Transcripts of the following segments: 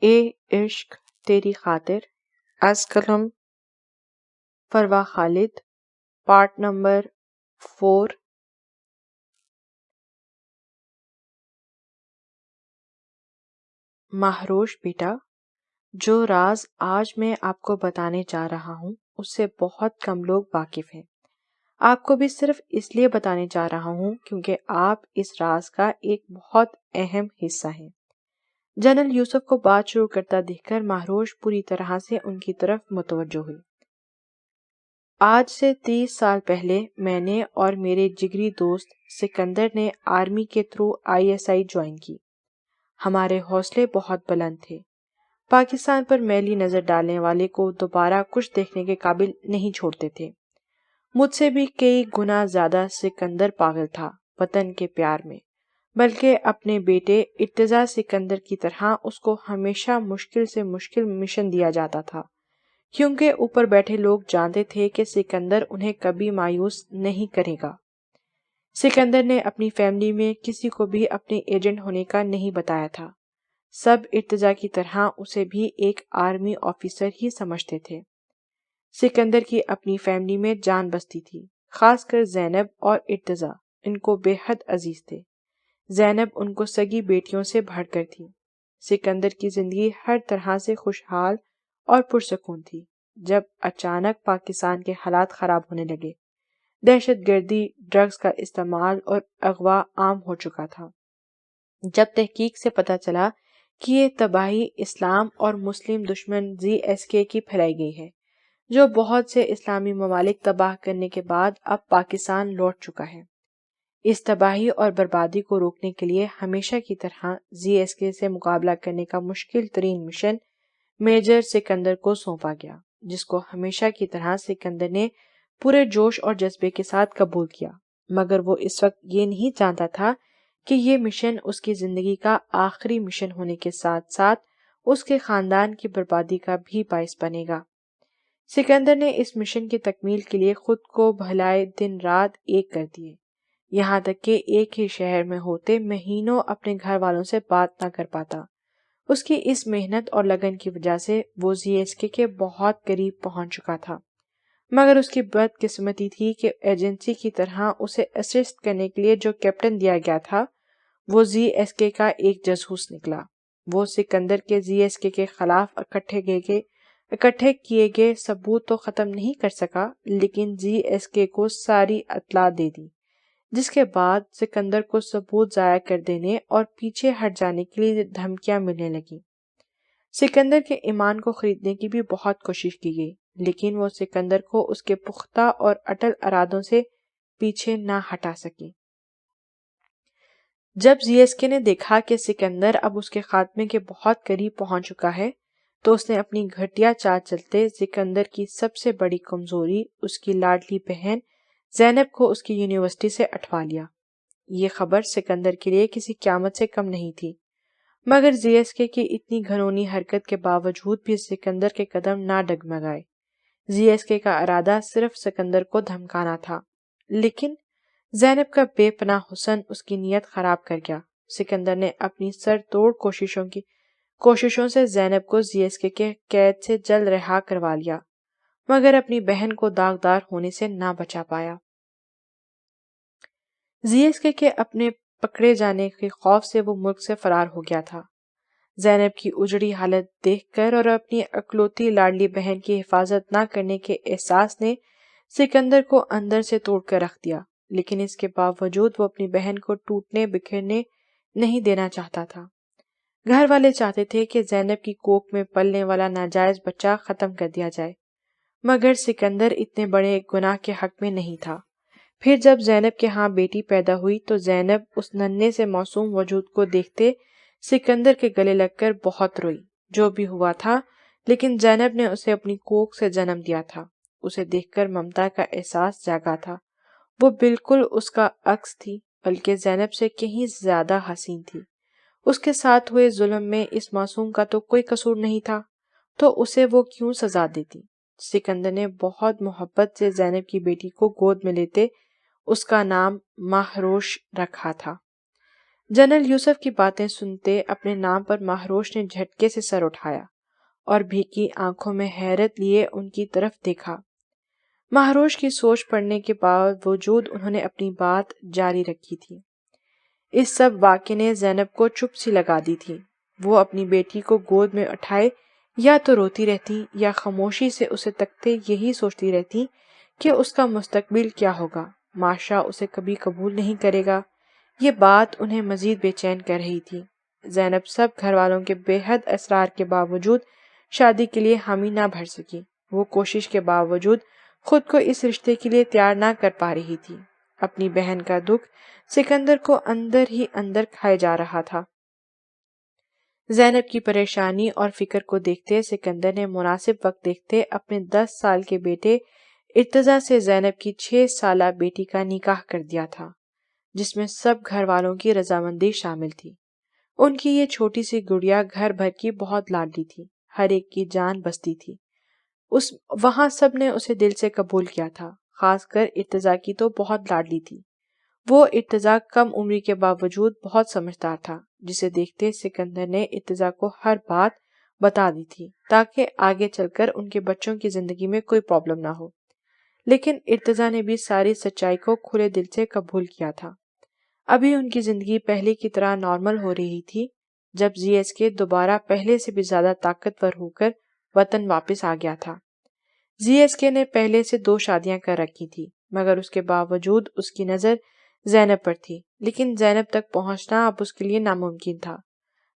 اے عشق تیری خاطر از قلم فروا خالد، پارٹ نمبر 4۔ مہروش بیٹا، جو راز آج میں آپ کو بتانے جا رہا ہوں اس سے بہت کم لوگ واقف ہیں۔ آپ کو بھی صرف اس لیے بتانے جا رہا ہوں کیونکہ آپ اس راز کا ایک بہت اہم حصہ ہیں۔ جنرل یوسف کو بات شروع کرتا دیکھ کر مہروش پوری طرح سے ان کی طرف متوجہ ہوئی۔ آج سے 30 سال پہلے میں نے اور میرے جگری دوست سکندر نے آرمی کے تھرو ISI جوائن کی۔ ہمارے حوصلے بہت بلند تھے۔ پاکستان پر میلی نظر ڈالنے والے کو دوبارہ کچھ دیکھنے کے قابل نہیں چھوڑتے تھے۔ مجھ سے بھی کئی گنا زیادہ سکندر پاگل تھا وطن کے پیار میں، بلکہ اپنے بیٹے ارتضیٰ سکندر کی طرح اس کو ہمیشہ مشکل سے مشکل مشن دیا جاتا تھا، کیونکہ اوپر بیٹھے لوگ جانتے تھے کہ سکندر انہیں کبھی مایوس نہیں کرے گا۔ سکندر نے اپنی فیملی میں کسی کو بھی اپنے ایجنٹ ہونے کا نہیں بتایا تھا۔ سب ارتضیٰ کی طرح اسے بھی ایک آرمی آفیسر ہی سمجھتے تھے۔ سکندر کی اپنی فیملی میں جان بستی تھی، خاص کر زینب اور ارتضیٰ ان کو بے حد عزیز تھے۔ زینب ان کو سگی بیٹیوں سے بڑھ کر تھی۔ سکندر کی زندگی ہر طرح سے خوشحال اور پرسکون تھی، جب اچانک پاکستان کے حالات خراب ہونے لگے۔ دہشت گردی، ڈرگز کا استعمال اور اغوا عام ہو چکا تھا۔ جب تحقیق سے پتہ چلا کہ یہ تباہی اسلام اور مسلم دشمن ZSK کی پھیلائی گئی ہے، جو بہت سے اسلامی ممالک تباہ کرنے کے بعد اب پاکستان لوٹ چکا ہے۔ اس تباہی اور بربادی کو روکنے کے لیے ہمیشہ کی طرح ZSK سے مقابلہ کرنے کا مشکل ترین مشن میجر سکندر کو سونپا گیا، جس کو ہمیشہ کی طرح سکندر نے پورے جوش اور جذبے کے ساتھ قبول کیا، مگر وہ اس وقت یہ نہیں جانتا تھا کہ یہ مشن اس کی زندگی کا آخری مشن ہونے کے ساتھ ساتھ اس کے خاندان کی بربادی کا بھی باعث بنے گا۔ سکندر نے اس مشن کی تکمیل کے لیے خود کو بھلائے دن رات ایک کر دیے، یہاں تک کہ ایک ہی شہر میں ہوتے مہینوں اپنے گھر والوں سے بات نہ کر پاتا۔ اس کی اس محنت اور لگن کی وجہ سے وہ ZSK کے بہت قریب پہنچ چکا تھا، مگر اس کی بد قسمتی تھی کہ ایجنسی کی طرح اسے اسسٹ کرنے کے لیے جو کیپٹن دیا گیا تھا وہ ZSK کا ایک جاسوس نکلا۔ وہ سکندر کے ZSK کے خلاف اکٹھے کیے گئے ثبوت تو ختم نہیں کر سکا، لیکن ZSK کو ساری اطلاع دے دی، جس کے بعد سکندر کو ثبوت ضائع کر دینے اور پیچھے ہٹ جانے کے لیے دھمکیاں ملنے لگیں۔ سکندر کے ایمان کو خریدنے کی بھی بہت کوشش کی گئی، لیکن وہ سکندر کو اس کے پختہ اور اٹل ارادوں سے پیچھے نہ ہٹا سکی۔ جب ZSK نے دیکھا کہ سکندر اب اس کے خاتمے کے بہت قریب پہنچ چکا ہے، تو اس نے اپنی گھٹیا چال چلتے سکندر کی سب سے بڑی کمزوری، اس کی لاڈلی بہن زینب کو اس کی یونیورسٹی سے اٹھوا لیا۔ یہ خبر سکندر کے لیے کسی قیامت سے کم نہیں تھی، مگر ZSK کی اتنی گھنونی حرکت کے باوجود بھی سکندر کے قدم نہ ڈگمگائے۔ ZSK کا ارادہ صرف سکندر کو دھمکانا تھا، لیکن زینب کا بے پناہ حسن اس کی نیت خراب کر گیا۔ سکندر نے اپنی سر توڑ کوششوں سے زینب کو ZSK کے قید سے جلد رہا کروا لیا، مگر اپنی بہن کو داغدار ہونے سے نہ بچا پایا۔ ZSK کے اپنے پکڑے جانے کے خوف سے وہ ملک سے فرار ہو گیا تھا۔ زینب کی اجڑی حالت دیکھ کر اور اپنی اکلوتی لاڈلی بہن کی حفاظت نہ کرنے کے احساس نے سکندر کو اندر سے توڑ کر رکھ دیا، لیکن اس کے باوجود وہ اپنی بہن کو ٹوٹنے بکھرنے نہیں دینا چاہتا تھا۔ گھر والے چاہتے تھے کہ زینب کی کوکھ میں پلنے والا ناجائز بچہ ختم کر دیا جائے، مگر سکندر اتنے بڑے گناہ کے حق میں نہیں تھا۔ پھر جب زینب کے ہاں بیٹی پیدا ہوئی تو زینب اس ننھے سے معصوم وجود کو دیکھتے سکندر کے گلے لگ کر بہت روئی۔ جو بھی ہوا تھا، لیکن زینب نے اسے اپنی کوکھ سے جنم دیا تھا۔ اسے دیکھ کر ممتا کا احساس جاگا تھا۔ وہ بالکل اس کا عکس تھی، بلکہ زینب سے کہیں زیادہ حسین تھی۔ اس کے ساتھ ہوئے ظلم میں اس معصوم کا تو کوئی قصور نہیں تھا، تو اسے وہ کیوں سزا دیتی؟ سکندر نے بہت محبت سے زینب کی بیٹی کو گود میں لیتے اس کا نام مہروش رکھا تھا۔ جنرل یوسف کی باتیں سنتے اپنے نام پر مہروش نے جھٹکے سے سر اٹھایا اور بھیگی آنکھوں میں حیرت لیے ان کی طرف دیکھا۔ مہروش کی سوچ پڑنے کے باوجود انہوں نے اپنی بات جاری رکھی تھی۔ اس سب واقعے نے زینب کو چپ سی لگا دی تھی۔ وہ اپنی بیٹی کو گود میں اٹھائے یا تو روتی رہتی یا خاموشی سے اسے تکتے یہی سوچتی رہتی کہ اس کا مستقبل کیا ہوگا۔ معاشرہ اسے کبھی قبول نہیں کرے گا۔ یہ بات انہیں مزید بے چین کر رہی تھی۔ زینب سب گھر والوں کے بے حد اصرار کے باوجود شادی کے لیے حامی نہ بھر سکی۔ وہ کوشش کے باوجود خود کو اس رشتے کے لیے تیار نہ کر پا رہی تھی۔ اپنی بہن کا دکھ سکندر کو اندر ہی اندر کھائے جا رہا تھا۔ زینب کی پریشانی اور فکر کو دیکھتے سکندر نے مناسب وقت دیکھتے اپنے 10 سال کے بیٹے ارتضیٰ سے زینب کی 6 سالہ بیٹی کا نکاح کر دیا تھا، جس میں سب گھر والوں کی رضامندی شامل تھی۔ ان کی یہ چھوٹی سی گڑیا گھر بھر کی بہت لاڈلی تھی، ہر ایک کی جان بستی تھی۔ وہاں سب نے اسے دل سے قبول کیا تھا، خاص کر ارتضیٰ کی تو بہت لاڈلی تھی۔ وہ ارتضیٰ کم عمری کے باوجود بہت سمجھدار تھا، جسے دیکھتے سکندر نے ارتضیٰ کو ہر بات بتا دی تھی تاکہ آگے چل کر ان کے بچوں کی زندگی میں کوئی پرابلم نہ ہو۔ لیکن ارتضیٰ نے بھی ساری سچائی کو کھلے دل سے قبول کیا تھا۔ ابھی ان کی زندگی پہلے کی طرح نارمل ہو رہی تھی جب GSK دوبارہ پہلے سے بھی زیادہ طاقتور ہو کر وطن واپس آ گیا تھا۔ GSK نے پہلے سے 2 شادیاں کر رکھی تھی، مگر اس کے باوجود اس کی نظر زینب پر تھی، لیکن زینب تک پہنچنا اب اس کے لیے ناممکن تھا۔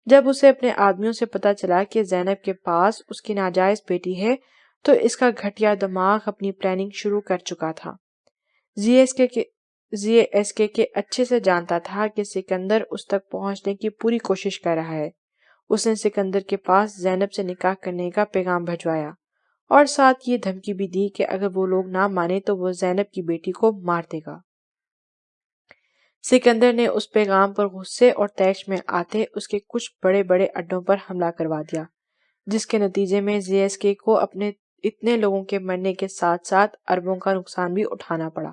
جب اسے اپنے آدمیوں سے پتا چلا کہ زینب کے پاس اس کی ناجائز بیٹی ہے تو اس کا گھٹیا دماغ اپنی پلاننگ شروع کر چکا تھا۔ GSK کے اچھے سے جانتا تھا کہ سکندر اس تک پہنچنے کی پوری کوشش کر رہا ہے۔ اس نے سکندر کے پاس زینب سے نکاح کرنے کا پیغام بھجوایا اور ساتھ یہ دھمکی بھی دی کہ اگر وہ لوگ نہ مانے تو وہ زینب کی بیٹی کو مار دے گا۔ سکندر نے اس پیغام پر غصے اور طیش میں آتے اس کے کچھ بڑے بڑے اڈوں پر حملہ کروا دیا، جس کے نتیجے میں GSK کو اپنے اتنے لوگوں کے مرنے کے ساتھ ساتھ اربوں کا نقصان بھی اٹھانا پڑا۔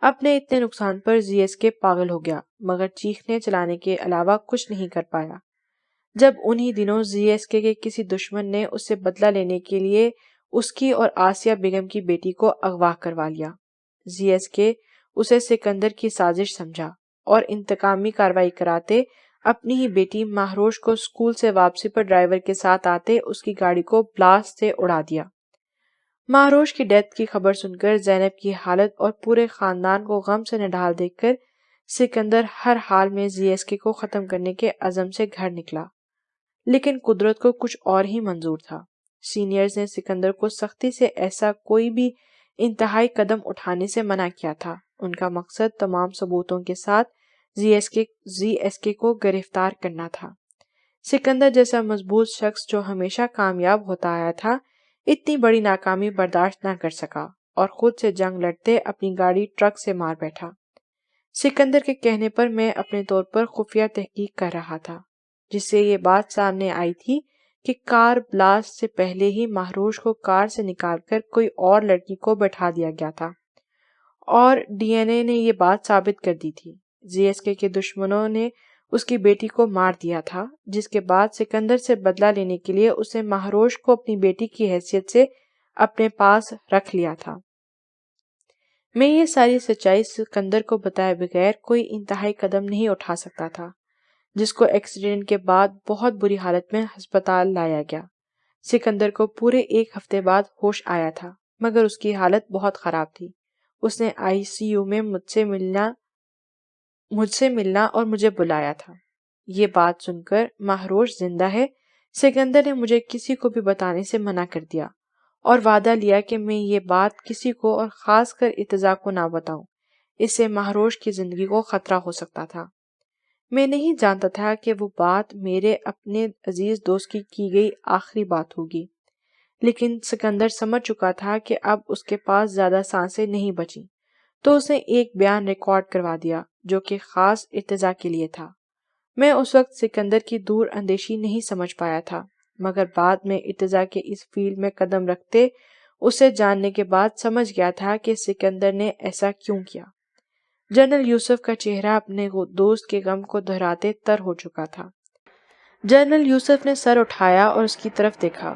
اپنے اتنے نقصان پر GSK پاگل ہو گیا، مگر چیخنے چلانے کے علاوہ کچھ نہیں کر پایا۔ جب انہی دنوں GSK کے کسی دشمن نے اس سے بدلہ لینے کے لیے اس کی اور آسیہ بیگم کی بیٹی کو اغوا کروا لیا۔ GSK اسے سکندر کی سازش سمجھا اور انتقامی کارروائی کراتے اپنی ہی بیٹی مہروش کو اسکول سے واپسی پر ڈرائیور کے ساتھ آتے اس کی گاڑی کو بلاسٹ سے اڑا دیا۔ مہروش کی ڈیتھ کی خبر سن کر زینب کی حالت اور پورے خاندان کو غم سے نڈال دیکھ کر سکندر ہر حال میں GSK کو ختم کرنے کے عزم سے گھر نکلا، لیکن قدرت کو کچھ اور ہی منظور تھا۔ سینئرز نے سکندر کو سختی سے ایسا کوئی بھی انتہائی قدم اٹھانے سے منع کیا تھا۔ ان کا مقصد تمام ثبوتوں کے ساتھ GSK کو گرفتار کرنا تھا۔ سکندر جیسا مضبوط شخص جو ہمیشہ کامیاب ہوتا آیا تھا، اتنی بڑی ناکامی برداشت نہ کر سکا اور خود سے جنگ لڑتے اپنی گاڑی ٹرک سے مار بیٹھا۔ سکندر کے کہنے پر میں اپنے طور پر خفیہ تحقیق کر رہا تھا، جس سے یہ بات سامنے آئی تھی کہ کار بلاسٹ سے پہلے ہی مہروش کو کار سے نکال کر کوئی اور لڑکی کو بٹھا دیا گیا تھا، اور DNA نے یہ بات ثابت کر دی تھی۔ GSK کے دشمنوں نے اس کی بیٹی کو مار دیا تھا، جس کے بعد سکندر سے بدلہ لینے کے لیے اسے مہروش کو اپنی بیٹی کی حیثیت سے اپنے پاس رکھ لیا تھا۔ میں یہ ساری سچائی سکندر کو بتائے بغیر کوئی انتہائی قدم نہیں اٹھا سکتا تھا، جس کو ایکسیڈنٹ کے بعد بہت بری حالت میں ہسپتال لایا گیا۔ سکندر کو پورے 1 ہفتے بعد ہوش آیا تھا، مگر اس کی حالت بہت خراب تھی۔ اس نے ICU میں مجھ سے ملنا اور مجھے بلایا تھا۔ یہ بات سن کر مہروش زندہ ہے، سکندر نے مجھے کسی کو بھی بتانے سے منع کر دیا اور وعدہ لیا کہ میں یہ بات کسی کو اور خاص کر ارتضیٰ کو نہ بتاؤں، اس سے مہروش کی زندگی کو خطرہ ہو سکتا تھا۔ میں نہیں جانتا تھا کہ وہ بات میرے اپنے عزیز دوست کی گئی آخری بات ہوگی، لیکن سکندر سمجھ چکا تھا کہ اب اس کے پاس زیادہ سانسیں نہیں بچیں، تو اس نے ایک بیان ریکارڈ کروا دیا جو کہ خاص ارتضیٰ کے لیے تھا۔ میں اس وقت سکندر کی دور اندیشی نہیں سمجھ پایا تھا، مگر بعد میں ارتضیٰ کے اس فیلڈ میں قدم رکھتے اسے جاننے کے بعد سمجھ گیا تھا کہ سکندر نے ایسا کیوں کیا۔ جنرل یوسف کا چہرہ اپنے دوست کے غم کو دہراتے تر ہو چکا تھا۔ جنرل یوسف نے سر اٹھایا اور اس کی طرف دیکھا۔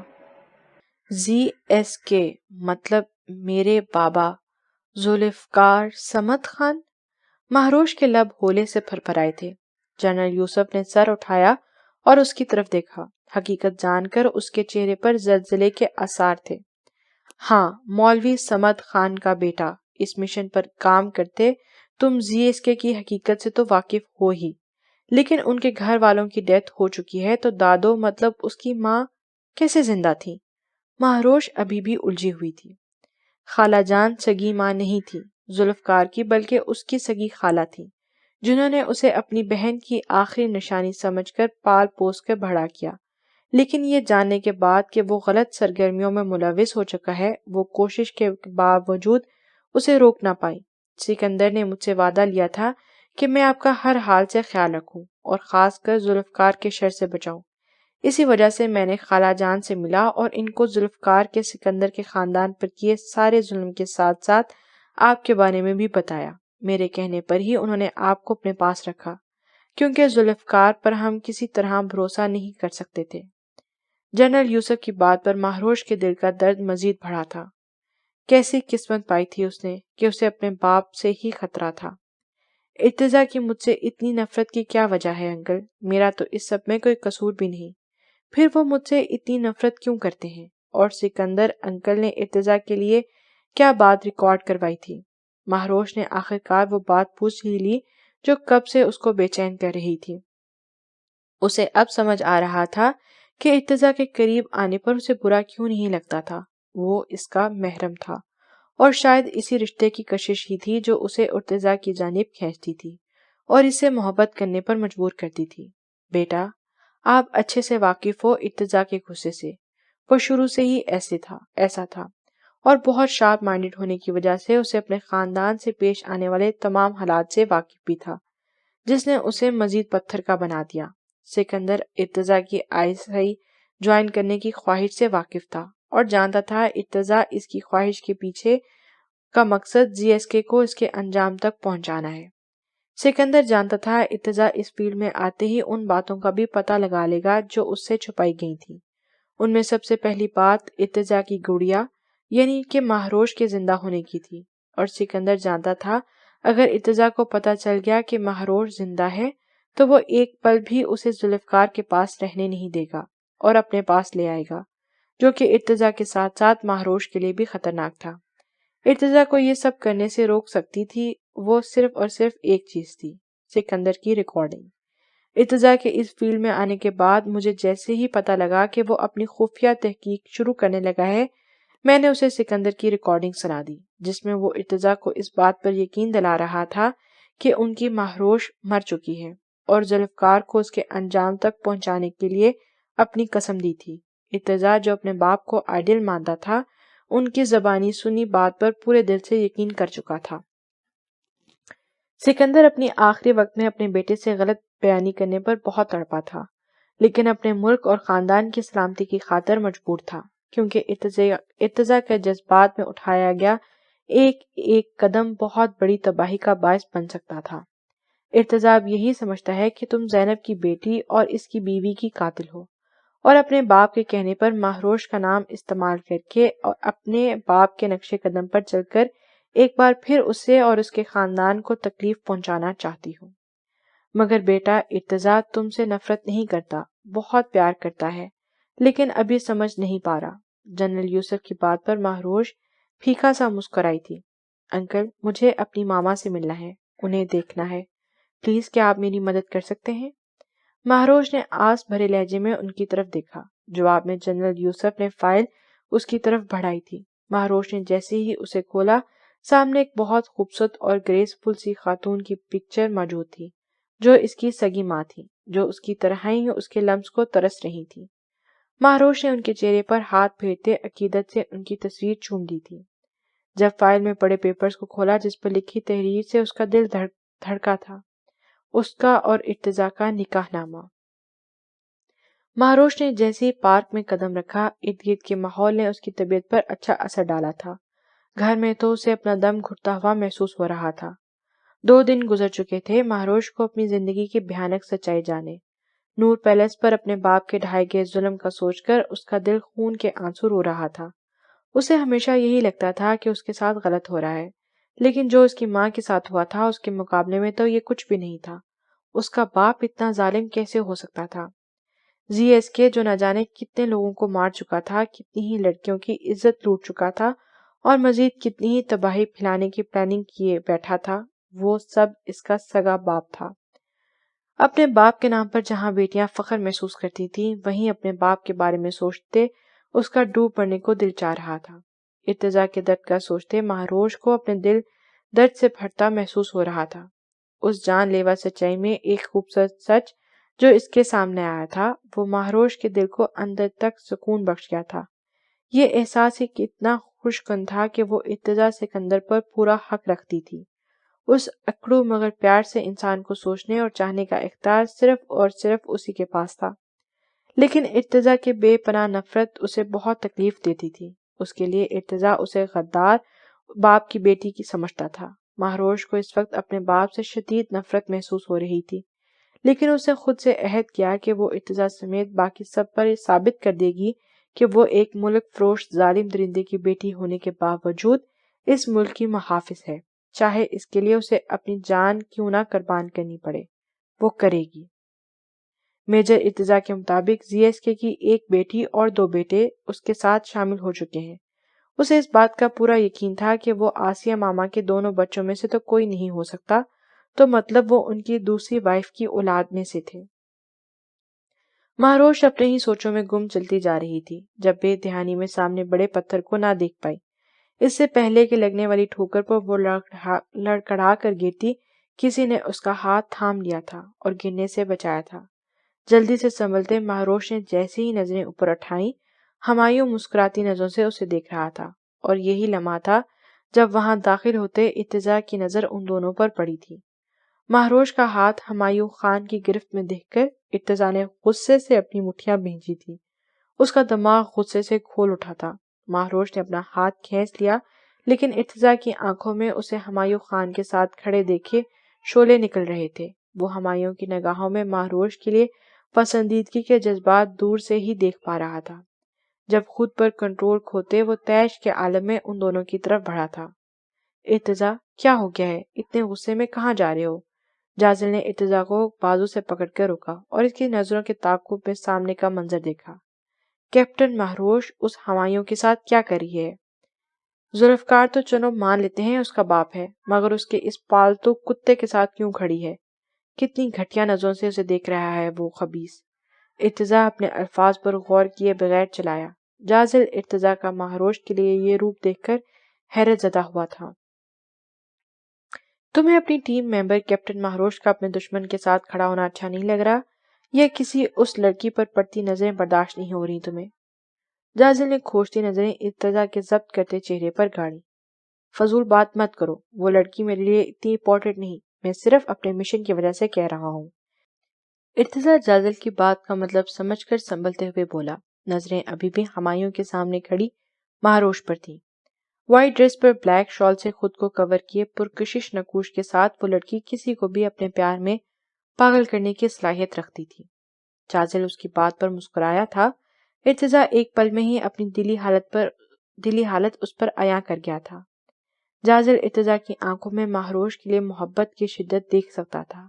ZSK مطلب میرے بابا ذوالفقار صمد خان؟ مہروش کے لب ہولے سے پھرپھرائے تھے۔ جنرل یوسف نے سر اٹھایا اور اس کی طرف دیکھا۔ حقیقت جان کر اس کے چہرے پر زلزلے کے آثار تھے۔ ہاں، مولوی صمد خان کا بیٹا، اس مشن پر کام کرتے تم ZSK کی حقیقت سے تو واقف ہو ہی، لیکن ان کے گھر والوں کی ڈیتھ ہو چکی ہے، تو دادو مطلب اس کی ماں کیسے زندہ تھی؟ مہروش ابھی بھی الجھی ہوئی تھی۔ خالہ جان سگی ماں نہیں تھی ذوالفقار کی، بلکہ اس کی سگی خالہ تھی، جنہوں نے اسے اپنی بہن کی آخری نشانی سمجھ کر پال پوس کر بڑا کیا، لیکن یہ جاننے کے بعد کہ وہ غلط سرگرمیوں میں ملوث ہو چکا ہے، وہ کوشش کے باوجود اسے روک نہ پائی۔ سکندر نے مجھ سے وعدہ لیا تھا کہ میں آپ کا ہر حال سے خیال رکھوں اور خاص کر ذوالفقار کے شر سے بچاؤں۔ اسی وجہ سے میں نے خالہ جان سے ملا اور ان کو ذوالفقار کے سکندر کے خاندان پر کیے سارے ظلم کے ساتھ ساتھ آپ کے بارے میں بھی بتایا۔ میرے کہنے پر ہی انہوں نے آپ کو اپنے پاس رکھا، کیونکہ ذوالفقار پر ہم کسی طرح بھروسہ نہیں کر سکتے تھے۔ جنرل یوسف کی بات پر مہروش کے دل کا درد مزید بڑھا تھا۔ کیسی قسمت پائی تھی اس نے کہ اسے اپنے باپ سے ہی خطرہ تھا۔ ارتضیٰ کی مجھ سے اتنی نفرت کی کیا وجہ ہے انکل؟ میرا تو اس سب میں کوئی قصور بھی نہیں، پھر وہ مجھ سے اتنی نفرت کیوں کرتے ہیں؟ اور سکندر انکل نے ارتضیٰ کے لیے کیا بات ریکارڈ کروائی تھی؟ مہروش نے آخرکار وہ بات پوچھ ہی لی جو کب سے اس کو بے چین کر رہی تھی۔ اسے اب سمجھ آ رہا تھا کہ ارتضیٰ کے قریب آنے پر اسے برا کیوں نہیں لگتا تھا۔ وہ اس کا محرم تھا، اور شاید اسی رشتے کی کشش ہی تھی جو اسے ارتضیٰ کی جانب کھینچتی تھی اور اسے محبت کرنے پر مجبور کرتی تھی۔ بیٹا، آپ اچھے سے واقف ہو ارتضیٰ کے غصے سے۔ وہ شروع سے ہی ایسا تھا، اور بہت شارپ مائنڈڈ ہونے کی وجہ سے اسے اپنے خاندان سے پیش آنے والے تمام حالات سے واقف بھی تھا، جس نے اسے مزید پتھر کا بنا دیا۔ سکندر ارتضیٰ کی ISI جوائن کرنے کی خواہش سے واقف تھا اور جانتا تھا ارتضیٰ اس کی خواہش کے پیچھے کا مقصد ZSK کو اس کے انجام تک پہنچانا ہے۔ سکندر جانتا تھا ارتضیٰ اس فیلڈ میں آتے ہی ان باتوں کا بھی پتہ لگا لے گا جو اس سے چھپائی گئی تھی۔ ان میں سب سے پہلی بات ارتضیٰ کی گڑیا یعنی کہ مہروش کے زندہ ہونے کی تھی، اور سکندر جانتا تھا اگر ارتضیٰ کو پتہ چل گیا کہ مہروش زندہ ہے تو وہ ایک پل بھی اسے ذوالفقار کے پاس رہنے نہیں دے گا اور اپنے پاس لے آئے گا، جو کہ ارتضیٰ کے ساتھ ساتھ مہروش کے لیے بھی خطرناک تھا۔ ارتضیٰ کو یہ سب کرنے سے روک سکتی تھی وہ صرف اور صرف ایک چیز تھی، سکندر کی ریکارڈنگ۔ ارتضیٰ کے اس فیلڈ میں آنے کے بعد مجھے جیسے ہی پتہ لگا کہ وہ اپنی خفیہ تحقیق شروع کرنے لگا ہے، میں نے اسے سکندر کی ریکارڈنگ سنا دی، جس میں وہ ارتضیٰ کو اس بات پر یقین دلا رہا تھا کہ ان کی مہروش مر چکی ہے اور ذوالفقار کو اس کے انجام تک پہنچانے کے لیے اپنی قسم دی تھی۔ ارتضیٰ جو اپنے باپ کو آئیڈل مانتا تھا، ان کی زبانی سنی بات پر پورے دل سے یقین کر چکا تھا۔ سکندر اپنی آخری وقت میں اپنے بیٹے سے غلط بیانی کرنے پر بہت تڑپا تھا، لیکن اپنے ملک اور خاندان کی سلامتی کی خاطر مجبور تھا، کیونکہ ارتضیٰ کے جذبات میں اٹھایا گیا ایک قدم بہت بڑی تباہی کا باعث بن سکتا تھا۔ ارتضیٰ اب یہی سمجھتا ہے کہ تم زینب کی بیٹی اور اس کی بیوی کی قاتل ہو، اور اپنے باپ کے کہنے پر مہروش کا نام استعمال کر کے اور اپنے باپ کے نقش قدم پر چل کر ایک بار پھر اسے اور اس کے خاندان کو تکلیف پہنچانا چاہتی ہوں۔ مگر بیٹا، ارتضیٰ تم سے نفرت نہیں کرتا، بہت پیار کرتا ہے، لیکن ابھی سمجھ نہیں پا رہا۔ جنرل یوسف کی بات پر مہروش پھیکا سا مسکرائی تھی۔ انکل، مجھے اپنی ماما سے ملنا ہے، انہیں دیکھنا ہے، پلیز کیا آپ میری مدد کر سکتے ہیں؟ مہروش نے آس بھرے لہجے میں ان کی طرف دیکھا۔ جواب میں جنرل یوسف نے فائل اس کی طرف بڑھائی تھی۔ مہروش نے جیسے ہی اسے کھولا، سامنے ایک بہت خوبصورت اور گریسفل سی خاتون کی پکچر موجود تھی، جو اس کی سگی ماں تھی، جو اس کی طرح ہی اس کے لمس کو ترس رہی تھی۔ مہروش نے ان کے چہرے پر ہاتھ پھیرتے عقیدت سے ان کی تصویر چوم دی تھی۔ جب فائل میں پڑے پیپرز کو کھولا جس پر لکھی تحریر سے اس کا دل دھڑکا تھا، اس کا اور ارتضیٰ کا نکاح نامہ۔ مہروش نے جیسے ہی پارک میں قدم رکھا، ارد گرد کے ماحول نے اس کی طبیعت پر اچھا اثر ڈالا تھا۔ گھر میں تو اسے اپنا دم گھٹتا ہوا محسوس ہو رہا تھا۔ 2 دن گزر چکے تھے مہروش کو اپنی زندگی کی بھیانک سچائی جانے۔ نور پیلس پر اپنے باپ کے ڈھائے گئے ظلم کا سوچ کر اس کا دل خون کے آنسو رو رہا تھا۔ اسے ہمیشہ یہی لگتا تھا کہ اس کے ساتھ غلط ہو رہا ہے، لیکن جو اس کی ماں کے ساتھ ہوا تھا اس کے مقابلے میں تو یہ کچھ بھی نہیں تھا۔ اس کا باپ اتنا ظالم کیسے ہو سکتا تھا؟ ZSK جو نہ جانے کتنے لوگوں کو مار چکا تھا، کتنی ہی لڑکیوں کی عزت لوٹ چکا تھا اور مزید کتنی ہی تباہی پھیلانے کی پلاننگ کیے بیٹھا تھا، وہ سب اس کا سگا باپ تھا۔ اپنے باپ کے نام پر جہاں بیٹیاں فخر محسوس کرتی تھیں، وہیں اپنے باپ کے بارے میں سوچتے اس کا ڈوب پڑنے کو دل چاہ رہا تھا۔ ارتضیٰ کے درد کا سوچتے مہروش کو اپنے دل درد سے پھٹتا محسوس ہو رہا تھا۔ اس جان لیوا سچائی میں ایک خوبصورت سچ جو اس کے سامنے آیا تھا، وہ مہروش کے دل کو اندر تک سکون بخش گیا تھا۔ یہ احساس ایک اتنا خوش کن تھا کہ وہ ارتضیٰ سکندر پر پورا حق رکھتی تھی۔ اس اکڑو مگر پیار سے انسان کو سوچنے اور چاہنے کا اختیار صرف اور صرف اسی کے پاس تھا۔ لیکن ارتضیٰ کے بے پناہ نفرت اسے بہت تکلیف دیتی تھی۔ اس کے لیے ارتضیٰ اسے غدار باپ کی بیٹی کی سمجھتا تھا۔ مہروش کو اس وقت اپنے باپ سے شدید نفرت محسوس ہو رہی تھی، لیکن اس نے خود سے عہد کیا کہ وہ ارتضیٰ سمیت باقی سب پر یہ ثابت کر دے گی کہ وہ ایک ملک فروش ظالم درندے کی بیٹی ہونے کے باوجود اس ملک کی محافظ ہے، چاہے اس کے لیے اسے اپنی جان کیوں نہ قربان کرنی پڑے، وہ کرے گی۔ میجر ارتضیٰ کے مطابق ZSK کی ایک بیٹی اور 2 بیٹے اس کے ساتھ شامل ہو چکے ہیں۔ اسے اس بات کا پورا یقین تھا کہ وہ آسیہ ماما کے دونوں بچوں میں سے تو کوئی نہیں ہو سکتا، تو مطلب وہ ان کی دوسری وائف کی اولاد میں سے تھے۔ مہروش اپنے ہی سوچوں میں گم چلتی جا رہی تھی، جب بے دھیانی میں سامنے بڑے پتھر کو نہ دیکھ پائی۔ اس سے پہلے کہ لگنے والی ٹھوکر پر وہ لڑکھڑا کر گرتی، کسی نے اس کا ہاتھ تھام لیا تھا اور گرنے سے بچایا تھا۔ جلدی سے سنبھلتے مہروش نے جیسے ہی نظریں اوپر اٹھائیں، ہمایوں مسکراتی نظروں سے اسے دیکھ رہا تھا، اور یہی لمحہ تھا جب وہاں داخل ہوتے ارتضیٰ کی نظر ان دونوں پر پڑی تھی۔ مہروش کا ہاتھ ہمایوں خان کی گرفت میں دیکھ کر ارتضیٰ نے غصے سے اپنی مٹھیاں بھینجی تھی۔ اس کا دماغ غصے سے کھول اٹھا تھا۔ مہروش نے اپنا ہاتھ کھینچ لیا، لیکن ارتضیٰ کی آنکھوں میں اسے ہمایوں خان کے ساتھ کھڑے دیکھے شعلے نکل رہے تھے۔ وہ ہمایوں کی نگاہوں میں مہروش کے لیے پسندیدگی کے جذبات دور سے ہی دیکھ پا رہا تھا۔ جب خود پر کنٹرول کھوتے وہ طیش کے عالم میں ان دونوں کی طرف بڑھا تھا۔ ارتضیٰ، کیا ہو گیا ہے؟ اتنے غصے میں کہاں جا رہے ہو؟ جازل نے ارتضیٰ کو بازو سے پکڑ کر روکا اور اس کی نظروں کے تعاقب میں سامنے کا منظر دیکھا۔ کیپٹن مہروش اس ہمایوں کے ساتھ کیا کر رہی ہے؟ ذوالفقار تو چلو مان لیتے ہیں اس کا باپ ہے، مگر اس کے اس پالتو کتے کے ساتھ کیوں کھڑی ہے؟ کتنی گھٹیا نظروں سے اسے دیکھ رہا ہے وہ خبیث۔ ارتضیٰ اپنے الفاظ پر غور کیے بغیر چلایا۔ جازل ارتضیٰ کا مہروش کے لیے یہ روپ دیکھ کر حیرت زدہ ہوا تھا۔ تمہیں اپنی ٹیم ممبر کیپٹن مہروش کا اپنے دشمن کے ساتھ کھڑا ہونا اچھا نہیں لگ رہا؟ یا کسی اس لڑکی پر پڑتی نظریں برداشت نہیں ہو رہی تمہیں؟ جازل نے کھوجتی نظریں ارتضیٰ کے ضبط کرتے چہرے پر گاڑی۔ فضول بات مت کرو، وہ لڑکی میرے لیے اتنی امپورٹنٹ نہیں، میں صرف اپنے مشن کی وجہ سے کہہ رہا ہوں۔ ارتضیٰ جازل کی بات کا مطلب سمجھ کر سنبھلتے ہوئے بولا۔ نظریں ابھی بھی ہمایوں کے سامنے کھڑی مہروش پر تھیں۔ وائٹ ڈریس پر بلیک شال سے خود کو کور کیے پرکشش نقوش کے ساتھ وہ لڑکی کسی کو بھی اپنے پیار میں پاگل کرنے کی صلاحیت رکھتی تھی۔ جازل اس کی بات پر مسکرایا تھا۔ ارتضیٰ ایک پل میں ہی اپنی دلی حالت اس پر عیاں کر گیا تھا۔ جازل ارتضیٰ کی آنکھوں میں مہروش کے لیے محبت کی شدت دیکھ سکتا تھا،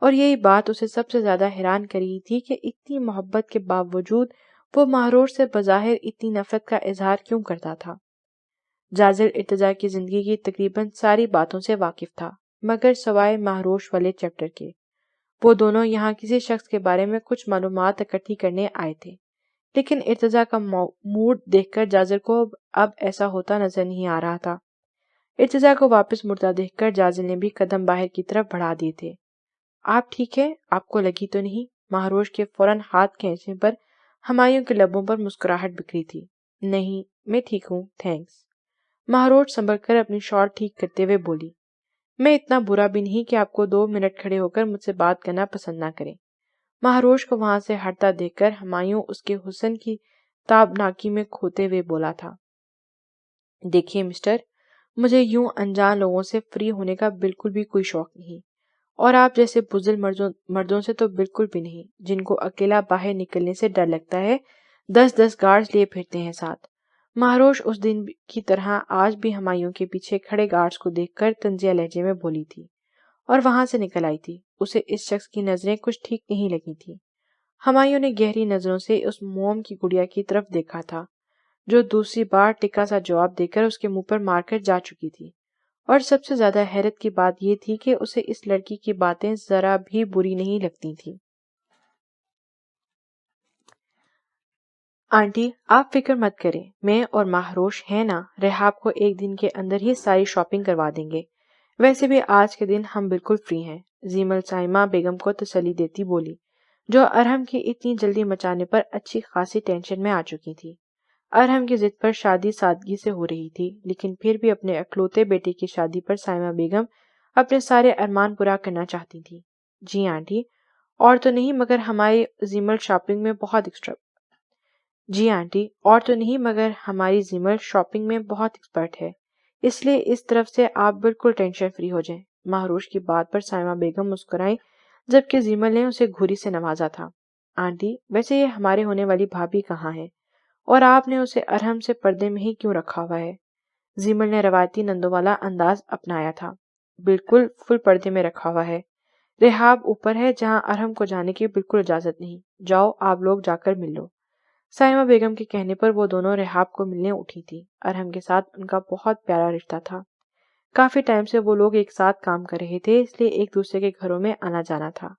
اور یہی بات اسے سب سے زیادہ حیران کر رہی تھی کہ اتنی محبت کے باوجود وہ مہروش سے بظاہر اتنی نفرت کا اظہار کیوں کرتا تھا۔ جازل ارتضیٰ کی زندگی کی تقریباً ساری باتوں سے واقف تھا، مگر سوائے مہروش والے چیپٹر کے۔ وہ دونوں یہاں کسی شخص کے بارے میں کچھ معلومات اکٹھی کرنے آئے تھے، لیکن ارتضیٰ کا موڈ دیکھ کر جازل کو اب ایسا ہوتا نظر نہیں آ رہا تھا۔ ارتضیٰ کو واپس مڑتا دیکھ کر جازل نے بھی قدم باہر کی طرف بڑھا دیے تھے۔ آپ ٹھیک ہے؟ آپ کو لگی تو نہیں؟ مہروش کے فوراً ہاتھ کھینچنے پر ہمایوں کے لبوں پر مسکراہٹ بکھری تھی۔ نہیں، میں ٹھیک ہوں، تھینکس۔ مہروش سنبھل کر اپنی شال ٹھیک کرتے ہوئے بولی۔ میں اتنا برا بھی نہیں کہ آپ کو 2 منٹ کھڑے ہو کر مجھ سے بات کرنا پسند نہ کریں۔ مہروش کو وہاں سے ہٹتا دیکھ کر ہمایوں اس کے حسن کی تابناکی میں کھوتے ہوئے بولا تھا۔ دیکھیے مسٹر، مجھے یوں انجان لوگوں سے فری ہونے کا بالکل بھی کوئی شوق نہیں، اور آپ جیسے بزدل مردوں سے تو بالکل بھی نہیں، جن کو اکیلا باہر نکلنے سے ڈر لگتا ہے، 10 گارڈز لیے پھرتے ہیں ساتھ۔ مہروش اس دن کی طرح آج بھی ہمایوں کے پیچھے کھڑے گارڈز کو دیکھ کر طنزیہ لہجے میں بولی تھی اور وہاں سے نکل آئی تھی۔ اسے اس شخص کی نظریں کچھ ٹھیک نہیں لگی تھی۔ ہمایوں نے گہری نظروں سے اس موم کی گڑیا کی طرف دیکھا تھا جو دوسری بار ٹکا سا جواب دے کر اس کے منہ پر مار کر جا چکی تھی، اور سب سے زیادہ حیرت کی بات یہ تھی کہ اسے اس لڑکی کی باتیں ذرا بھی بری نہیں لگتی تھیں۔ آنٹی آپ فکر مت کریں، میں اور مہروش ہیں نا، رحاب کو ایک دن کے اندر ہی ساری شاپنگ کروا دیں گے، ویسے بھی آج کے دن ہم بالکل فری ہیں، زیمل سائمہ بیگم کو تسلی دیتی بولی، جو ارحم کی اتنی جلدی مچانے پر اچھی خاصی ٹینشن میں آ چکی تھی۔ ارحم کی ضد پر شادی سادگی سے ہو رہی تھی، لیکن پھر بھی اپنے اکلوتے بیٹے کی شادی پر سائمہ بیگم اپنے سارے ارمان پورا کرنا چاہتی تھی۔ جی آنٹی، اور تو نہیں مگر ہماری زیمل شاپنگ میں بہت ایکسپرٹ ہے، اس لیے اس طرف سے آپ بالکل ٹینشن فری ہو جائیں۔ مہروش کی بات پر سائمہ بیگم مسکرائیں، جبکہ زیمل نے اسے گھوری سے نوازا تھا۔ آنٹی ویسے یہ ہمارے ہونے والی بھابھی کہاں ہے، اور آپ نے اسے ارحم سے پردے میں ہی کیوں رکھا ہوا ہے؟ زیمل نے روایتی نندو والا انداز اپنایا تھا۔ بالکل فل پردے میں رکھا ہوا ہے، رحاب اوپر ہے جہاں ارحم کو جانے کی بالکل اجازت نہیں، جاؤ آپ لوگ جا کر مل لو۔ سائمہ بیگم کے کہنے پر وہ دونوں رحاب کو ملنے اٹھی تھی۔ ارحم کے ساتھ ان کا بہت پیارا رشتہ تھا، کافی ٹائم سے وہ لوگ ایک ساتھ کام کر رہے تھے، اس لیے ایک دوسرے کے گھروں میں آنا جانا تھا۔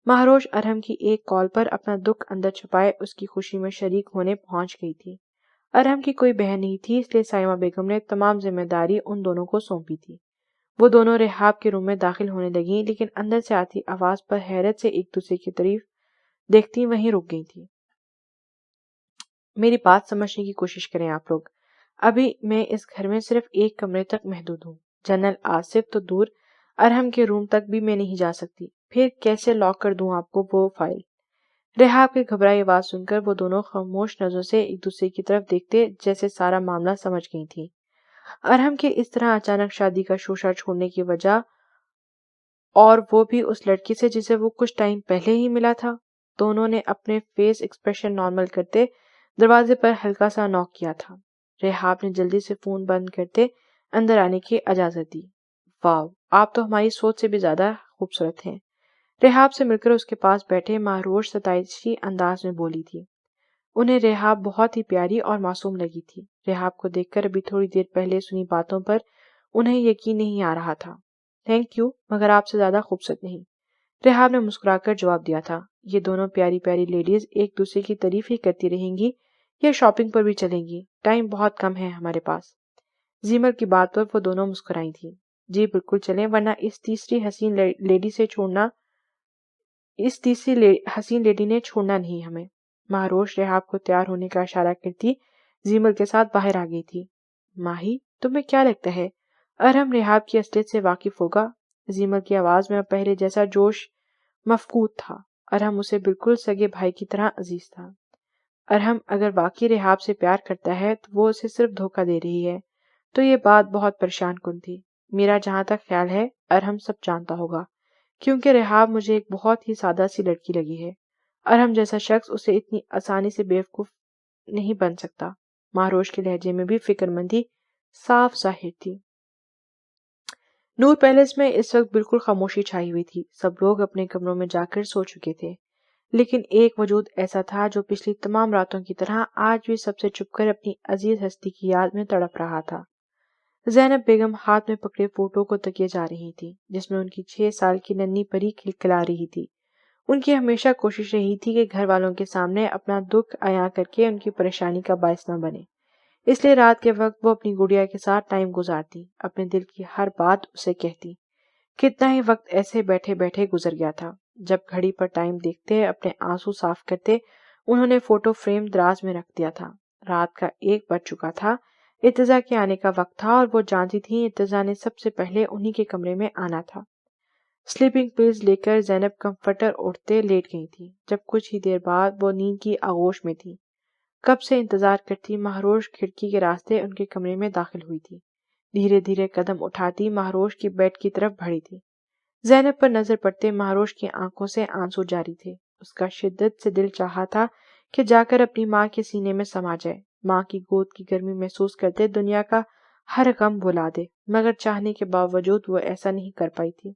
مہروش ارحم کی ایک کال پر اپنا دکھ اندر چھپائے اس کی خوشی میں شریک ہونے پہنچ گئی تھی۔ ارحم کی کوئی بہن نہیں تھی، اس لیے سائمہ بیگم نے تمام ذمہ داری ان دونوں کو سونپی تھی۔ وہ دونوں رحاب کے روم میں داخل ہونے لگیں، لیکن اندر سے آتی آواز پر حیرت سے ایک دوسرے کی طرف دیکھتی وہیں رک گئی تھی۔ میری بات سمجھنے کی کوشش کریں آپ لوگ، ابھی میں اس گھر میں صرف ایک کمرے تک محدود ہوں، جنرل آصف تو دور، ارحم کے روم تک بھی میں نہیں جا سکتی، پھر کیسے لاک کر دوں آپ کو وہ فائل؟ رحاب کی گھبرائی آواز سن کر وہ دونوں خاموش نظروں سے ایک دوسرے کی طرف دیکھتے جیسے سارا معاملہ سمجھ گئی تھی۔ ارحم کے اس طرح اچانک شادی کا شوشہ چھوڑنے کی وجہ، اور وہ بھی اس لڑکی سے جسے وہ کچھ ٹائم پہلے ہی ملا تھا۔ دونوں نے اپنے فیس ایکسپریشن نارمل کرتے دروازے پر ہلکا سا نوک کیا تھا۔ رحاب نے جلدی سے فون بند کرتے اندر آنے کی اجازت دی۔ واو، آپ تو ہماری سوچ سے بھی زیادہ خوبصورت ہیں، رحاب سے مل کر اس کے پاس بیٹھے مہروش ستائشی انداز میں بولی تھی۔ انہیں رحاب بہت ہی پیاری اور معصوم لگی تھی۔ رحاب کو دیکھ کر ابھی تھوڑی دیر پہلے سنی باتوں پر انہیں یقین نہیں آ رہا تھا۔ تھینک یو، مگر آپ سے زیادہ خوبصورت نہیں، رحاب نے مسکرا کر جواب دیا تھا۔ یہ دونوں پیاری پیاری لیڈیز ایک دوسرے کی تعریف ہی کرتی رہیں گی یا شاپنگ پر بھی چلیں گی، ٹائم بہت کم ہے ہمارے پاس۔ زیمل کی بات پر وہ دونوں مسکرائی تھی۔ جی بالکل چلیں، ورنہ اس تیسری حسین لیڈی نے چھوڑنا نہیں ہمیں۔ مہروش رحاب کو تیار ہونے کا اشارہ کرتی زیمل کے ساتھ باہر آ گئی تھی۔ ماہی، تمہیں کیا لگتا ہے ارحم رحاب کی اصلیت سے واقف ہوگا؟ زیمل کی آواز میں اب پہلے جیسا جوش مفقود تھا۔ ارحم اسے بالکل سگے بھائی کی طرح عزیز تھا۔ ارحم اگر واقعی رحاب سے پیار کرتا ہے تو وہ اسے صرف دھوکہ دے رہی ہے، تو یہ بات بہت پریشان کن تھی۔ میرا جہاں تک خیال ہے ارحم سب جانتا ہوگا، کیونکہ رحاب مجھے ایک بہت ہی سادہ سی لڑکی لگی ہے۔ ارحم جیسا شخص اسے اتنی آسانی سے بیوقوف نہیں بن سکتا۔ مہروش کے لہجے میں بھی فکر مندی صاف ظاہر تھی۔ نور پیلس میں اس وقت بالکل خاموشی چھائی ہوئی تھی، سب لوگ اپنے کمروں میں جا کر سو چکے تھے، لیکن ایک وجود ایسا تھا جو پچھلی تمام راتوں کی طرح آج بھی سب سے چھپ کر اپنی عزیز ہستی کی یاد میں تڑپ رہا تھا۔ زینب بیگم ہاتھ میں پکڑے فوٹو کو تکیے جا رہی تھی، جس میں ان کی 6 سال کی ننھی پری کھلکھلا رہی تھی۔ ان کی ہمیشہ کوشش رہی تھی کہ گھر والوں کے سامنے اپنا دکھ عیاں کر کے ان کی پریشانی کا باعث نہ بنے، اس لیے رات کے وقت وہ اپنی گڑیا کے ساتھ ٹائم گزارتی، اپنے دل کی ہر بات اسے کہتی۔ کتنا ہی وقت ایسے بیٹھے بیٹھے گزر گیا تھا۔ جب گھڑی پر ٹائم دیکھتے اپنے آنسو صاف کرتے انہوں نے فوٹو فریم دراز میں رکھ دیا تھا۔ رات کا 1 بج چکا تھا، ارتضیٰ کے آنے کا وقت تھا اور وہ جانتی تھی ارتضیٰ نے سب سے پہلے انہی کے کمرے میں آنا تھا۔ سلیپنگ پلز لے کر زینب کمفرٹر اوڑھتے لیٹ گئی تھی، جب کچھ ہی دیر بعد وہ نیند کی آغوش میں تھی۔ کب سے انتظار کرتی مہروش کھڑکی کے راستے ان کے کمرے میں داخل ہوئی تھی۔ دھیرے دھیرے قدم اٹھاتی مہروش کی بیڈ کی طرف بڑھی تھی۔ زینب پر نظر پڑتے مہروش کی آنکھوں سے آنسو جاری تھے۔ اس کا شدت سے دل چاہا تھا کہ جا کر اپنی ماں کے سینے میں سما جائے، ماں کی گود کی گرمی محسوس کرتے دنیا کا ہر غم بھلا دے، مگر چاہنے کے باوجود وہ ایسا نہیں کر پائی تھی۔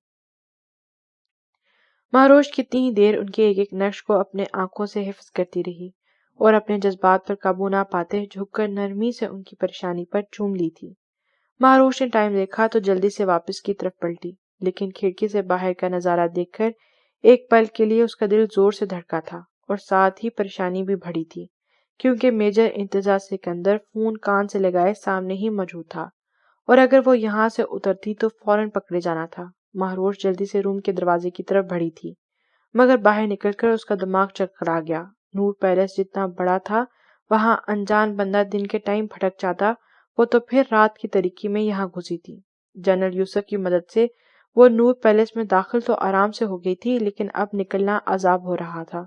مہروش کتنی ہی دیر ان کے ایک ایک نقش کو اپنے آنکھوں سے حفظ کرتی رہی اور اپنے جذبات پر قابو نہ پاتے جھک کر نرمی سے ان کی پریشانی پر چوم لی تھی۔ مہروش نے ٹائم دیکھا تو جلدی سے واپس کی طرف پلٹی، لیکن کھڑکی سے باہر کا نظارہ دیکھ کر ایک پل کے لیے اس کا دل زور سے دھڑکا تھا اور ساتھ ہی پریشانی بھی بڑھی تھی، کیونکہ میجر انتظار سکندر فون کان سے لگائے سامنے ہی موجود تھا اور اگر وہ یہاں سے اترتی تو فوراً پکڑے جانا تھا۔ مہروش جلدی سے روم کے دروازے کی طرف بڑھی تھی، مگر باہر نکل کر اس کا دماغ چکرا گیا۔ نور پیلس جتنا بڑا تھا، وہاں انجان بندہ دن کے ٹائم بھٹک جاتا، وہ تو پھر رات کی تاریکی میں یہاں گھسی تھی۔ جنرل یوسف کی مدد سے وہ نور پیلس میں داخل تو آرام سے ہو گئی تھی، لیکن اب نکلنا عذاب ہو رہا تھا۔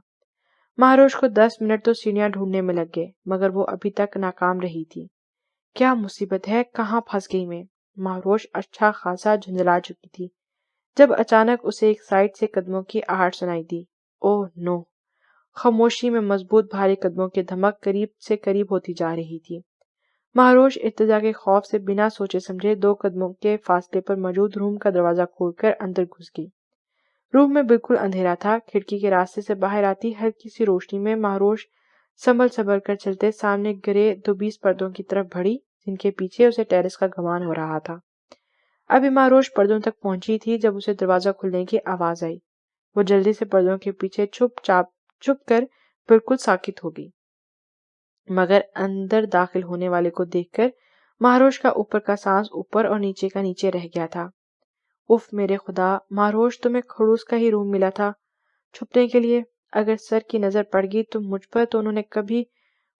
مہروش کو 10 منٹ تو سیڑھیاں ڈھونڈنے میں لگ گئے، مگر وہ ابھی تک ناکام رہی تھی۔ کیا مصیبت ہے، کہاں پھنس گئی میں؟ مہروش اچھا خاصا جھنجھلا چکی تھی جب اچانک اسے ایک سائڈ سے قدموں کی آہٹ سنائی دی۔ اوہ نو! خاموشی میں مضبوط بھاری قدموں کی دھمک قریب سے قریب ہوتی جا رہی تھی۔ مہروش ارتجا کے خوف سے بنا سوچے سمجھے 2 قدموں کے فاصلے پر موجود روم کا دروازہ کھول کر اندر گھس گئی۔ روم میں بالکل اندھیرا تھا، کھڑکی کے راستے سے باہر آتی ہلکی سی روشنی میں مہروش سنبھل کر چلتے سامنے گرے دبیس پردوں کی طرف بڑھی، جن کے پیچھے اسے ٹیرس کا گمان ہو رہا تھا۔ ابھی مہروش پردوں تک پہنچی تھی جب اسے دروازہ کھلنے کی آواز آئی۔ وہ جلدی سے پردوں کے پیچھے چھپ کر بالکل ساکت ہو گئی، مگر اندر داخل ہونے والے کو دیکھ کر مہروش کا اوپر کا سانس اوپر اور نیچے کا نیچے رہ گیا تھا۔ اف میرے خدا، مہروش تمہیں خڑوس کا ہی روم ملا تھا چھپنے کے لیے؟ اگر سر کی نظر پڑ گئی تو مجھ پر تو انہوں نے کبھی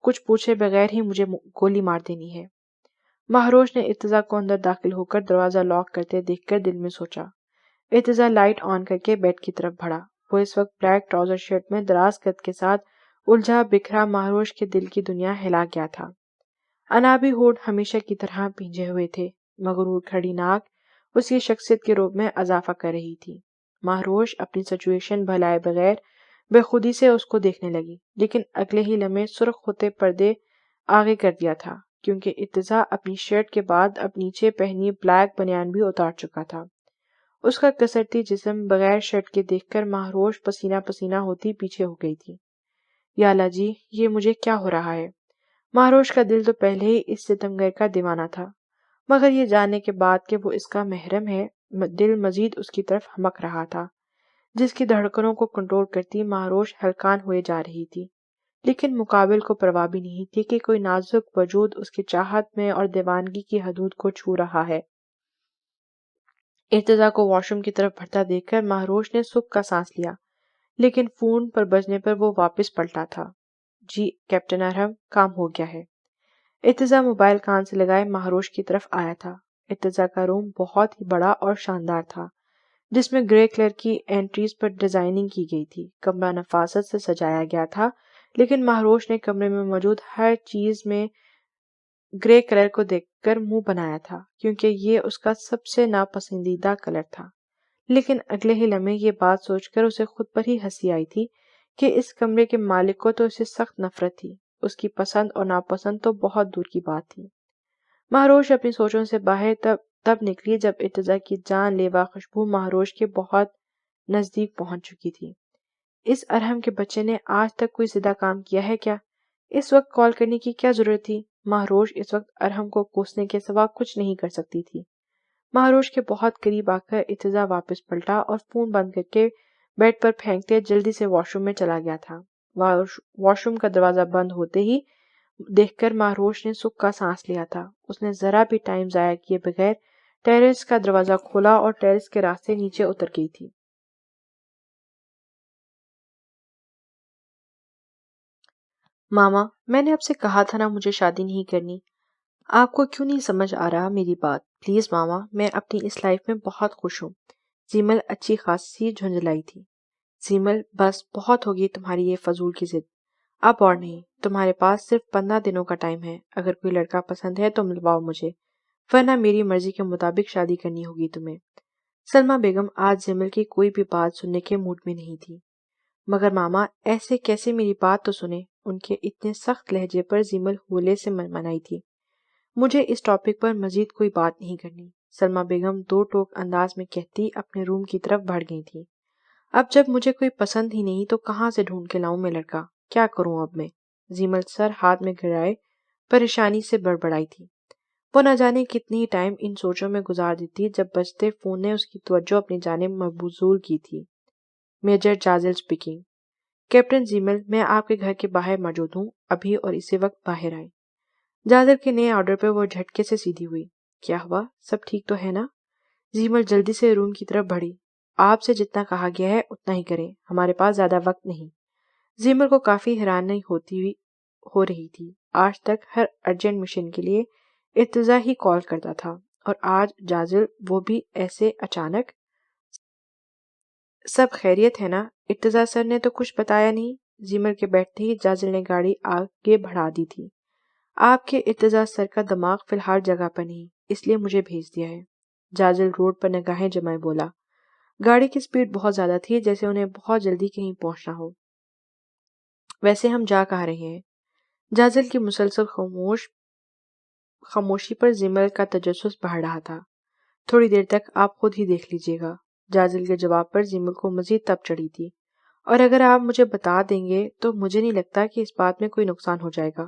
کچھ پوچھے بغیر ہی مجھے گولی مار دینی ہے۔ مہروش نے ارتضیٰ کو اندر داخل ہو کر دروازہ لاک کرتے دیکھ کر دل میں سوچا۔ ارتضیٰ لائٹ آن کر کے بیڈ کی طرف بڑھا۔ وہ اس وقت بلیک ٹراؤزر شرٹ میں دراز قد کے ساتھ الجھا بکھرا مہروش کے دل کی دنیا ہلا گیا تھا۔ انابی ہونٹ ہمیشہ کی طرح بھیجے ہوئے تھے، مغرور کھڑی ناک اس کی شخصیت کے رعب میں اضافہ کر رہی تھی۔ مہروش اپنی سچویشن بھلائے بغیر بے خودی سے اس کو دیکھنے لگی، لیکن اگلے ہی لمحے سرخ ہوتے پردے آگے کر دیا تھا، کیونکہ ارتضیٰ اپنی شرٹ کے بعد اب نیچے پہنی بلیک بنیان بھی اتار چکا تھا۔ اس کا کسرتی جسم بغیر شرٹ کے دیکھ کر مہروش پسینہ پسینہ ہوتی پیچھے ہو گئی تھی۔ یا اللہ جی، یہ مجھے کیا ہو رہا ہے؟ مہروش کا دل تو پہلے ہی اس ستمگر کا دیوانہ تھا، مگر یہ جاننے کے بعد کہ وہ اس کا محرم ہے، دل مزید اس کی طرف ہمک رہا تھا، جس کی دھڑکنوں کو کنٹرول کرتی مہروش ہلکان ہوئے جا رہی تھی، لیکن مقابل کو پرواہ بھی نہیں تھی کہ کوئی نازک وجود اس کی چاہت میں اور دیوانگی کی حدود کو چھو رہا ہے۔ ارتضیٰ کو واش روم کی طرف بڑھتا دیکھ کر مہروش نے سکھ کا سانس لیا، لیکن فون پر بجنے پر وہ واپس پلٹا تھا۔ جی کیپٹن ارحم، کام ہو گیا ہے۔ ارتضیٰ موبائل کان سے لگائے مہروش کی طرف آیا تھا۔ ارتضیٰ کا روم بہت ہی بڑا اور شاندار تھا، جس میں گرے کلر کی اینٹریز پر ڈیزائننگ کی گئی تھی۔ کمرہ نفاست سے سجایا گیا تھا، لیکن مہروش نے کمرے میں موجود ہر چیز میں گرے کلر کو دیکھ کر منہ بنایا تھا، کیونکہ یہ اس کا سب سے ناپسندیدہ کلر تھا۔ لیکن اگلے ہی لمحے یہ بات سوچ کر اسے خود پر ہی ہنسی آئی تھی کہ اس کمرے کے مالک کو تو اسے سخت نفرت تھی، اس کی پسند اور ناپسند تو بہت دور کی بات تھی۔ مہروش اپنی سوچوں سے باہر تب نکلی جب ارتضیٰ کی جان لیوا خوشبو مہروش کے بہت نزدیک پہنچ چکی تھی۔ اس ارحم کے بچے نے آج تک کوئی زدہ کام کیا ہے کیا؟ اس وقت کال کرنے کی کیا ضرورت تھی؟ مہروش اس وقت ارحم کو کوسنے کے سوا کچھ نہیں کر سکتی تھی۔ مہروش کے بہت قریب آ کر ارتضیٰ واپس پلٹا اور فون بند کر کے بیڈ پر پھینکتے جلدی سے واش روم میں چلا گیا تھا۔ واش روم کا دروازہ بند ہوتے ہی دیکھ کر مہروش نے سکھ کا سانس لیا تھا۔ اس نے ذرا بھی ٹائم ضائع کیے بغیر ٹیرس کا دروازہ کھولا اور ٹیرس کے راستے نیچے اتر گئی تھی۔ ماما، میں نے آپ سے کہا تھا نا مجھے شادی نہیں کرنی۔ آپ کو کیوں نہیں سمجھ آ رہا میری بات؟ پلیز ماما، میں اپنی اس لائف میں بہت خوش ہوں۔ زیمل اچھی خاصی جھنجھلائی تھی۔ زیمل، بس بہت ہوگی تمہاری یہ فضول کی ضد، اب اور نہیں۔ تمہارے پاس صرف 15 دنوں کا ٹائم ہے، اگر کوئی لڑکا پسند ہے تو ملواؤ مجھے۔ ورنہ میری مرضی کے مطابق شادی کرنی ہوگی تمہیں۔ سلمہ بیگم آج زیمل کی کوئی بھی بات سننے کے موڈ میں نہیں تھی۔ مگر ماما ایسے کیسے، میری بات تو سنیں۔ ان کے اتنے سخت لہجے پر زیمل ہولے سے منائی تھی۔ مجھے اس ٹاپک پر مزید کوئی بات نہیں کرنی، سلمہ بیگم دو ٹوک انداز میں کہتی اپنے روم کی طرف بڑھ گئی تھی۔ اب جب مجھے کوئی پسند ہی نہیں تو کہاں سے ڈھونڈ کے لاؤں میں لڑکا؟ کیا کروں اب میں؟ زیمل سر ہاتھ میں گرائے پریشانی سے بڑبڑائی تھی۔ وہ نہ جانے کتنی ٹائم ان سوچوں میں گزار دیتی جب بجتے فون نے اس کی توجہ اپنی جانب مبذول کی تھی۔ Major Jazal speaking. Captain Zemal, میں آپ کے گھر کے باہر موجود ہوں، ابھی اور اسی وقت باہر آئے۔ جازل کے نئے آرڈر پر وہ جھٹکے سے سیدھی ہوئی۔ کیا ہوا؟ سب ٹھیک تو ہے نا؟ زیمل جلدی سے روم کی طرف بڑھی۔ آپ سے جتنا کہا گیا ہے اتنا ہی کریں، ہمارے پاس زیادہ وقت نہیں۔ زیمل کو کافی حیرانی ہو رہی تھی۔ آج تک ہر ارجنٹ مشن کے لیے ارتضیٰ ہی کال کرتا تھا، اور آج جازل، وہ بھی ایسے اچانک۔ سب خیریت ہے نا؟ ارتضیٰ سر نے تو کچھ بتایا نہیں؟ زیمل کے بیٹھتے ہی جازل نے گاڑی آگے بڑھا دی تھی۔ آپ کے ارتضیٰ سر کا دماغ فی الحال جگہ پر نہیں، اس لیے مجھے بھیج دیا ہے۔ جازل روڈ پر نگاہیں جمائے بولا۔ گاڑی کی سپیڈ بہت زیادہ تھی، جیسے انہیں بہت جلدی کہیں پہنچنا ہو۔ ویسے ہم جا کہاں رہے ہیں؟ جازل کی مسلسل خاموشی پر زیمل کا تجسس بڑھ رہا تھا۔ تھوڑی دیر تک آپ خود ہی دیکھ لیجیے گا۔ جازل کے جواب پر زیمل کو مزید تپ چڑھی تھی۔ اور اگر آپ مجھے بتا دیں گے تو مجھے نہیں لگتا کہ اس بات میں کوئی نقصان ہو جائے گا۔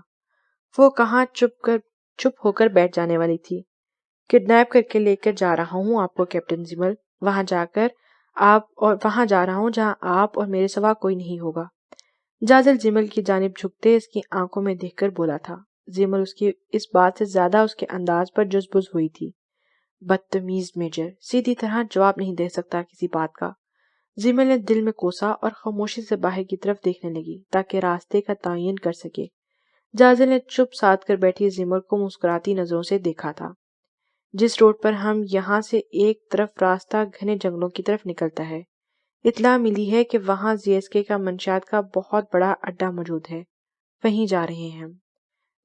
وہ کہاں چپ ہو کر بیٹھ جانے والی تھی۔ کڈنیپ کر کے لے کر جا رہا ہوں آپ کو کیپٹن زیمل، وہاں جا رہا ہوں جہاں آپ اور میرے سوا کوئی نہیں ہوگا۔ جازل زیمل کی جانب جھکتے اس کی آنکھوں میں دیکھ کر بولا تھا۔ زیمل اس کی اس بات سے زیادہ اس کے انداز پر جزبز ہوئی تھی۔ بدتمیز میجر، سیدھی طرح جواب نہیں دے سکتا کسی بات کا۔ زیمل نے دل میں کوسا اور خاموشی سے باہر کی طرف دیکھنے لگی تاکہ راستے کا تعین کر سکے۔ جازل نے چپ سادھ کر بیٹھی زیمل کو مسکراتی نظروں سے دیکھا تھا۔ جس روڈ پر ہم یہاں سے ایک طرف راستہ گھنے جنگلوں کی طرف نکلتا ہے، اطلاع ملی ہے کہ وہاں GSK کا منشیات کا بہت بڑا اڈا موجود ہے، وہیں جا رہے ہیں ہم۔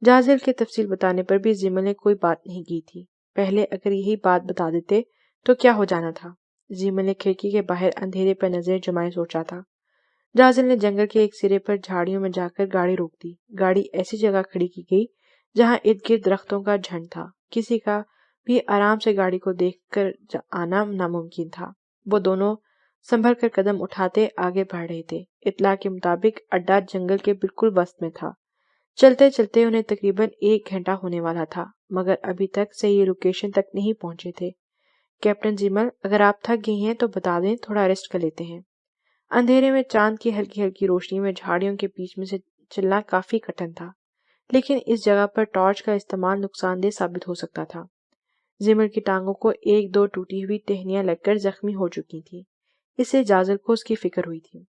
جازل کے تفصیل بتانے پر بھی زیمل نے کوئی بات نہیں کی تھی۔ پہلے اگر یہی بات بتا دیتے تو کیا ہو جانا تھا؟ زیمل نے کھڑکی کے باہر اندھیرے پر نظر جمائے سوچا تھا۔ جازل نے جنگل کے ایک سرے پر جھاڑیوں میں جا کر گاڑی روک دی۔ گاڑی ایسی جگہ کھڑی کی گئی جہاں ارد گرد درختوں کا جھنڈ تھا۔ کسی کا بھی آرام سے گاڑی کو دیکھ کر آنا ناممکن تھا۔ وہ دونوں سنبھل کر قدم اٹھاتے آگے بڑھ رہے تھے۔ اطلاع کے مطابق اڈا جنگل کے بالکل وسط میں تھا۔ چلتے چلتے انہیں تقریباً 1 گھنٹہ ہونے والا تھا، مگر ابھی تک صحیح لوکیشن تک نہیں پہنچے تھے۔ کیپٹن زیمل، اگر آپ تھک گئی ہیں تو بتا دیں، تھوڑا ریسٹ کر لیتے ہیں۔ اندھیرے میں چاند کی ہلکی ہلکی روشنی میں جھاڑیوں کے بیچ میں سے چلنا کافی کٹھن تھا، لیکن اس جگہ پر ٹارچ کا استعمال نقصان دہ ثابت ہو سکتا تھا۔ زیمل کی ٹانگوں کو 1-2 ٹوٹی ہوئی ٹہنیاں لگ کر زخمی ہو چکی تھیں، اس سے جازل کو اس کی فکر ہوئی تھی۔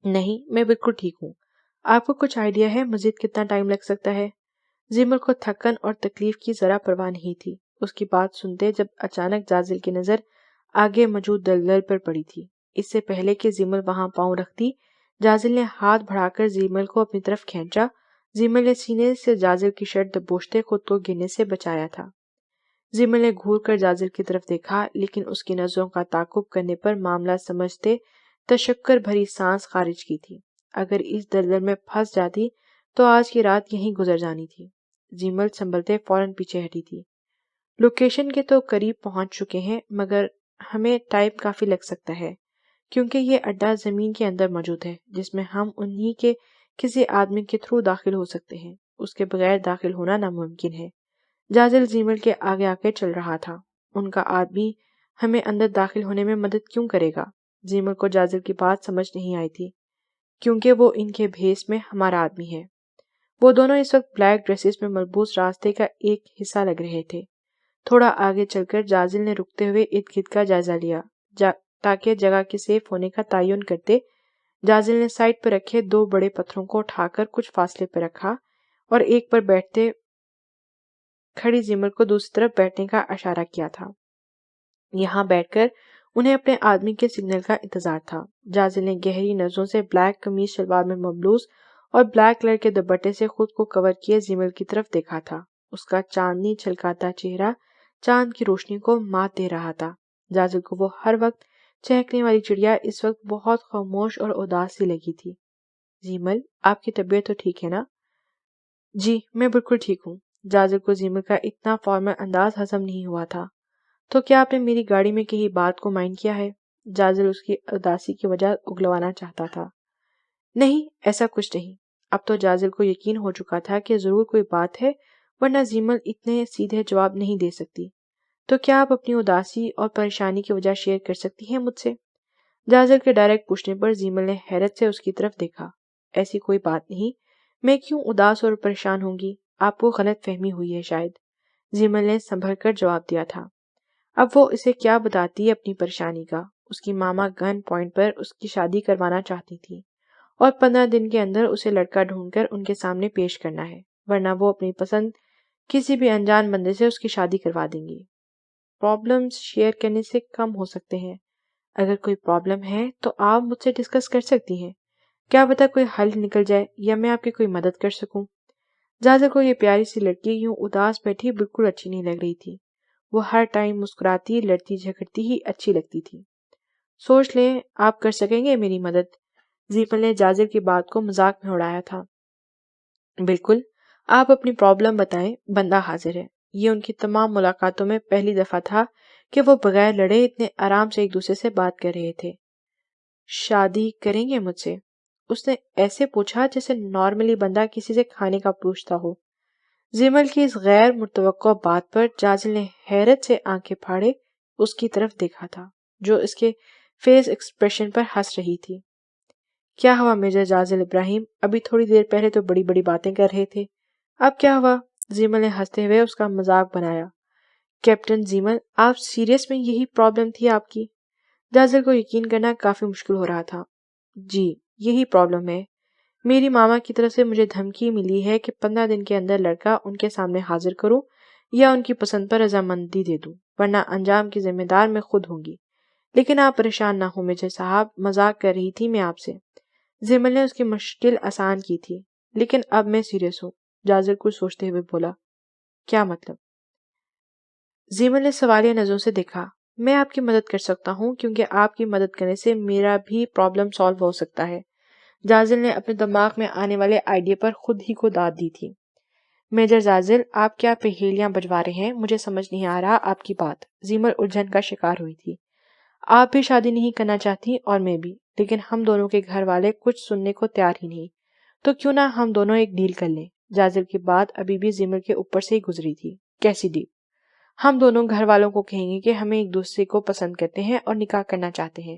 نہیں، میں بالکل ٹھیک ہوں۔ آپ کو کچھ آئیڈیا ہے مزید کتنا ٹائم لگ سکتا ہے؟ زیمل کو تھکن اور تکلیف کی ذرا پرواہ نہیں تھی۔ اس کی بات سنتے جب اچانک جازل کی نظر آگے موجود دلدل پر پڑی تھی۔ اس سے پہلے کہ زیمل وہاں پاؤں رکھتی، جازل نے ہاتھ بڑھا کر زیمل کو اپنی طرف کھینچا۔ زیمل نے سینے سے جازل کی شرٹ دبوچتے خود کو گرنے سے بچایا تھا۔ زیمل نے گھور کر جازل کی طرف دیکھا، لیکن اس کی نظروں کا تعاقب کرنے پر معاملہ سمجھتے تشکر بھری سانس خارج کی تھی۔ اگر اس دلدل میں پھنس جاتی تو آج کی رات یہیں گزر جانی تھی۔ زیمل سنبھلتے فوراً پیچھے ہٹی تھی۔ لوکیشن کے تو قریب پہنچ چکے ہیں، مگر ہمیں ٹائم کافی لگ سکتا ہے، کیونکہ یہ اڈا زمین کے اندر موجود ہے جس میں ہم انہی کے کسی آدمی کے تھرو داخل ہو سکتے ہیں۔ اس کے بغیر داخل ہونا ناممکن ہے۔ جازل زیمل کے آگے آ کے چل رہا تھا۔ ان کا آدمی ہمیں اندر داخل ہونے میں مدد کیوں کرے گا؟ زیمل کو جازل کی بات سمجھ نہیں آئی تھی، کیونکہ وہ ان کے بھیس میں ہمارا آدمی ہے۔ وہ دونوں اس وقت بلیک ڈریسز میں ملبوس راستے کا ایک حصہ لگ رہے تھے۔ تھوڑا آگے چل کر جازل نے رکتے ہوئے ارد گرد کا جائزہ لیا تاکہ جگہ کے سیف ہونے کا تعین کرتے۔ جازل نے سائڈ پر رکھے 2 بڑے پتھروں کو اٹھا کر کچھ فاصلے پر رکھا اور ایک پر بیٹھتے کھڑی زیمل کو دوسری طرف بیٹھنے کا اشارہ کیا تھا۔ یہاں بیٹھ کر انہیں اپنے آدمی کے سگنل کا انتظار تھا۔ جازل نے گہری نظروں سے بلیک قمیص شلوار میں ملبوس اور بلیک کلر کے دوپٹے سے خود کو کور کیے زیمل کی طرف دیکھا تھا۔ اس کا چاندنی چھلکاتا چہرہ چاند کی روشنی کو مات دے رہا تھا۔ جازل کو وہ ہر وقت چہکنے والی چڑیا اس وقت بہت خاموش اور اداس سی لگی تھی۔ زیمل، آپ کی طبیعت تو ٹھیک ہے نا؟ جی، میں بالکل ٹھیک ہوں۔ جازل کو زیمل کا اتنا فارمل انداز ہضم نہیں ہوا تھا۔ تو کیا آپ نے میری گاڑی میں کہیں بات کو مائنڈ کیا ہے؟ جازل اس کی اداسی کی وجہ اگلوانا چاہتا تھا۔ نہیں، ایسا کچھ نہیں۔ اب تو جازل کو یقین ہو چکا تھا کہ ضرور کوئی بات ہے، ورنہ زیمل اتنے سیدھے جواب نہیں دے سکتی۔ تو کیا آپ اپنی اداسی اور پریشانی کی وجہ شیئر کر سکتی ہیں مجھ سے؟ جازل کے ڈائریکٹ پوچھنے پر زیمل نے حیرت سے اس کی طرف دیکھا۔ ایسی کوئی بات نہیں، میں کیوں اداس اور پریشان ہوں گی؟ آپ کو غلط فہمی ہوئی ہے شاید، زیمل نے سنبھل کر جواب دیا تھا۔ اب وہ اسے کیا بتاتی اپنی پریشانی کا؟ اس کی ماما گن پوائنٹ پر اس کی شادی کروانا چاہتی تھی اور 15 دن کے اندر اسے لڑکا ڈھونڈ کر ان کے سامنے پیش کرنا ہے، ورنہ وہ اپنی پسند کسی بھی انجان بندے سے اس کی شادی کروا دیں گی۔ پرابلمز شیئر کرنے سے کم ہو سکتے ہیں۔ اگر کوئی پرابلم ہے تو آپ مجھ سے ڈسکس کر سکتی ہیں۔ کیا پتا کوئی حل نکل جائے یا میں آپ کی کوئی مدد کر سکوں۔ جازل کو یہ پیاری سی لڑکی یوں اداس بیٹھی بالکل اچھی نہیں لگ رہی تھی۔ وہ ہر ٹائم مسکراتی، لڑتی جھگڑتی ہی اچھی لگتی تھی۔ سوچ لیں آپ کر سکیں گے میری مدد؟ زیمل نے جازل کی بات کو مذاق میں اڑایا تھا۔ بالکل، آپ اپنی پرابلم بتائیں، بندہ حاضر ہے۔ یہ ان کی تمام ملاقاتوں میں پہلی دفعہ تھا کہ وہ بغیر لڑے اتنے آرام سے ایک دوسرے سے بات کر رہے تھے۔ شادی کریں گے مجھ سے؟ اس نے ایسے پوچھا جیسے نارملی بندہ کسی سے کھانے کا پوچھتا ہو۔ زیمل کی اس غیر متوقع بات پر جازل نے حیرت سے آنکھیں پھاڑے اس کی طرف دیکھا تھا، جو اس کے فیس ایکسپریشن پر ہنس رہی تھی۔ کیا ہوا میجر جازل ابراہیم؟ ابھی تھوڑی دیر پہلے تو بڑی بڑی باتیں کر رہے تھے، اب کیا ہوا؟ زیمل نے ہنستے ہوئے اس کا مذاق بنایا۔ کیپٹن زیمل، آپ سیریس میں یہی پرابلم تھی آپ کی؟ جازل کو یقین کرنا کافی مشکل ہو رہا تھا۔ جی، یہی پرابلم ہے۔ میری ماما کی طرف سے مجھے دھمکی ملی ہے کہ 15 دن کے اندر لڑکا ان کے سامنے حاضر کروں یا ان کی پسند پر رضامندی دے دوں، ورنہ انجام کی ذمہ دار میں خود ہوں گی۔ لیکن آپ پریشان نہ ہوں میجر صاحب، مذاق کر رہی تھی میں آپ سے۔ زیمل نے اس کی مشکل آسان کی تھی۔ لیکن اب میں سیریس ہوں، جازل کچھ سوچتے ہوئے بولا۔ کیا مطلب؟ زیمل نے سوالیہ نظروں سے دیکھا۔ میں آپ کی مدد کر سکتا ہوں کیونکہ آپ کی مدد کرنے سے میرا بھی پرابلم سالو ہو سکتا ہے۔ جازل نے اپنے دماغ میں آنے والے آئیڈیا پر خود ہی کو داد دی تھی۔ میجر جازل، آپ کیا پہیلیاں بجوا رہے ہیں؟ مجھے سمجھ نہیں آ رہا آپ کی بات۔ زیمل الجھن کا شکار ہوئی تھی۔ آپ بھی شادی نہیں کرنا چاہتی اور میں بھی، لیکن ہم دونوں کے گھر والے کچھ سننے کو تیار ہی نہیں، تو کیوں نہ ہم دونوں ایک ڈیل کر لیں؟ جازل کی بات ابھی بھی زیمل کے اوپر سے ہی گزری تھی۔ کیسی ڈیل؟ ہم دونوں گھر والوں کو کہیں گے کہ ہمیں ایک دوسرے کو پسند کرتے ہیں اور نکاح کرنا چاہتے ہیں،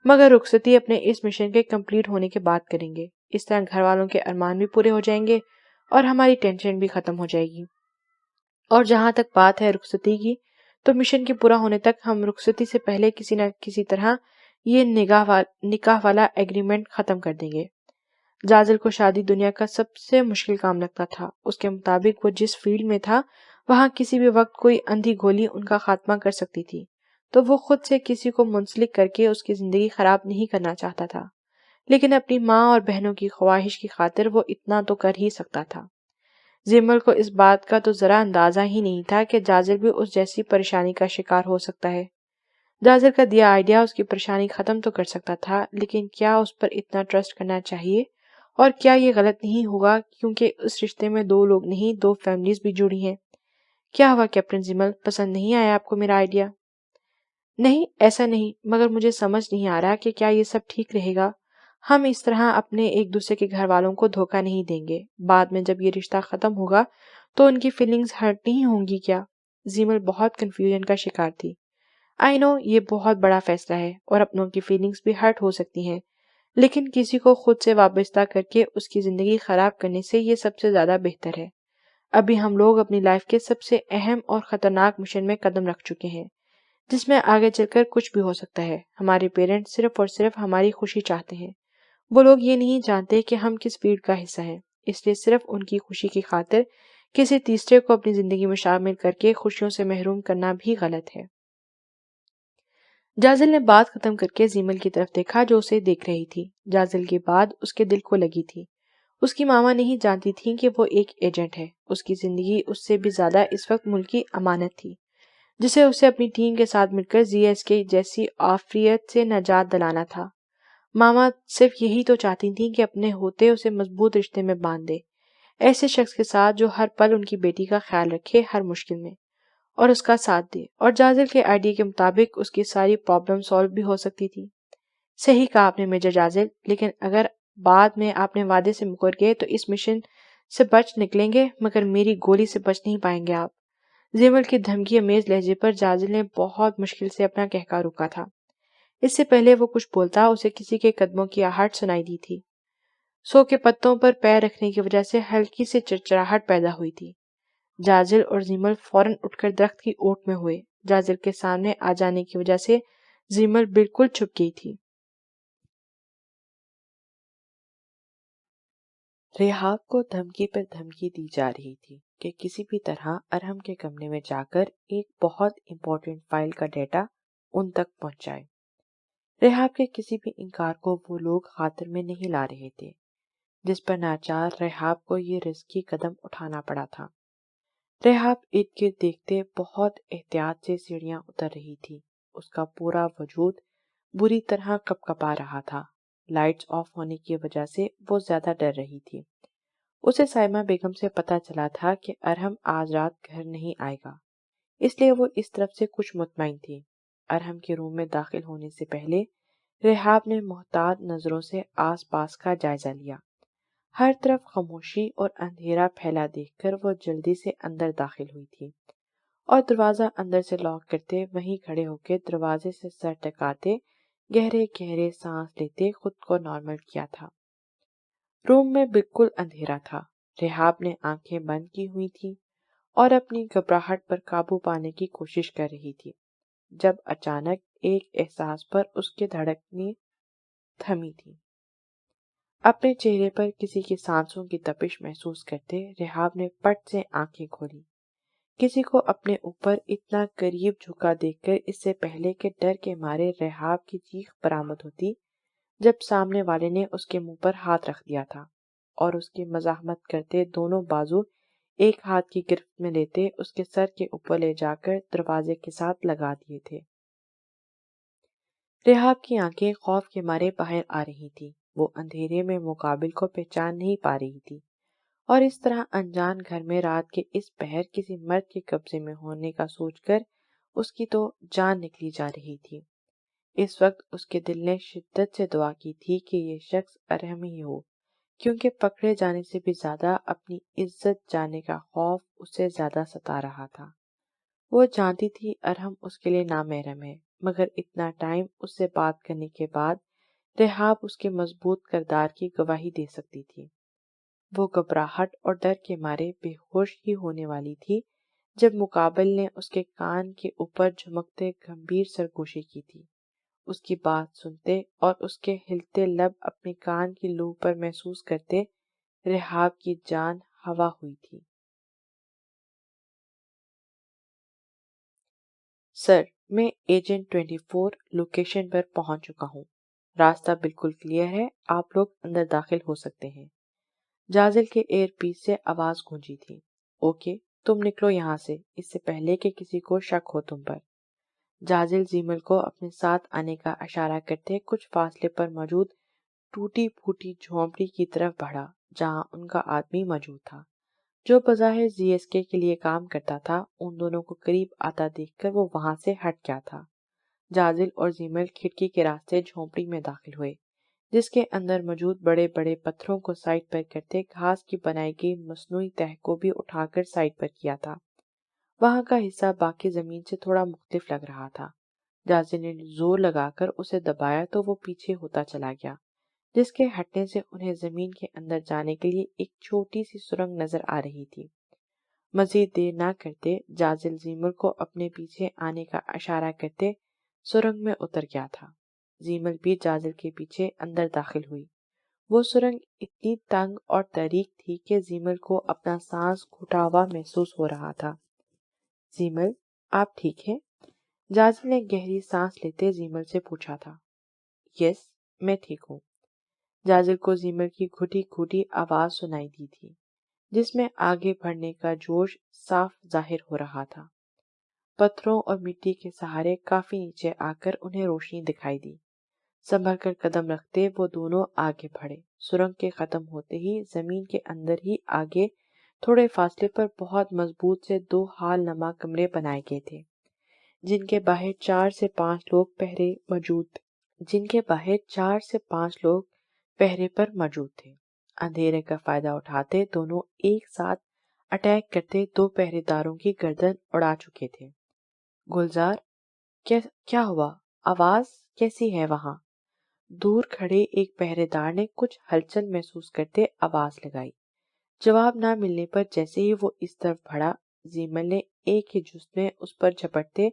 مگر رخصتی اپنے اس مشن کے کمپلیٹ ہونے کے بعد کریں گے۔ اس طرح گھر والوں کے ارمان بھی پورے ہو جائیں گے اور ہماری ٹینشن بھی ختم ہو جائے گی۔ اور جہاں تک بات ہے رخصتی کی، تو مشن کے پورا ہونے تک ہم رخصتی سے پہلے کسی نہ کسی طرح یہ نکاح والا ایگریمنٹ ختم کر دیں گے۔ جازل کو شادی دنیا کا سب سے مشکل کام لگتا تھا۔ اس کے مطابق وہ جس فیلڈ میں تھا وہاں کسی بھی وقت کوئی اندھی گولی ان کا خاتمہ کر سکتی تھی، تو وہ خود سے کسی کو منسلک کر کے اس کی زندگی خراب نہیں کرنا چاہتا تھا، لیکن اپنی ماں اور بہنوں کی خواہش کی خاطر وہ اتنا تو کر ہی سکتا تھا۔ زیمل کو اس بات کا تو ذرا اندازہ ہی نہیں تھا کہ جازل بھی اس جیسی پریشانی کا شکار ہو سکتا ہے۔ جازل کا دیا آئیڈیا اس کی پریشانی ختم تو کر سکتا تھا، لیکن کیا اس پر اتنا ٹرسٹ کرنا چاہیے؟ اور کیا یہ غلط نہیں ہوگا کیونکہ اس رشتے میں 2 لوگ نہیں 2 فیملیز بھی جڑی ہیں؟ کیا ہوا کیپٹن زیمل، پسند نہیں آیا آپ کو میرا آئیڈیا؟ نہیں، ایسا نہیں، مگر مجھے سمجھ نہیں آ رہا کہ کیا یہ سب ٹھیک رہے گا۔ ہم اس طرح اپنے ایک دوسرے کے گھر والوں کو دھوکہ نہیں دیں گے۔ بعد میں جب یہ رشتہ ختم ہوگا تو ان کی فیلنگز ہرٹ نہیں ہوں گی کیا؟ زیمل بہت کنفیوژن کا شکار تھی۔ آئی نو یہ بہت بڑا فیصلہ ہے اور اپنوں کی فیلنگز بھی ہرٹ ہو سکتی ہیں، لیکن کسی کو خود سے وابستہ کر کے اس کی زندگی خراب کرنے سے یہ سب سے زیادہ بہتر ہے۔ ابھی ہم لوگ اپنی لائف کے سب سے اہم اور خطرناک مشن میں قدم رکھ چکے ہیں، جس میں آگے چل کر کچھ بھی ہو سکتا ہے۔ ہمارے پیرنٹس صرف اور صرف ہماری خوشی چاہتے ہیں۔ وہ لوگ یہ نہیں جانتے کہ ہم کس فیلڈ کا حصہ ہیں، اس لیے صرف ان کی خوشی کی خاطر کسی تیسرے کو اپنی زندگی میں شامل کر کے خوشیوں سے محروم کرنا بھی غلط ہے۔ جازل نے بات ختم کر کے زیمل کی طرف دیکھا جو اسے دیکھ رہی تھی۔ جازل کی بات اس کے دل کو لگی تھی۔ اس کی ماما نہیں جانتی تھیں کہ وہ ایک ایجنٹ ہے۔ اس کی زندگی اس سے بھی زیادہ اس وقت ملکی امانت تھی جسے اسے اپنی ٹیم کے ساتھ مل کر ZSK جیسی آفریت سے نجات دلانا تھا۔ ماما صرف یہی تو چاہتی تھیں کہ اپنے ہوتے اسے مضبوط رشتے میں باندھ دے، ایسے شخص کے ساتھ جو ہر پل ان کی بیٹی کا خیال رکھے ہر مشکل میں، اور اس کا ساتھ دے، اور جازل کے آئیڈیا کے مطابق اس کی ساری پرابلم سالو بھی ہو سکتی تھی۔ صحیح کہا آپ نے میجر جازل، لیکن اگر بعد میں آپ نے وعدے سے مکر گئے تو اس مشن سے بچ نکلیں گے مگر میری گولی سے بچ نہیں پائیں گے آپ۔ زیمل کی دھمکی امیز لہجے پر جازل نے بہت مشکل سے اپنا کہکا روکا تھا۔ اس سے پہلے وہ کچھ بولتا اسے کسی کے قدموں کی آہٹ سنائی دی تھی۔ سو کے پتوں پر پیر رکھنے کی وجہ سے ہلکی سے چرچراہٹ پیدا ہوئی تھی۔ جازل اور زیمل فوراً اٹھ کر درخت کی اوٹ میں ہوئے۔ جازل کے سامنے آ جانے کی وجہ سے زیمل بالکل چھپ گئی تھی۔ ریحاب کو دھمکی پر دھمکی دی جا رہی تھی کہ کسی بھی طرح ارحم کے کمرے میں جا کر ایک بہت امپورٹنٹ فائل کا ڈیٹا ان تک پہنچائے۔ ریحاب کے کسی بھی انکار کو وہ لوگ خاطر میں نہیں لا رہے تھے، جس پر ناچار ریحاب کو یہ رسکی قدم اٹھانا پڑا تھا۔ ریحاب ارد گرد دیکھتے بہت احتیاط سے سیڑھیاں اتر رہی تھی۔ اس کا پورا وجود بری طرح کپکپا رہا تھا۔ لائٹس آف ہونے کی وجہ سے وہ زیادہ ڈر رہی تھی۔ اسے سائمہ بیگم سے پتا چلا تھا کہ ارحم آج رات گھر نہیں آئے گا، اس لیے وہ اس طرف سے کچھ مطمئن تھی۔ ارحم کے روم میں داخل ہونے سے پہلے ریحاب نے محتاط نظروں سے آس پاس کا جائزہ لیا۔ ہر طرف خاموشی اور اندھیرا پھیلا دیکھ کر وہ جلدی سے اندر داخل ہوئی تھی اور دروازہ اندر سے لاک کرتے وہیں کھڑے ہو کے دروازے سے سر ٹکاتے گہرے گہرے سانس لیتے خود کو نارمل کیا تھا۔ روم میں بالکل اندھیرا تھا۔ ریحاب نے آنکھیں بند کی ہوئی تھی اور اپنی گھبراہٹ پر قابو پانے کی کوشش کر رہی تھی جب اچانک ایک احساس پر اس کے دھڑکنیں تھمی تھی۔ اپنے چہرے پر کسی کی سانسوں کی تپش محسوس کرتے ریحاب نے پٹ سے آنکھیں کھولی۔ کسی کو اپنے اوپر اتنا قریب جھکا دیکھ کر اس سے پہلے کہ ڈر کے مارے ریحاب کی چیخ برآمد ہوتی، جب سامنے والے نے اس کے منہ پر ہاتھ رکھ دیا تھا اور اس کی مزاحمت کرتے دونوں بازو ایک ہاتھ کی گرفت میں لیتے اس کے سر کے اوپر لے جا کر دروازے کے ساتھ لگا دیے تھے۔ ریحاب کی آنکھیں خوف کے مارے باہر آ رہی تھی۔ وہ اندھیرے میں مقابل کو پہچان نہیں پا رہی تھی اور اس طرح انجان گھر میں رات کے اس پہر کسی مرد کے قبضے میں ہونے کا سوچ کر اس کی تو جان نکلی جا رہی تھی۔ اس وقت اس کے دل نے شدت سے دعا کی تھی کہ یہ شخص ارحم ہی ہو، کیونکہ پکڑے جانے سے بھی زیادہ اپنی عزت جانے کا خوف اسے زیادہ ستا رہا تھا۔ وہ جانتی تھی ارحم اس کے لیے نامحرم ہے، مگر اتنا ٹائم اس سے بات کرنے کے بعد ریحاب اس کے مضبوط کردار کی گواہی دے سکتی تھی۔ وہ گھبراہٹ اور ڈر کے مارے بے ہوش ہی ہونے والی تھی جب مقابل نے اس کے کان کے اوپر جھمکتے گمبھیر سرگوشی کی تھی۔ اس کی بات سنتے اور اس کے ہلتے لب اپنے کان کی لو پر محسوس کرتے ریحاب کی جان ہوا ہوئی تھی۔ سر، میں ایجنٹ 24 لوکیشن پر پہنچ چکا ہوں۔ راستہ بالکل کلیئر ہے، آپ لوگ اندر داخل ہو سکتے ہیں۔ جازل کے ایئر پیس سے آواز گونجی تھی۔ اوکے، تم نکلو یہاں سے اس سے پہلے کہ کسی کو شک ہو تم پر۔ جازل زیمل کو اپنے ساتھ آنے کا اشارہ کرتے کچھ فاصلے پر موجود ٹوٹی پھوٹی جھونپڑی کی طرف بڑھا جہاں ان کا آدمی موجود تھا جو بظاہر ZSK کے لیے کام کرتا تھا۔ ان دونوں کو قریب آتا دیکھ کر وہ وہاں سے ہٹ گیا تھا۔ جازل اور زیمل کھڑکی کے راستے جھونپڑی میں داخل ہوئے جس کے اندر موجود بڑے بڑے پتھروں کو سائڈ پر کرتے گھاس کی بنائی گئی مصنوعی تہہ کو بھی اٹھا کر سائڈ پر کیا تھا۔ وہاں کا حصہ باقی زمین سے تھوڑا مختلف لگ رہا تھا۔ جازل نے زور لگا کر اسے دبایا تو وہ پیچھے ہوتا چلا گیا، جس کے ہٹنے سے انہیں زمین کے اندر جانے کے لیے ایک چھوٹی سی سرنگ نظر آ رہی تھی۔ مزید دیر نہ کرتے جازل زیمل کو اپنے پیچھے آنے کا اشارہ کرتے سرنگ میں اتر گیا تھا۔ زیمل بھی جازل کے پیچھے اندر داخل ہوئی۔ وہ سرنگ اتنی تنگ اور تاریک تھی کہ زیمل کو اپنا سانس گھٹا ہوا محسوس ہو رہا تھا۔ زیمل، آپ ٹھیک ہیں؟ جازل نے گہری سانس لیتے زیمل سے پوچھا تھا۔ یس، میں ٹھیک ہوں۔ جازل کو زیمل کی گھٹی گھٹی آواز سنائی دی تھی، جس میں آگے بڑھنے کا جوش صاف ظاہر ہو رہا تھا۔ پتھروں اور مٹی کے سہارے کافی نیچے آ کر انہیں روشنی دکھائی دی۔ سنبھل کر قدم رکھتے وہ دونوں آگے بڑھے۔ سرنگ کے ختم ہوتے ہی زمین کے اندر ہی آگے تھوڑے فاصلے پر بہت مضبوط سے 2 ہال نما کمرے بنائے گئے تھے، جن کے باہر 4 سے 5 لوگ پہرے پر موجود تھے۔ اندھیرے کا فائدہ اٹھاتے دونوں ایک ساتھ اٹیک کرتے 2 پہرے داروں کی گردن اڑا چکے تھے۔ گلزار، کیا ہوا؟ آواز کیسی ہے وہاں؟ دور کھڑے ایک پہرے دار نے کچھ ہلچل محسوس کرتے آواز لگائی۔ جواب نہ ملنے پر جیسے ہی وہ اس طرف بڑھا، زیمل نے ایک ہی جست میں اس پر جھپٹتے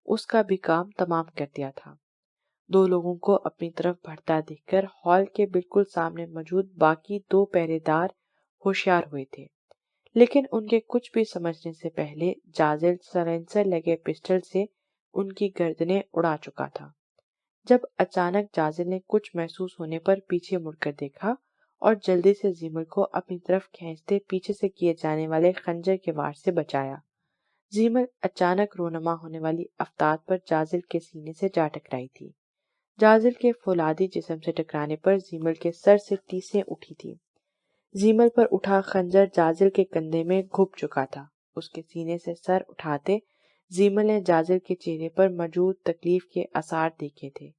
اس کا بھی کام تمام کر دیا تھا۔ 2 لوگوں کو اپنی طرف بڑھتا دیکھ کر ہال کے بالکل سامنے موجود باقی 2 پہرے دار ہوشیار ہوئے تھے، لیکن ان کے کچھ بھی سمجھنے سے پہلے جازل سلنسر لگے پسٹل سے ان کی گردنیں اڑا چکا تھا۔ جب اچانک جازل نے کچھ محسوس ہونے پر پیچھے مڑ کر دیکھا اور جلدی سے زیمل کو اپنی طرف کھینچتے پیچھے سے کیے جانے والے خنجر کے وار سے بچایا۔ زیمل اچانک رونما ہونے والی افتاد پر جازل کے سینے سے جا ٹکرائی تھی۔ جازل کے فولادی جسم سے ٹکرانے پر زیمل کے سر سے ٹیسیں اٹھی تھی۔ زیمل پر اٹھا خنجر جازل کے کندھے میں گھپ چکا تھا۔ اس کے سینے سے سر اٹھاتے زیمل نے جازل کے چہرے پر موجود تکلیف کے آثار دیکھے تھے۔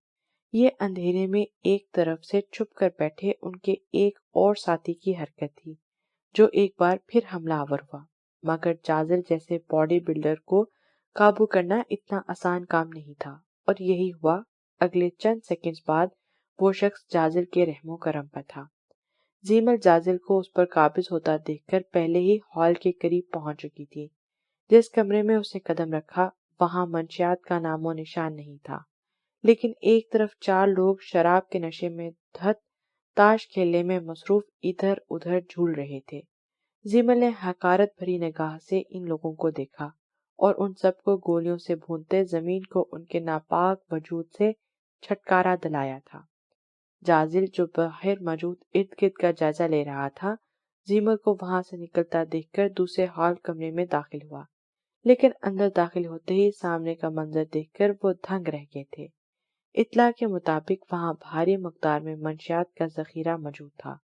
یہ اندھیرے میں ایک طرف سے چھپ کر بیٹھے ان کے ایک اور ساتھی کی حرکت تھی، جو ایک بار پھر حملہ آور ہوا، مگر جازل جیسے باڈی بلڈر کو قابو کرنا اتنا آسان کام نہیں تھا، اور یہی ہوا۔ اگلے چند سیکنڈز بعد وہ شخص جازل کے رحم و کرم پر تھا۔ زیمل جازل کو اس پر قابض ہوتا دیکھ کر پہلے ہی ہال کے قریب پہنچ چکی تھی۔ جس کمرے میں اس نے قدم رکھا وہاں منشیات کا نام و نشان نہیں تھا، لیکن ایک طرف 4 لوگ شراب کے نشے میں دھت تاش کھیلنے میں مصروف ادھر ادھر جھول رہے تھے۔ زیمل نے حقارت بھری نگاہ سے ان لوگوں کو دیکھا اور ان سب کو گولیوں سے بھونتے زمین کو ان کے ناپاک وجود سے چھٹکارا دلایا تھا۔ جازل جو باہر موجود ارد گرد کا جائزہ لے رہا تھا، زیمل کو وہاں سے نکلتا دیکھ کر دوسرے ہال کمرے میں داخل ہوا، لیکن اندر داخل ہوتے ہی سامنے کا منظر دیکھ کر وہ دھنگ رہ گئے تھے۔ اطلاع کے مطابق وہاں بھاری مقدار میں منشیات کا ذخیرہ موجود تھا،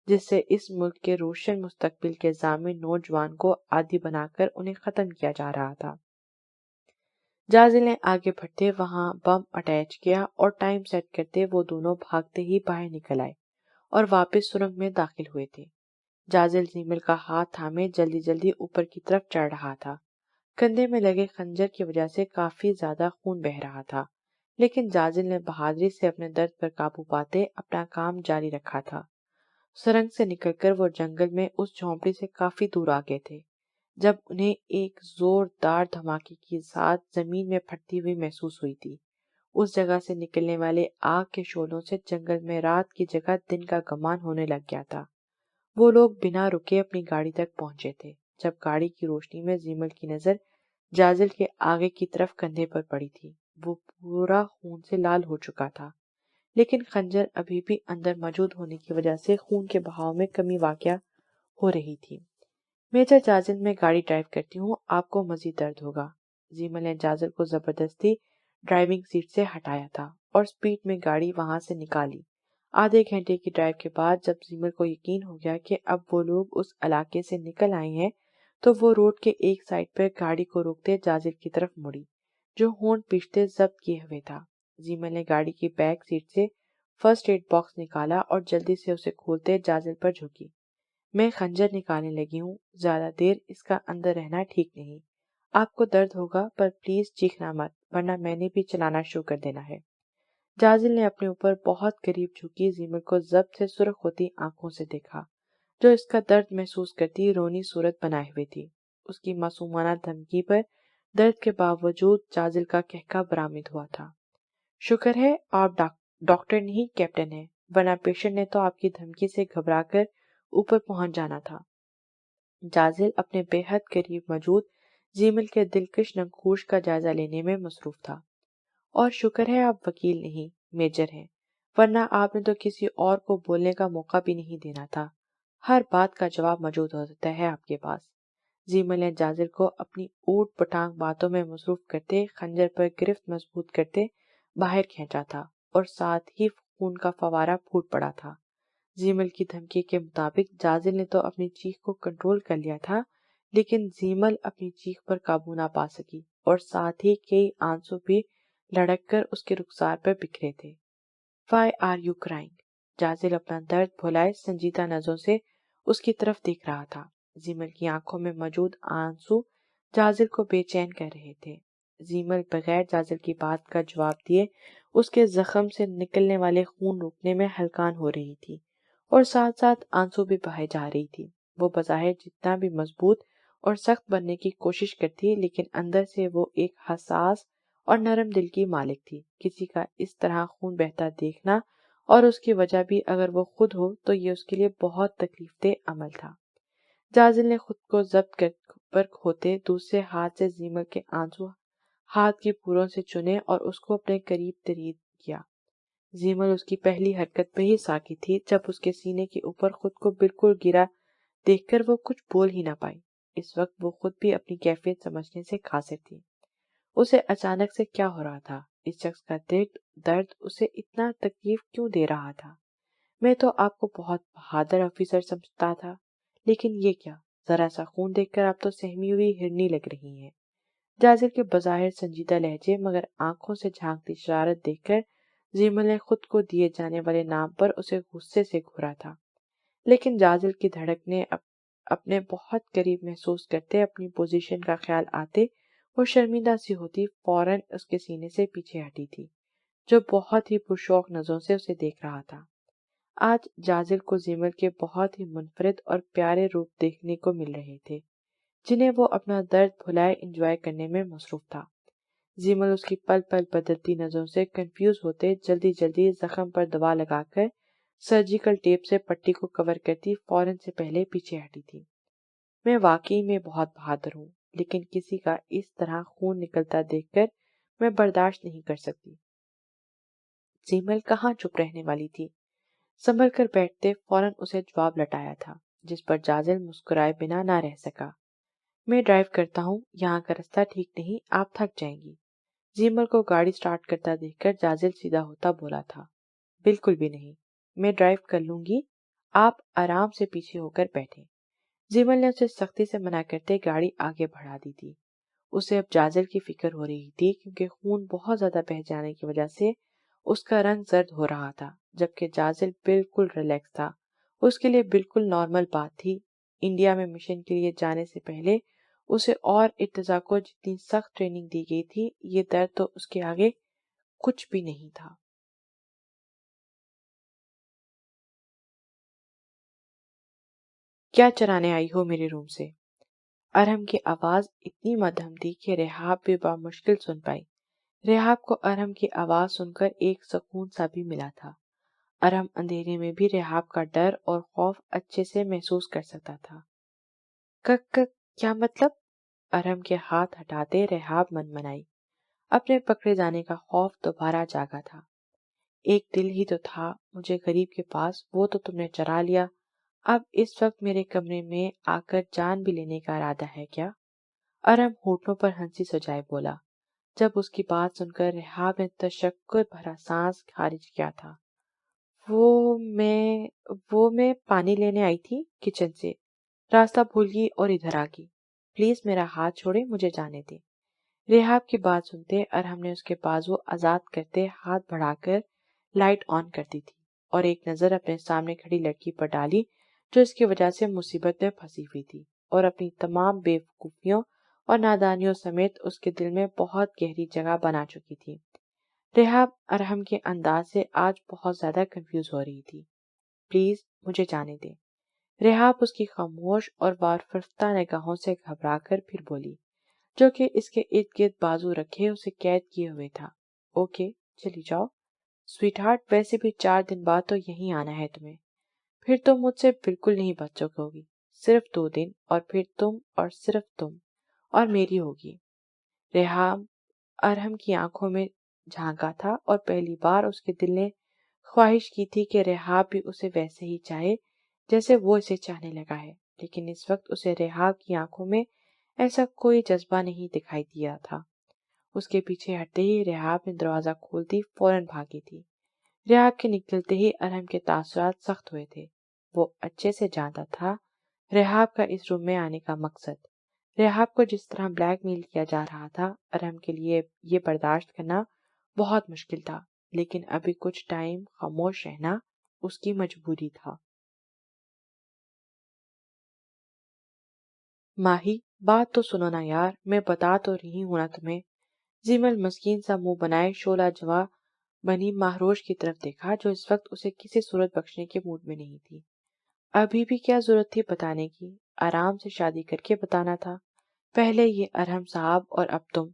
جس سے اس ملک کے روشن مستقبل کے ضامن نوجوان کو عادی بنا کر انہیں ختم کیا جا رہا تھا۔ جازل نے آگے بڑھتے وہاں بم اٹیچ کیا اور ٹائم سیٹ کرتے وہ دونوں بھاگتے ہی باہر نکل آئے اور واپس سرنگ میں داخل ہوئے تھے۔ جازل زیمل کا ہاتھ تھامے جلدی جلدی اوپر کی طرف چڑھ رہا تھا۔ کندھے میں لگے خنجر کی وجہ سے کافی زیادہ خون بہہ رہا تھا، لیکن جازل نے بہادری سے اپنے درد پر قابو پاتے اپنا کام جاری رکھا تھا۔ سرنگ سے نکل کر وہ جنگل میں اس جھونپڑی سے کافی دور آ گئے تھے جب انہیں ایک زوردار دھماکے کی ساتھ زمین میں پھٹتی ہوئی محسوس ہوئی تھی۔ اس جگہ سے نکلنے والے آگ کے شعلوں سے جنگل میں رات کی جگہ دن کا گمان ہونے لگ گیا تھا۔ وہ لوگ بنا رکے اپنی گاڑی تک پہنچے تھے جب گاڑی کی روشنی میں زیمل کی نظر جازل کے آگے کی طرف کندھے پر پڑی تھی۔ وہ پورا خون سے لال ہو چکا تھا، لیکن خنجر ابھی بھی اندر موجود ہونے کی وجہ سے خون کے بہاؤ میں کمی واقع ہو رہی تھی۔ میجر جازل، میں گاڑی ڈرائیو کرتی ہوں، آپ کو مزید درد ہوگا۔ زیمل نے جازل کو زبردستی ڈرائیونگ سیٹ سے ہٹایا تھا اور سپیڈ میں گاڑی وہاں سے نکالی۔ آدھے گھنٹے کی ڈرائیو کے بعد جب زیمل کو یقین ہو گیا کہ اب وہ لوگ اس علاقے سے نکل آئے ہیں، تو وہ روڈ کے ایک سائڈ پر گاڑی کو روکتے جازل کی طرف مڑی، جو ہونٹ پیٹتے ضبط کیے ہوئے تھا۔ زیمل نے گاڑی کی بیک سیٹ سے فرسٹ ایڈ باکس نکالا اور جلدی سے اسے کھولتے جازل پر جھکی۔ میں خنجر نکالنے لگی ہوں، زیادہ دیر اس کا اندر رہنا ٹھیک نہیں۔ آپ کو درد ہوگا پر پلیز چیخنا مت، ورنہ میں نے بھی چلانا شروع کر دینا ہے۔ جازل نے اپنے اوپر بہت قریب جھکی زیمل کو ضبط سے سرخ ہوتی آنکھوں سے دیکھا، جو اس کا درد محسوس کرتی رونی صورت بنائے ہوئے تھی۔ اس کی معصومانہ دھمکی پر درد کے باوجود جازل کا کہکا برآمد ہوا تھا۔ شکر ہے آپ ڈاکٹر نہیں کیپٹن ہیں، ورنہ پیشنٹ نے تو آپ کی دھمکی سے گھبرا کر اوپر پہنچ جانا تھا۔ جازل اپنے بے حد قریب موجود زیمل کے دلکش نقوش کا جائزہ لینے میں مصروف تھا۔ اور شکر ہے آپ وکیل نہیں، میجر ہیں، ورنہ آپ نے تو کسی اور کو بولنے کا موقع بھی نہیں دینا تھا۔ ہر بات کا جواب موجود ہوتا ہے آپ کے پاس۔ زیمل نے جازل کو اپنی اوٹ پٹانگ باتوں میں مصروف کرتے، خنجر پر گرفت مضبوط کرتے باہر کھینچا تھا اور ساتھ ہی خون کا فوارہ پھوٹ پڑا تھا۔ زیمل کی دھمکی کے مطابق جازل نے تو اپنی چیخ کو کنٹرول کر لیا تھا، لیکن زیمل اپنی چیخ پر قابو نہ پا سکی اور ساتھ ہی کئی آنسو بھی لڑک کر اس کے رخسار پر بکھرے تھے۔ Why are you crying؟ جازل اپنا درد بھلائے سنجیدہ نظروں سے اس کی طرف دیکھ رہا تھا۔ زیمل کی آنکھوں میں موجود آنسو جازل کو بے چین کر رہے تھے۔ زیمل بغیر جازل کی بات کا جواب دیے اس کے زخم سے نکلنے والے خون روکنے میں ہلکان ہو رہی تھی اور ساتھ ساتھ آنسو بھی بہائے جا رہی تھی۔ وہ بظاہر جتنا بھی مضبوط اور سخت بننے کی کوشش کرتی، لیکن اندر سے وہ ایک حساس اور نرم دل کی مالک تھی۔ کسی کا اس طرح خون بہتا دیکھنا اور اس کی وجہ بھی اگر وہ خود ہو تو یہ اس کے لیے بہت تکلیف دہ عمل تھا۔ جازل نے خود کو ضبط پر کھوتے دوسرے ہاتھ سے زیمل کے آنسو ہاتھ کی پوروں سے چنے اور اس کو اپنے قریب ترید کیا۔ زیمل اس کی پہلی حرکت پہ ہی ساکت تھی، جب اس کے سینے کے اوپر خود کو بالکل گرا دیکھ کر وہ کچھ بول ہی نہ پائی۔ اس وقت وہ خود بھی اپنی کیفیت سمجھنے سے قاصر تھی۔ اسے اچانک سے کیا ہو رہا تھا؟ اس شخص کا درد اسے اتنا تکلیف کیوں دے رہا تھا؟ میں تو آپ کو بہت بہادر آفیسر سمجھتا تھا، لیکن یہ کیا؟ ذرا سا خون دیکھ کر آپ تو سہمی ہوئی ہرنی لگ رہی ہیں۔ جازل کے بظاہر سنجیدہ لہجے مگر آنکھوں سے جھانکتی شرارت دیکھ کر زیمل نے خود کو دیے جانے والے نام پر اسے غصے سے گھورا تھا، لیکن جازل کی دھڑکنیں اپنے بہت قریب محسوس کرتے، اپنی پوزیشن کا خیال آتے وہ شرمندہ سی ہوتی فوراً اس کے سینے سے پیچھے ہٹی تھی، جو بہت ہی پرشوق نظروں سے اسے دیکھ رہا تھا۔ آج جازل کو زیمل کے بہت ہی منفرد اور پیارے روپ دیکھنے کو مل رہے تھے، جنہیں وہ اپنا درد بھلائے انجوائے کرنے میں مصروف تھا۔ زیمل اس کی پل پل بدلتی نظروں سے کنفیوز ہوتے جلدی جلدی زخم پر دوا لگا کر سرجیکل ٹیپ سے پٹی کو کور کرتی فوراً سے پہلے پیچھے ہٹی تھی۔ میں واقعی میں بہت بہادر ہوں، لیکن کسی کا اس طرح خون نکلتا دیکھ کر میں برداشت نہیں کر سکتی۔ زیمل کہاں چپ رہنے والی تھی؟ سنبھل کر بیٹھتے فوراً اسے جواب لٹایا تھا، جس پر جازل مسکرائے بنا نہ رہ سکا۔ میں ڈرائیو کرتا ہوں، یہاں کا رستہ ٹھیک نہیں، آپ تھک جائیں گی۔ زیمل کو گاڑی سٹارٹ کرتا دیکھ کر جازل سیدھا ہوتا بولا تھا، بالکل بھی نہیں، میں ڈرائیو کر لوں گی، آپ آرام سے پیچھے ہو کر بیٹھیں۔ زیمل نے اسے سختی سے منع کرتے گاڑی آگے بڑھا دی تھی۔ اسے اب جازل کی فکر ہو رہی تھی، کیونکہ خون بہت زیادہ بہہ جانے کی وجہ سے اس کا رنگ زرد ہو رہا تھا، جبکہ جازل بالکل ریلیکس تھا۔ اس کے لیے بالکل نارمل بات تھی۔ انڈیا میں مشن کے لیے جانے سے پہلے اسے اور ارتضیٰ کو جتنی سخت ٹریننگ دی گئی تھی، یہ درد تو اس کے آگے کچھ بھی نہیں تھا۔ کیا چرانے آئی ہو میرے روم سے؟ ارہم کی آواز اتنی مدھم تھی کہ ریحاب بھی بمشکل سن پائی۔ ریحاب کو ارہم کی آواز سن کر ایک سکون سا بھی ملا تھا۔ ارہم اندھیرے میں بھی ریحاب کا ڈر اور خوف اچھے سے محسوس کر سکتا تھا۔ کیا مطلب؟ ارہم کے ہاتھ ہٹاتے ریحاب منمنائی۔ اپنے پکڑے جانے کا خوف دوبارہ جاگا تھا۔ ایک دل ہی تو تھا مجھے غریب کے پاس، وہ تو تم نے چرا لیا، اب اس وقت میرے کمرے میں آ کر جان بھی لینے کا ارادہ ہے کیا؟ ارہم ہونٹوں پر ہنسی سجائے بولا، جب اس کی بات سن کر ریحاب نے تشکر بھرا سانس خارج کیا تھا۔ وہ میں پانی لینے آئی تھی کچن سے، راستہ بھول گئی اور ادھر آ گئی، پلیز میرا ہاتھ چھوڑے، مجھے جانے دے۔ ریحاب کی بات سنتے ارہم نے اس کے بازو آزاد کرتے ہاتھ بڑھا کر لائٹ آن کر دی تھی اور ایک نظر اپنے سامنے کھڑی لڑکی پر ڈالی جو اس کی وجہ سے مصیبت میں پھنسی ہوئی تھی اور اپنی تمام بے وقوفیوں اور نادانیوں سمیت اس کے دل میں بہت گہری جگہ بنا چکی تھی۔ ریحاب ارہم کے انداز سے آج بہت زیادہ کنفیوز ہو رہی تھی۔ پلیز مجھے جانے دیں۔ ریحاب اس کی خاموش اور وارفرفتہ نگاہوں سے گھبرا کر پھر بولی، جو کہ اس کے ارد گرد بازو رکھے اسے قید کیے ہوئے تھا۔ اوکے چلی جاؤ سویٹ ہارٹ، ویسے بھی 4 دن بعد تو یہیں آنا ہے تمہیں، پھر تم مجھ سے بالکل نہیں بچ سکو گی، صرف 2 دن اور پھر تم اور صرف تم اور میری ہوگی۔ ریحاب ارہم کی آنکھوں میں جھانکا تھا اور پہلی بار اس کے دل نے خواہش کی تھی کہ ریحاب بھی اسے ویسے ہی چاہے جیسے وہ اسے چاہنے لگا ہے، لیکن اس وقت اسے ریحاب کی آنکھوں میں ایسا کوئی جذبہ نہیں دکھائی دیا تھا۔ اس کے پیچھے ہٹتے ہی ریحاب نے دروازہ کھولتی فوراً بھاگی تھی۔ ریحاب کے نکلتے ہی ارحم کے تاثرات سخت ہوئے تھے۔ وہ اچھے سے جانتا تھا ریحاب کا اس روم میں آنے کا مقصد۔ ریحاب کو جس طرح بلیک میل کیا جا رہا تھا، ارحم کے لیے یہ برداشت کرنا بہت مشکل تھا، لیکن ابھی کچھ ٹائم خاموش رہنا اس کی مجبوری تھا۔ ماہی، بات تو سنو نا یار، میں بتا تو رہی ہوں نا تمہیں۔ زیمل مسکین سا منہ بنائے شعلہ جواں بنی مہروش کی طرف دیکھا، جو اس وقت اسے کسی صورت بخشنے کے موڈ میں نہیں تھی۔ ابھی بھی کیا ضرورت تھی بتانے کی؟ آرام سے شادی کر کے بتانا تھا۔ پہلے یہ ارحم صاحب اور اب تم۔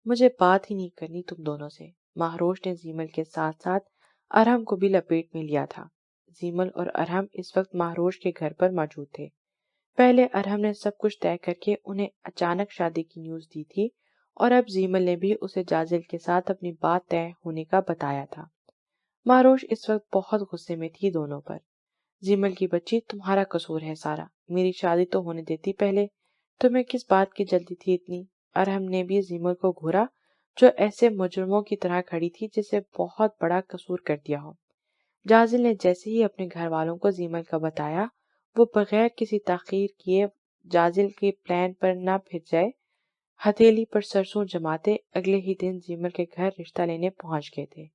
مجھے بات ہی نہیں کرنی تم دونوں سے۔ مہروش نے زیمل کے ساتھ ساتھ ارحم کو بھی لپیٹ میں لیا تھا۔ زیمل اور ارحم اس وقت مہروش کے گھر پر موجود تھے۔ پہلے ارحم نے سب کچھ طے کر کے انہیں اچانک شادی کی نیوز دی تھی، اور اب زیمل نے بھی اسے جازل کے ساتھ اپنی بات طے ہونے کا بتایا تھا۔ مہروش اس وقت بہت غصے میں تھی دونوں پر۔ زیمل کی بچی، تمہارا قصور ہے سارا، میری شادی تو ہونے دیتی پہلے، تمہیں کس بات کی جلدی تھی اتنی؟ ارحم نے بھی زیمل کو گھورا، جو ایسے مجرموں کی طرح کھڑی تھی جسے بہت بڑا قصور کر دیا ہو۔ جازل نے جیسے ہی اپنے گھر والوں کو زیمل کا بتایا، وہ بغیر کسی تاخیر کیے جازل کے پلان پر نہ پھر جائے، ہتھیلی پر سرسوں جماتے اگلے ہی دن زیمل کے گھر رشتہ لینے پہنچ گئے تھے۔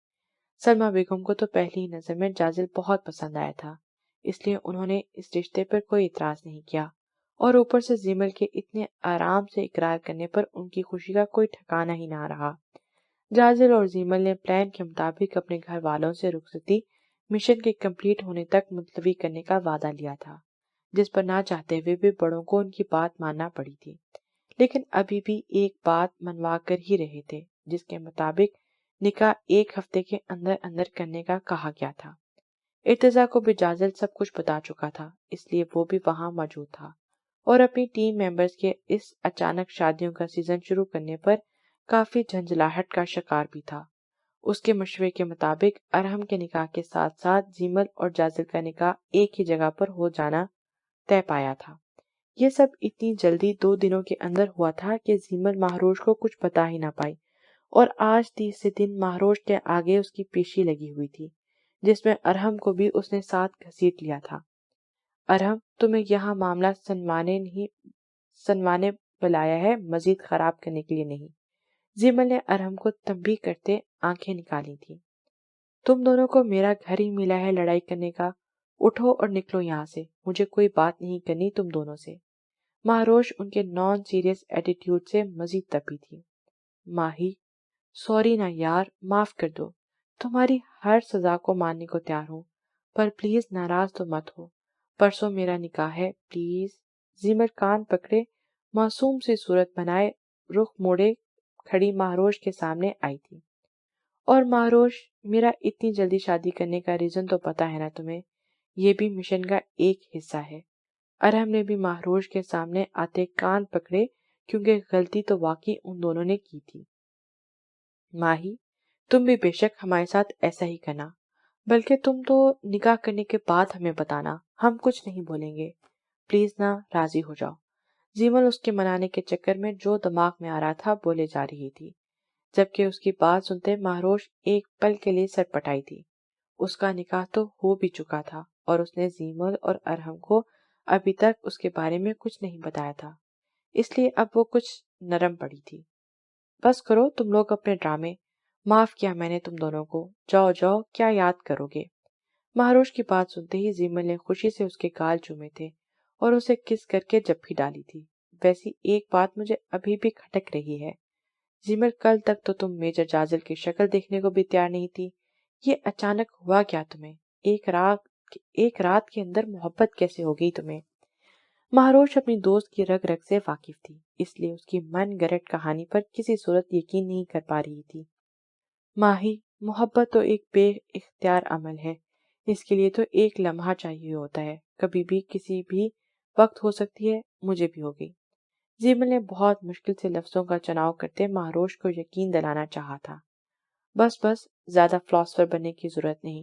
سلمیٰ بیگم کو تو پہلی ہی نظر میں جازل بہت پسند آیا تھا، اس لیے انہوں نے اس رشتے پر کوئی اعتراض نہیں کیا، اور اوپر سے زیمل کے اتنے آرام سے اقرار کرنے پر ان کی خوشی کا کوئی ٹھکانہ ہی نہ رہا۔ جازل اور زیمل نے پلان کے مطابق اپنے گھر والوں سے رخصتی مشن کے کمپلیٹ ہونے تک ملتوی کرنے کا وعدہ لیا تھا، جس پر نہ چاہتے ہوئے بھی بڑوں کو ان کی بات ماننا پڑی تھی، لیکن ابھی بھی ایک بات منوا کر ہی رہے تھے، جس کے مطابق نکاح 1 ہفتے کے اندر اندر کرنے کا کہا گیا تھا۔ ارتضیٰ کو بھی جازل سب کچھ بتا چکا تھا، اس لیے وہ بھی وہاں موجود تھا، اور اپنی ٹیم ممبرز کے اس اچانک شادیوں کا سیزن شروع کرنے پر کافی جھنجھلاہٹ کا شکار بھی تھا۔ اس کے مشورے کے مطابق ارحم کے نکاح کے ساتھ ساتھ زیمل اور جازل کا نکاح ایک ہی جگہ پر ہو جانا طے پایا تھا۔ یہ سب اتنی جلدی 2 دنوں کے اندر ہوا تھا کہ زیمل مہروش کو کچھ بتا ہی نہ پائی، اور آج تیسرے دن مہروش کے آگے اس کی پیشی لگی ہوئی تھی، جس میں ارحم کو بھی اس نے ساتھ گھسیٹ لیا تھا۔ ارحم، تمہیں یہاں معاملہ سنوانے بلایا ہے، مزید خراب کرنے کے لیے نہیں۔ زیمل نے ارحم کو تنبیہ کرتے آنکھیں نکالی تھی۔ تم دونوں کو میرا گھر ہی ملا ہے لڑائی کرنے کا، اٹھو اور نکلو یہاں سے، مجھے کوئی بات نہیں کرنی تم دونوں سے۔ مہروش ان کے نان سیریس ایٹیٹیوڈ سے مزید تپی تھی۔ ماہی، سوری نا یار، معاف کر دو، تمہاری ہر سزا کو ماننے کو تیار ہوں، پر پلیز ناراض تو مت ہو، پرسوں میرا نکاح ہے، پلیز۔ زیمل کان پکڑے معصوم سی صورت بنائے رخ موڑے کھڑی مہروش کے سامنے آئی تھی۔ اور مہروش، میرا اتنی جلدی شادی کرنے کا ریزن تو پتا ہے نا تمہیں، یہ بھی مشن کا ایک حصہ ہے۔ ارحم نے بھی مہروش کے سامنے آتے کان پکڑے، کیونکہ غلطی تو واقعی ان دونوں نے کی تھی۔ ماہی، تم بھی بے شک ہمارے ساتھ ایسا ہی کرنا، بلکہ تم تو نکاح کرنے کے بعد ہمیں بتانا، ہم کچھ نہیں بولیں گے، پلیز نا، راضی ہو جاؤ۔ زیمل اس کے منانے کے چکر میں جو دماغ میں آ رہا تھا بولے جا رہی تھی، جبکہ اس کی بات سنتے مہروش ایک پل کے لیے سر پٹائی تھی۔ اس کا نکاح تو ہو بھی چکا تھا، اور اس نے زیمل اور ارحم کو ابھی تک اس کے بارے میں کچھ نہیں بتایا تھا، اس لیے اب وہ کچھ نرم پڑی تھی۔ بس کرو تم لوگ اپنے ڈرامے، معاف کیا میں نے تم دونوں کو، جاؤ جاؤ، کیا یاد کرو گے۔ مہروش کی بات سنتے ہی زیمل نے خوشی سے اس کے گال چومے تھے اور اسے کس کر کے جپھی ڈالی تھی۔ ویسی ایک بات مجھے ابھی بھی کھٹک رہی ہے، زیمل، کل تک تو تم میجر جازل کی شکل دیکھنے کو بھی تیار نہیں تھی، یہ اچانک ہوا کیا تمہیں؟ ایک رات کے اندر محبت کیسے ہو گئی تمہیں؟ مہروش اپنی دوست کی رگ رگ سے واقف تھی، اس لیے اس کی من گرٹ کہانی پر کسی صورت یقین نہیں کر پا رہی تھی۔ ماہی، محبت تو ایک بے اختیار عمل ہے، اس کے لیے تو ایک لمحہ چاہیے ہوتا ہے، کبھی بھی کسی بھی وقت ہو سکتی ہے، مجھے بھی ہو گئی۔ زیمل نے بہت مشکل سے لفظوں کا چناؤ کرتے مہروش کو یقین دلانا چاہا تھا۔ بس بس، زیادہ فلاسفر بننے کی ضرورت نہیں،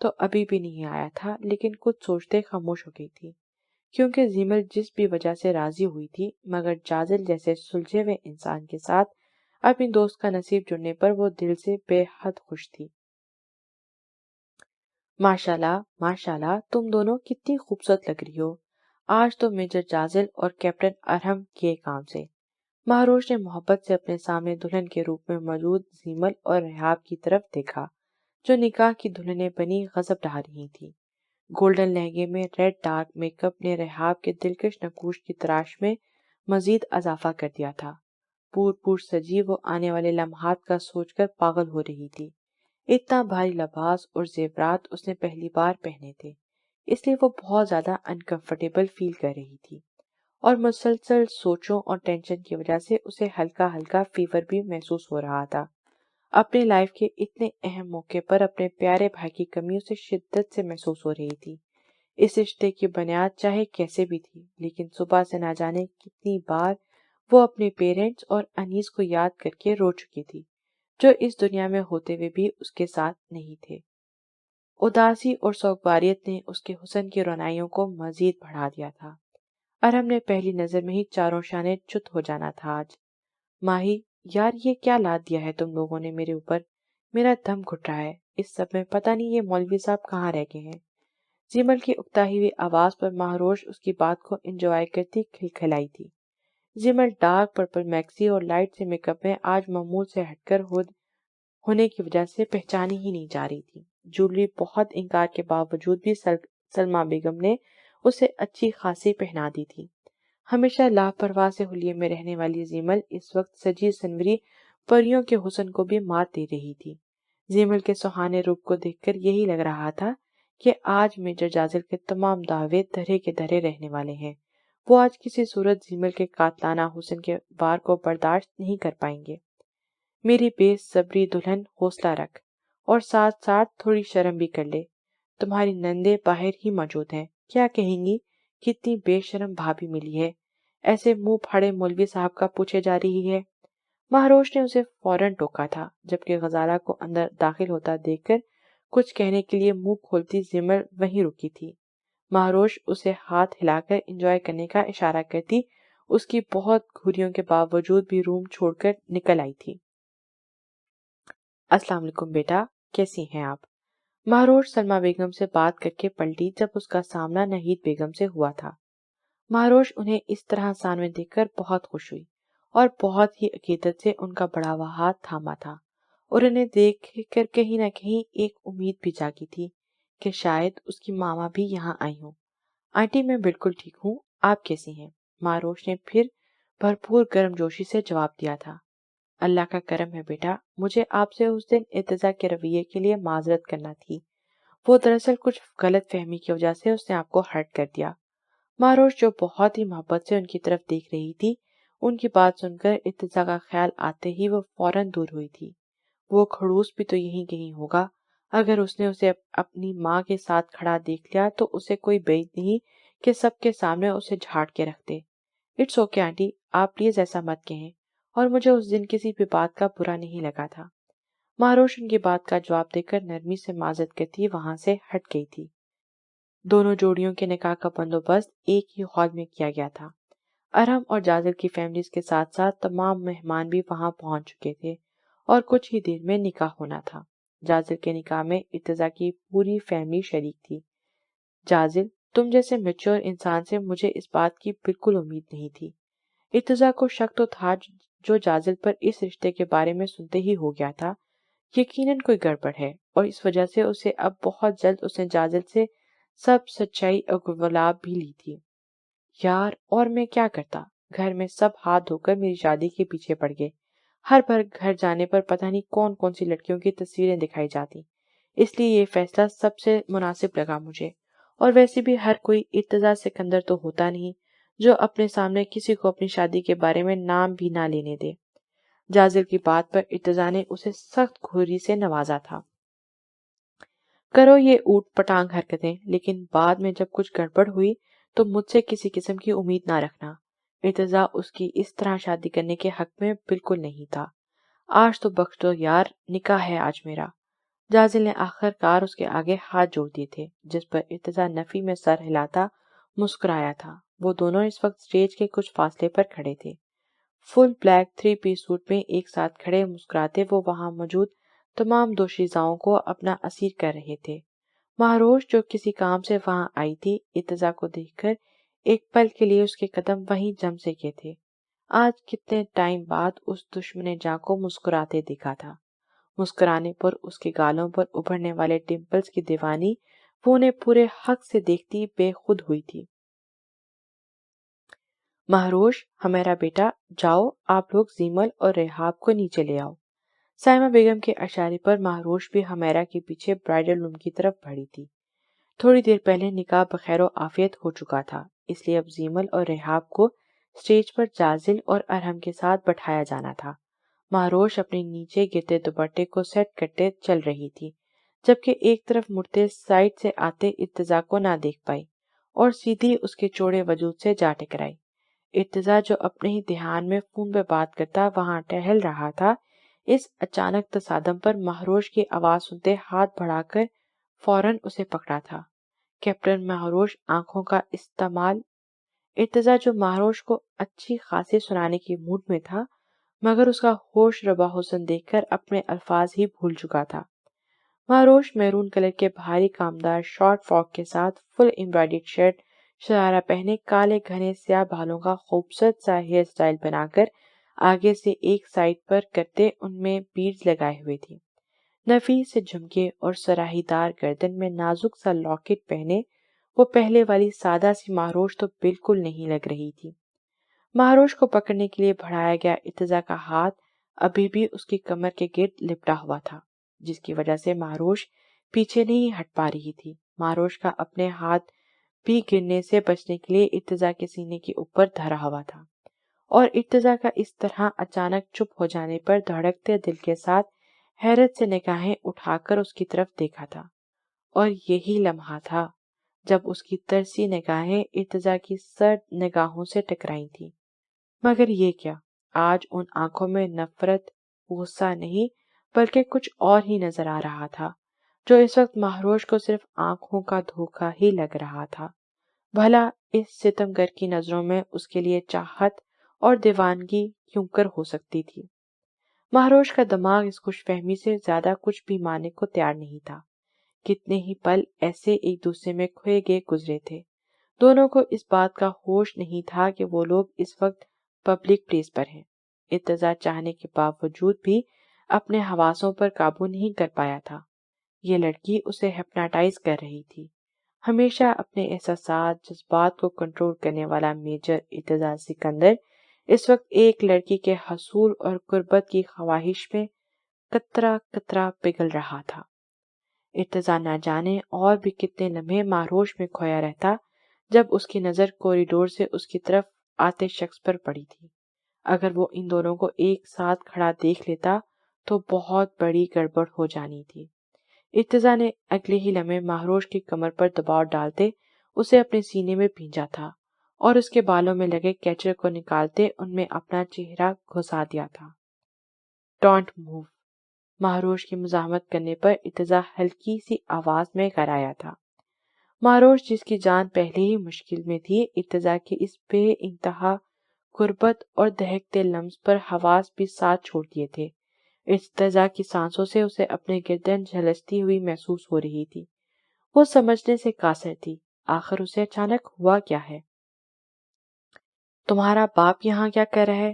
تو ابھی بھی نہیں آیا تھا، لیکن کچھ سوچتے خاموش ہو گئی تھی، کیونکہ زیمل جس بھی وجہ سے راضی ہوئی تھی، مگر جازل جیسے سلجھے ہوئے انسان کے ساتھ اپنی دوست کا نصیب جڑنے پر وہ دل سے بے حد خوش تھی۔ ماشاءاللہ ماشاءاللہ، تم دونوں کتنی خوبصورت لگ رہی ہو آج تو میجر جازل اور کیپٹن ارہم کے کام سے۔ مہاروش نے محبت سے اپنے سامنے دلہن کے روپ میں موجود زیمل اور رحاب کی طرف دیکھا، جو نکاح کی دلہنیں بنی غضب ڈھا رہی تھی۔ گولڈن لہنگے میں ریڈ ڈارک میک اپ نے رحاب کے دلکش نقوش کی تراش میں مزید اضافہ کر دیا تھا۔ پور پور سجی وہ آنے والے لمحات کا سوچ کر پاگل ہو رہی تھی۔ اتنا بھاری لباس اور زیورات اس نے پہلی بار پہنے تھے، اس لیے وہ بہت زیادہ انکمفرٹیبل فیل کر رہی تھی، اور مسلسل سوچوں اور ٹینشن کی وجہ سے اسے ہلکا ہلکا فیور بھی محسوس ہو رہا تھا۔ اپنے لائف کے اتنے اہم موقع پر اپنے پیارے بھائی کی کمی اسے شدت سے محسوس ہو رہی تھی۔ اس رشتے کی بنیاد چاہے کیسے بھی تھی، لیکن صبح سے نہ جانے کتنی بار وہ اپنے پیرنٹس اور انیس کو یاد کر کے رو چکی تھی، جو اس دنیا میں ہوتے ہوئے بھی اس کے ساتھ نہیں تھے۔ اداسی اور سوگواریت نے اس کے حسن کی رونائیوں کو مزید بڑھا دیا تھا۔ ارہم نے پہلی نظر میں ہی چاروں شانے چت ہو جانا تھا آج۔ ماہی، یار یہ کیا لاد دیا ہے تم لوگوں نے میرے اوپر، میرا دم گھٹ رہا ہے اس سب میں، پتہ نہیں یہ مولوی صاحب کہاں رہ گئے ہیں۔ زیمل کی اکتائی ہوئی آواز پر مہروش اس کی بات کو انجوائے کرتی کھلکھلائی تھی۔ زیمل ڈارک پرپل میکسی اور لائٹ سے میک اپ میں آج معمول سے ہٹ کر ہونے کی وجہ سے پہچانی ہی نہیں جا رہی تھی۔ جویلری بہت انکار کے باوجود بھی سلمیٰ بیگم نے اسے اچھی خاصی پہنا دی تھی۔ ہمیشہ لاپرواہ سے حلیے میں رہنے والی زیمل اس وقت سجی سنوری پریوں کے حسن کو بھی مات دے رہی تھی۔ زیمل کے سہانے روپ کو دیکھ کر یہی لگ رہا تھا کہ آج میجر جازل کے تمام دعوے دھرے کے دھرے رہنے والے ہیں۔ وہ آج کسی صورت زیمل کے قاتلانہ حسن کے وار کو برداشت نہیں کر پائیں گے۔ میری بے صبری دلہن، حوصلہ رکھ، اور ساتھ ساتھ تھوڑی شرم بھی کر لے۔ تمہاری نندے باہر ہی موجود ہیں، کیا کہیں گی کتنی بے شرم بھابھی ملی ہے، ایسے منہ پھاڑے مولوی صاحب کا پوچھے جا رہی ہے۔ مہروش نے اسے فوراً ٹوکا تھا، جبکہ غزالہ کو اندر داخل ہوتا دیکھ کر کچھ کہنے کے لیے منہ کھولتی زیمل وہیں رکی تھی۔ مہروش اسے ہاتھ ہلا کر انجوائے کرنے کا اشارہ کرتی اس کی بہت گھوریوں کے باوجود بھی روم چھوڑ کر نکل آئی تھی۔ السلام علیکم بیٹا، کیسی ہیں آپ؟ مہروش سلمیٰ بیگم سے بات کر کے پلٹی جب اس کا سامنا نہید بیگم سے ہوا تھا۔ مہروش انہیں اس طرح سامنے دیکھ کر بہت خوش ہوئی اور بہت ہی عقیدت سے ان کا بڑا ہوا ہاتھ تھاما تھا، اور انہیں دیکھ کر کہیں نہ کہیں ایک امید بھی جاگی تھی کہ شاید اس کی ماما بھی یہاں آئی ہوں۔ آنٹی میں بالکل ٹھیک ہوں، آپ کیسی ہیں؟ مہروش نے پھر بھرپور گرم جوشی سے جواب دیا تھا۔ اللہ کا کرم ہے بیٹا، مجھے آپ سے اس دن ارتضیٰ کے رویے کے لیے معذرت کرنا تھی، وہ دراصل کچھ غلط فہمی کی وجہ سے اس نے آپ کو ہرٹ کر دیا۔ مہروش جو بہت ہی محبت سے ان کی طرف دیکھ رہی تھی، ان کی بات سن کر ارتضیٰ کا خیال آتے ہی وہ فوراً دور ہوئی تھی۔ وہ کھڑوس بھی تو یہیں کہیں ہوگا، اگر اس نے اسے اپنی ماں کے ساتھ کھڑا دیکھ لیا تو اسے کوئی بعید نہیں کہ سب کے سامنے اسے جھاڑ کے رکھ دے۔ اٹس اوکے آنٹی، آپ پلیز ایسا مت کہیں، اور مجھے اس دن کسی بھی بات کا برا نہیں لگا تھا۔ مہروش ان کی بات کا جواب دے کر نرمی سے معذرت کرتی وہاں سے ہٹ گئی تھی۔ دونوں جوڑیوں کے نکاح کا بندوبست ایک ہی ہال میں کیا گیا تھا۔ ارہم اور جازل کی فیملیز کے ساتھ ساتھ تمام مہمان بھی وہاں پہنچ چکے تھے، اور کچھ ہی دیر میں نکاح ہونا تھا۔ جازل کے نکاح میں ارتضیٰ کی پوری فیملی شریک تھی۔ جازل، تم جیسے میچور انسان سے مجھے اس بات کی بالکل امید نہیں تھی۔ ارتضیٰ کو شک تو تھا، جو جازل پر اس رشتے کے بارے میں سنتے ہی ہو گیا تھا، یقیناً کوئی گڑبڑ ہے، اور اس وجہ سے اسے اب بہت جلد اس نے جازل سے سب سچائی اگلاب بھی لی تھی۔ یار، اور میں کیا کرتا، گھر میں سب ہاتھ دھو کر میری شادی کے پیچھے پڑ گئے۔ ہر بار گھر جانے پر پتہ نہیں کون کون سی لڑکیوں کی تصویریں دکھائی جاتی، اس لیے یہ فیصلہ سب سے مناسب لگا مجھے۔ اور ویسے بھی ہر کوئی ارتضیٰ سکندر تو ہوتا نہیں جو اپنے سامنے کسی کو اپنی شادی کے بارے میں نام بھی نہ لینے دے۔ جازل کی بات پر ارتضیٰ نے اسے سخت گھوری سے نوازا تھا۔ کرو یہ اوٹ پٹانگ حرکتیں، لیکن بعد میں جب کچھ گڑبڑ ہوئی تو مجھ سے کسی قسم کی امید نہ رکھنا۔ ارتضیٰ اس کی اس طرح شادی کرنے کے حق میں بالکل نہیں تھا۔ آج تو بخش دو یار، نکاح ہے آج میرا۔ جازل نے آخر کار اس کے آگے ہاتھ جوڑ دیے تھے، جس پر ارتضیٰ نفی میں سر ہلاتا مسکرایا تھا۔ وہ دونوں اس وقت اسٹیج کے کچھ فاصلے پر کھڑے تھے، فل بلیک 3 پیس سوٹ میں ایک ساتھ کھڑے مسکراتے وہ وہاں موجود تمام دوشیزاؤں کو اپنا اسیر کر رہے تھے۔ مہروش جو کسی کام سے وہاں آئی تھی، ارتضیٰ کو دیکھ کر ایک پل کے لیے اس کے قدم وہیں جم سے گئے تھے۔ آج کتنے ٹائم بعد اس دشمن جاں کو مسکراتے دیکھا تھا۔ مسکرانے پر اس کے گالوں پر ابھرنے والے ڈمپلز کی دیوانی وہ انہیں پورے حق سے دیکھتی بے خود ہوئی تھی۔ مہروش، ہمیرا بیٹا، جاؤ آپ لوگ زیمل اور ریحاب کو نیچے لے آؤ۔ سائمہ بیگم کے اشارے پر مہروش بھی ہمیرا کے پیچھے برائڈل روم کی طرف بڑھی تھی۔ تھوڑی دیر پہلے نکاح بخیر و عافیت ہو چکا تھا، اس لیے اب زیمل اور ریحاب کو اسٹیج پر جازل اور ارحم کے ساتھ بٹھایا جانا تھا۔ مہروش اپنے نیچے گرتے دوپٹے کو سیٹ کرتے چل رہی تھی، جبکہ ایک طرف مڑتے سائڈ سے آتے ارتضیٰ کو نہ دیکھ پائی اور سیدھی اس کے چوڑے وجود سے جا ٹکرائی۔ ارتضیٰ جو اپنے ہی دھیان میں فون پہ بات کرتا وہاں ٹہل رہا تھا، اس اچانک تصادم پر مہروش کی آواز سنتے ہاتھ بڑھا کر فوراً اسے پکڑا تھا۔ کیپٹن مہروش آنکھوں کا استعمال۔ ارتضیٰ جو مہروش کو اچھی خاصی سنانے کی موڈ میں تھا، مگر اس کا ہوش ربا حسن دیکھ کر اپنے الفاظ ہی بھول چکا تھا۔ مہروش میرون کلر کے بھاری کامدار شارٹ فراک کے ساتھ فل امبرائڈرڈ شرٹ، شرارہ پہنے کالے گھنے سیاہ بالوں کا خوبصورت سا ہیئر سٹائل بنا کر آگے سے ایک سائڈ پر کرتے ان میں بیڈز لگائے ہوئے تھی۔ نفیس سے جھمکے اور سراہی دار گردن میں نازک سا لاکٹ پہنے وہ پہلے والی سادہ سی مہروش تو بالکل نہیں لگ رہی تھی۔ مہروش کو پکڑنے کے لیے بڑھایا گیا ارتضیٰ کا ہاتھ ابھی بھی اس کی کمر کے گرد لپٹا ہوا تھا، جس کی وجہ سے مہروش پیچھے نہیں ہٹ پا رہی تھی۔ مہروش کا اپنے ہاتھ بھی گرنے سے بچنے کے لیے ارتضیٰ کے سینے کے اوپر دھرا ہوا تھا، اور ارتضیٰ کا اس طرح اچانک چپ ہو جانے پر دھڑکتے دل کے ساتھ حیرت سے نگاہیں اٹھا کر اس کی طرف دیکھا تھا، اور یہی لمحہ تھا جب اس کی ترسی نگاہیں ارتضیٰ کی سرد نگاہوں سے ٹکرائی تھیں۔ مگر یہ کیا، آج ان آنکھوں میں نفرت، غصہ نہیں بلکہ کچھ اور ہی نظر آ رہا تھا، جو اس وقت مہروش کو صرف آنکھوں کا دھوکہ ہی لگ رہا تھا۔ بھلا اس ستم گر کی نظروں میں اس کے لیے چاہت اور دیوانگی کیوں کر ہو سکتی تھی؟ مہروش کا دماغ اس خوش فہمی سے زیادہ کچھ بھی ماننے کو تیار نہیں تھا۔ کتنے ہی پل ایسے ایک دوسرے میں کھوئے گئے گزرے تھے، دونوں کو اس بات کا ہوش نہیں تھا کہ وہ لوگ اس وقت پبلک پلیس پر ہیں۔ ارتضیٰ چاہنے کے باوجود بھی اپنے حواسوں پر قابو نہیں کر پایا تھا۔ یہ لڑکی اسے ہپناٹائز کر رہی تھی۔ ہمیشہ اپنے احساسات، جذبات کو کنٹرول کرنے والا میجر ارتضیٰ سکندر اس وقت ایک لڑکی کے حصول اور قربت کی خواہش میں قطرہ قطرہ پگھل رہا تھا۔ ارتضیٰ نہ جانے اور بھی کتنے لمحے مہروش میں کھویا رہتا جب اس کی نظر کوریڈور سے اس کی طرف آتے شخص پر پڑی تھی۔ اگر وہ ان دونوں کو ایک ساتھ کھڑا دیکھ لیتا تو بہت بڑی گڑبڑ ہو جانی تھی۔ ارتضیٰ نے اگلے ہی لمحے مہروش کی کمر پر دباؤ ڈالتے اسے اپنے سینے میں بھینجا تھا اور اس کے بالوں میں لگے کیچر کو نکالتے ان میں اپنا چہرہ گھسا دیا تھا۔ Don't move. مہروش کی مزاحمت کرنے پر ارتضیٰ ہلکی سی آواز میں کرایا تھا۔ مہروش جس کی جان پہلے ہی مشکل میں تھی، ارتضیٰ کی اس بے انتہا قربت اور دہکتے لمس پر حواس بھی ساتھ چھوڑ دیے تھے۔ ارتضیٰ کی سانسوں سے اسے اپنے گردن جھلستی ہوئی محسوس ہو رہی تھی۔ وہ سمجھنے سے قاصر تھی، آخر اسے اچانک ہوا کیا ہے؟ تمہارا باپ یہاں کیا کر رہا ہے؟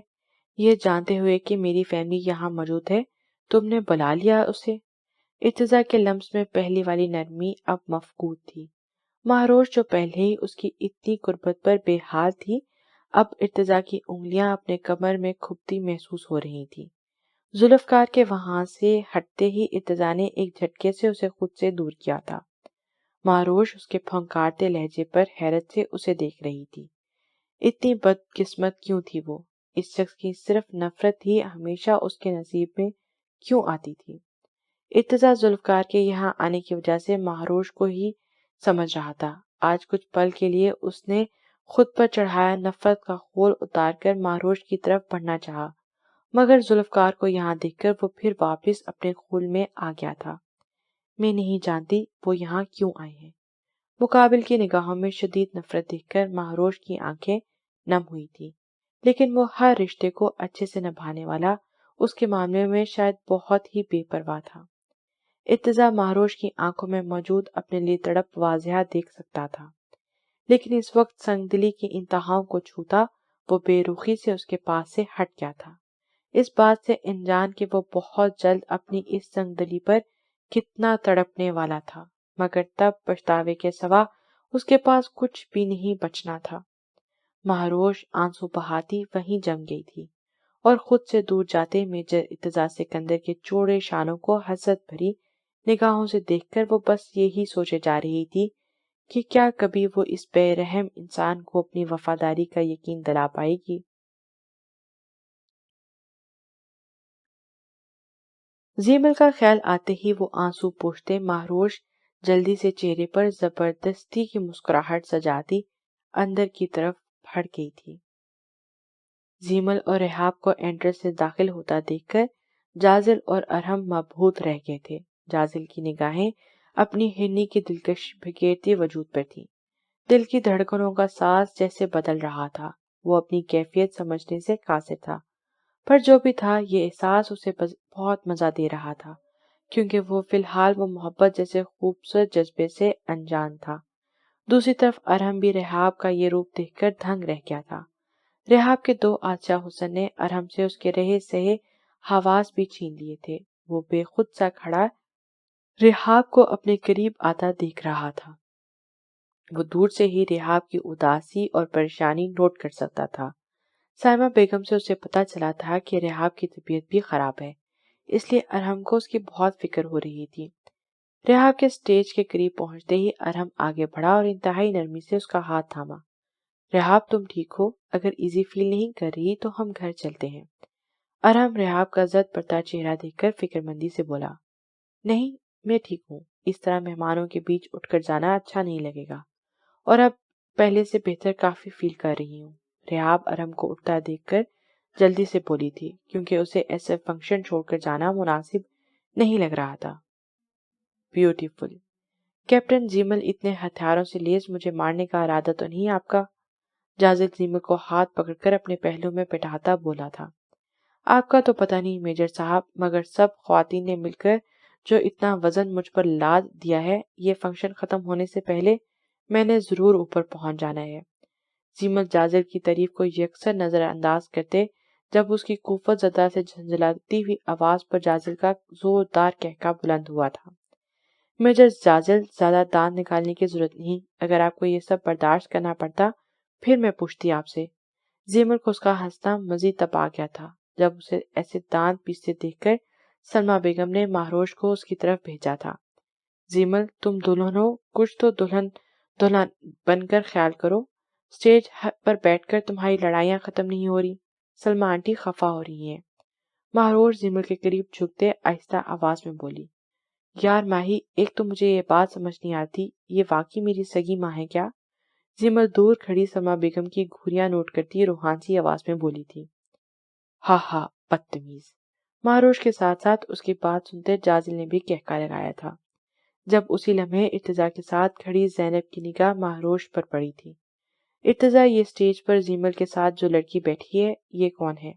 یہ جانتے ہوئے کہ میری فیملی یہاں موجود ہے تم نے بلا لیا اسے؟ ارتضیٰ کے لمس میں پہلی والی نرمی اب مفقود تھی۔ مہروش جو پہلے ہی اس کی اتنی قربت پر بے حال تھی، اب ارتضیٰ کی انگلیاں اپنے کمر میں کھپتی محسوس ہو رہی تھی۔ ذوالفقار کے وہاں سے ہٹتے ہی ارتضیٰ نے ایک جھٹکے سے اسے خود سے دور کیا تھا۔ مہروش اس کے پھنکارتے لہجے پر حیرت سے اسے دیکھ رہی تھی۔ اتنی بد قسمت کیوں تھی وہ؟ اس شخص کی صرف نفرت ہی ہمیشہ اس کے نصیب میں کیوں آتی تھی؟ ارتضیٰ ذوالفقار کے یہاں آنے کی وجہ سے مہروش کو ہی سمجھ رہا تھا۔ آج کچھ پل کے لیے اس نے خود پر چڑھایا نفرت کا خول اتار کر مہروش کی طرف بڑھنا چاہا، مگر ذوالفقار کو یہاں دیکھ کر وہ پھر واپس اپنے خول میں آ گیا تھا۔ میں نہیں جانتی وہ یہاں کیوں آئے ہیں۔ مقابل کی نگاہوں میں شدید نفرت دیکھ کر مہروش کی آنکھیں نم ہوئی تھی، لیکن وہ ہر رشتے کو اچھے سے نبھانے والا اس کے معاملے میں شاید بہت ہی بے پرواہ تھا۔ ارتضیٰ مہروش کی آنکھوں میں موجود اپنے لیے تڑپ واضح دیکھ سکتا تھا، لیکن اس وقت سنگ دلی کی انتہاؤں کو چھوتا وہ بے رخی سے اس کے پاس سے ہٹ گیا تھا، اس بات سے انجان کہ وہ بہت جلد اپنی اس سنگ دلی پر کتنا تڑپنے والا تھا، مگر تب پچھتاوے کے سوا اس کے پاس کچھ بھی نہیں بچنا تھا۔ مہروش آنسو بہاتی وہیں جم گئی تھی اور خود سے دور جاتے میجر ارتضیٰ سکندر کے چوڑے شانوں کو حسرت بھری نگاہوں سے دیکھ کر وہ بس یہی سوچے جا رہی تھی کہ کیا کبھی وہ اس بے رحم انسان کو اپنی وفاداری کا یقین دلا پائے گی۔ زیمل کا خیال آتے ہی وہ آنسو پوچھتے مہروش جلدی سے چہرے پر زبردستی کی مسکراہٹ سجاتی اندر کی طرف بڑھ گئی تھی۔ زیمل اور رحاب کو انٹرس سے داخل ہوتا دیکھ کر جازل اور ارہم مبہوت رہ گئے تھے۔ جازل کی نگاہیں اپنی ہرنی کی دلکش بکھیرتے وجود پر تھی، دل کی دھڑکنوں کا ساز جیسے بدل رہا تھا۔ وہ اپنی کیفیت سمجھنے سے قاصر تھا، پر جو بھی تھا یہ احساس اسے بہت مزہ دے رہا تھا، کیونکہ وہ فی الحال وہ محبت جیسے خوبصورت جذبے سے انجان تھا۔ دوسری طرف ارہم بھی رحاب کا یہ روپ دیکھ کر دھنگ رہ گیا تھا۔ رحاب کے دو آتشاہ حسن نے ارہم سے اس کے رہے سہے حواس بھی چھین لیے تھے۔ وہ بے خود سا کھڑا رحاب کو اپنے قریب آتا دیکھ رہا تھا۔ وہ دور سے ہی رحاب کی اداسی اور پریشانی نوٹ کر سکتا تھا۔ سائمہ بیگم سے اسے پتا چلا تھا کہ رحاب کی طبیعت بھی خراب ہے، اس لیے ارہم کو اس کی بہت فکر ہو رہی تھی۔ رحاب کے سٹیج کے قریب پہنچتے ہی ارہم آگے بڑھا اور انتہائی نرمی سے اس کا ہاتھ تھاما۔ رحاب تم ٹھیک ہو؟ اگر ایزی فیل نہیں کر رہی تو ہم گھر چلتے ہیں۔ ارہم رحاب کا زد پڑتا چہرہ دیکھ کر فکر مندی سے بولا، نہیں میں ٹھیک ہوں، اس طرح مہمانوں کے بیچ اٹھ کر جانا اچھا نہیں لگے گا، اور اب پہلے سے بہتر کافی فیل کر رہی ہوں۔ رحاب ارہم کو اٹھتا دیکھ کر جلدی سے بولی تھی، کیونکہ اسے ایسے فنکشن چھوڑ کر جانا مناسب نہیں لگ رہا تھا۔ بیوٹیفل کیپٹن زیمل، اتنے ہتھیاروں سے لیس مجھے مارنے کا ارادہ تو نہیں آپ کا؟ جازل زیمل کو ہاتھ پکڑ کر اپنے پہلو میں پٹھاتا بولا تھا۔ آپ کا تو پتہ نہیں میجر صاحب، مگر سب خواتین نے مل کر جو اتنا وزن مجھ پر لاد دیا ہے، یہ فنکشن ختم ہونے سے پہلے میں نے ضرور اوپر پہنچ جانا ہے۔ زیمل جازل کی تعریف کو یکسر نظر انداز کرتے جب اس کی قوت زدہ سے جھنجھلاتی ہوئی آواز پر جازل کا زوردار کہکا بلند ہوا تھا۔ میجر جازل، زیادہ دانت نکالنے کی ضرورت نہیں، اگر آپ کو یہ سب برداشت کرنا پڑتا پھر میں پوچھتی آپ سے۔ زیمل کو اس کا ہنسنا مزید تپ آ گیا تھا جب اسے ایسے دانت پیستے دیکھ کر سلمہ بیگم نے مہروش کو اس کی طرف بھیجا تھا۔ زیمل تم دلہن ہو، کچھ تو دلہن بن کر خیال کرو، سٹیج پر بیٹھ کر تمہاری لڑائیاں ختم نہیں ہو رہی، سلمہ آنٹی خفا ہو رہی ہیں۔ مہروش زیمل کے قریب جھکتے آہستہ آواز میں بولی، یار ماہی، ایک تو مجھے یہ بات سمجھ نہیں آتی، یہ واقعی میری سگی ماں ہے کیا؟ زیمل دور کھڑی سلمہ بیگم کی گھوریاں نوٹ کرتی روحانسی آواز میں بولی تھی۔ ہاں ہاں بدتمیز۔ مہروش کے ساتھ ساتھ اس کی بات سنتے جازل نے بھی کہکا لگایا تھا، جب اسی لمحے ارتضیٰ کے ساتھ کھڑی زینب کی نگاہ مہروش پر پڑی تھی۔ ارتضیٰ، یہ سٹیج پر زیمل کے ساتھ جو لڑکی بیٹھی ہے یہ کون ہے؟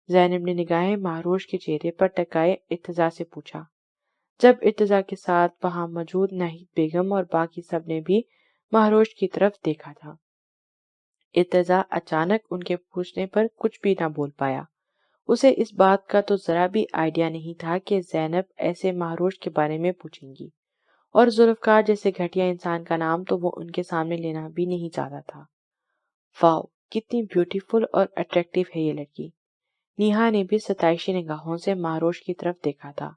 زینب نے نگاہیں مہروش کے چہرے پر ٹکائے ارتضیٰ سے پوچھا۔ جب ارتضیٰ کے ساتھ وہاں موجود ناہید بیگم اور باقی سب نے بھی مہروش کی طرف دیکھا تھا، ارتضیٰ اچانک ان کے پوچھنے پر کچھ بھی نہ بول پایا۔ اسے اس بات کا تو ذرا بھی آئیڈیا نہیں تھا کہ زینب ایسے مہروش کے بارے میں پوچھیں گی، اور ذوالفقار جیسے گھٹیا انسان کا نام تو وہ ان کے سامنے لینا بھی نہیں چاہتا تھا۔ واو، کتنی بیوٹیفل اور اٹریکٹیو ہے یہ لڑکی۔ نیہا نے بھی ستائشی نگاہوں سے مہروش کی طرف دیکھا تھا۔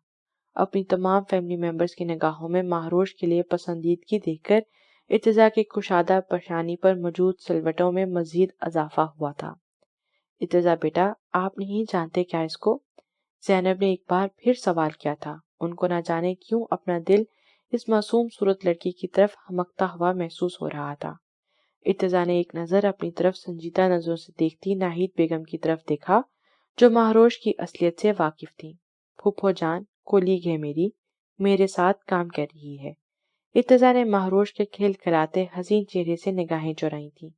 اپنی تمام فیملی ممبرز کی نگاہوں میں مہروش کے لیے پسندیدگی دیکھ کر ارتضیٰ کی کشادہ پیشانی پر موجود سلوٹوں میں مزید اضافہ ہوا تھا۔ ارتضیٰ بیٹا، آپ نہیں جانتے کیا اس کو؟ زینب نے ایک بار پھر سوال کیا تھا۔ ان کو نہ جانے کیوں اپنا دل اس معصوم صورت لڑکی کی طرف ہمکتا ہوا محسوس ہو رہا تھا۔ ارتضیٰ نے ایک نظر اپنی طرف سنجیدہ نظروں سے دیکھتی ناہید بیگم کی طرف دیکھا، جو مہروش کی اصلیت سے واقف تھی۔ پھوپھو جان، کولیگ ہے میری، میرے ساتھ کام کر رہی ہے۔ ارتضیٰ نے مہروش کے کھلکھلاتے حسین چہرے سے نگاہیں چرائی تھیں۔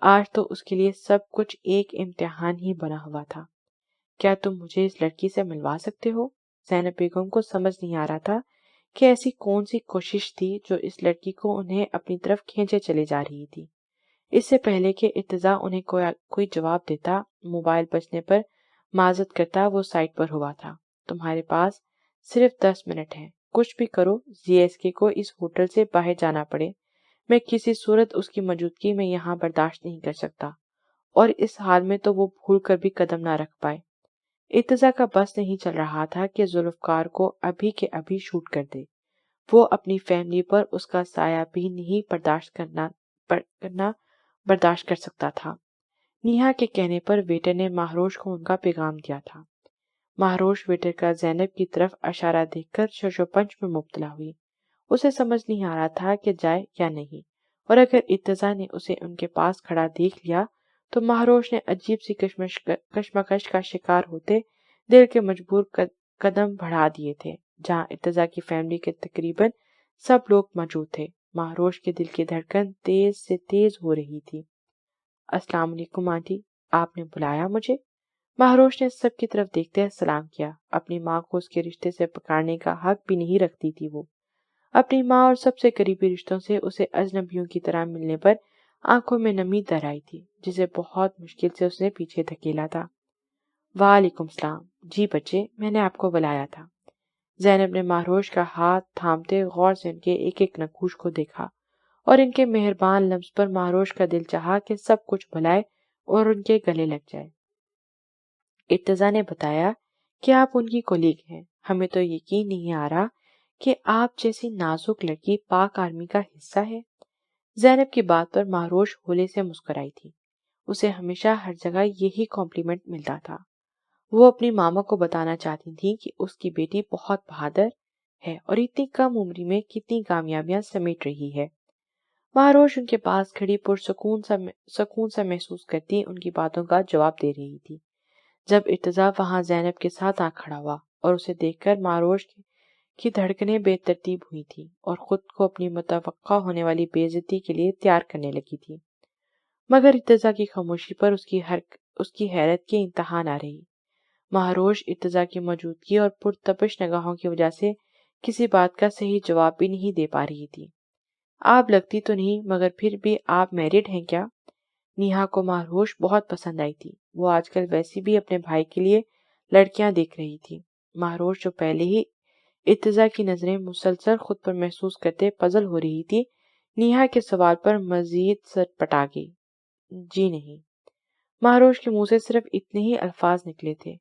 آج تو اس کے لیے سب کچھ ایک امتحان ہی بنا ہوا تھا۔ کیا تم مجھے اس لڑکی سے ملوا سکتے ہو؟ زینب بیگم کو سمجھ نہیں آ رہا تھا کہ ایسی کون سی کوشش تھی جو اس لڑکی کو انہیں اپنی طرف کھینچے چلے جا رہی تھی۔ اس سے پہلے کہ ارتضیٰ انہیں کوئی جواب دیتا، موبائل بجنے پر معذرت کرتا وہ سائٹ پر ہوا تھا۔ تمہارے پاس صرف 10 منٹ ہیں، کچھ بھی کرو GSK کو اس ہوٹل سے باہر جانا پڑے، میں کسی صورت اس کی موجودگی میں یہاں برداشت نہیں کر سکتا، اور اس حال میں تو وہ بھول کر بھی قدم نہ رکھ پائے۔ ارتضیٰ کا بس نہیں چل رہا تھا کہ ذوالفقار کو ابھی کے ابھی شوٹ کر دے۔ وہ اپنی فیملی پر اس کا سایہ بھی نہیں برداشت کر سکتا تھا۔ نیہا کے کہنے پر ویٹر نے مہروش کو ان کا پیغام دیا تھا۔ مہروش ویٹر کا زینب کی طرف اشارہ دیکھ کر ششوپنج میں مبتلا ہوئی۔ اسے سمجھ نہیں آ رہا تھا کہ جائے یا نہیں، اور اگر ارتضیٰ نے اسے ان کے پاس کھڑا دیکھ لیا تو مہروش نے عجیب سی کشمکش کا شکار ہوتے دل کے مجبور قدم بڑھا دیے تھے جہاں ارتضیٰ کی فیملی کے تقریباً سب لوگ موجود تھے۔ مہروش کے دل کی دھڑکن تیز سے تیز ہو رہی تھی۔ السلام علیکم آنٹی، آپ نے بلایا مجھے؟ مہروش نے سب کی طرف دیکھتے سلام کیا۔ اپنی ماں کو اس کے رشتے سے پکارنے کا حق بھی نہیں رکھتی تھی وہ۔ اپنی ماں اور سب سے قریبی رشتوں سے اسے اجنبیوں کی طرح ملنے پر آنکھوں میں نمی در آئی تھی، جسے بہت مشکل سے اس نے پیچھے دھکیلا تھا۔ وعلیکم السلام۔ جی بچے، میں نے آپ کو بلایا تھا۔ زینب نے مہروش کا ہاتھ تھامتے غور سے ان کے ایک ایک نقوش کو دیکھا، اور ان کے مہربان لمس پر مہروش کا دل چاہا کہ سب کچھ بھلائے اور ان کے گلے لگ جائے۔ ارتضیٰ نے بتایا کہ آپ ان کی کولیگ ہیں۔ ہمیں تو یقین نہیں آ رہا کہ آپ جیسی نازک لڑکی پاک آرمی کا حصہ ہے۔ زینب کی بات پر مہروش ہولے سے مسکرائی تھی۔ اسے ہمیشہ ہر جگہ یہی کمپلیمنٹ ملتا تھا۔ وہ اپنی ماما کو بتانا چاہتی تھی کہ اس کی بیٹی بہت بہادر ہے اور اتنی کم عمری میں کتنی کامیابیاں سمیٹ رہی ہے۔ مہروش ان کے پاس کھڑی سکون سا محسوس کرتی ان کی باتوں کا جواب دے رہی تھی جب ارتضیٰ وہاں زینب کے ساتھ آ کھڑا ہوا، اور اسے دیکھ کر مہروش کی دھڑکنیں بے ترتیب ہوئی تھی اور خود کو اپنی متوقع ہونے والی بے عزتی کے لیے تیار کرنے لگی تھی، مگر ارتضیٰ کی خاموشی پر اس کی حیرت کی انتہا نہ رہی۔ مہروش ارتضیٰ کی موجودگی اور پرتپش نگاہوں کی وجہ سے کسی بات کا صحیح جواب بھی نہیں دے پا رہی تھی۔ آپ لگتی تو نہیں، مگر پھر بھی آپ میرڈ ہیں کیا؟ نیہا کو مہروش بہت پسند آئی تھی۔ وہ آج کل ویسے بھی اپنے بھائی کے لیے لڑکیاں دیکھ رہی تھی۔ مہروش جو پہلے ہی ارتضیٰ کی نظریں مسلسل خود پر محسوس کرتے پزل ہو رہی تھی، نیہا کے سوال پر مزید سر پٹا گئی۔ جی نہیں۔ مہروش کے منہ سے صرف اتنے ہی الفاظ نکلے تھے۔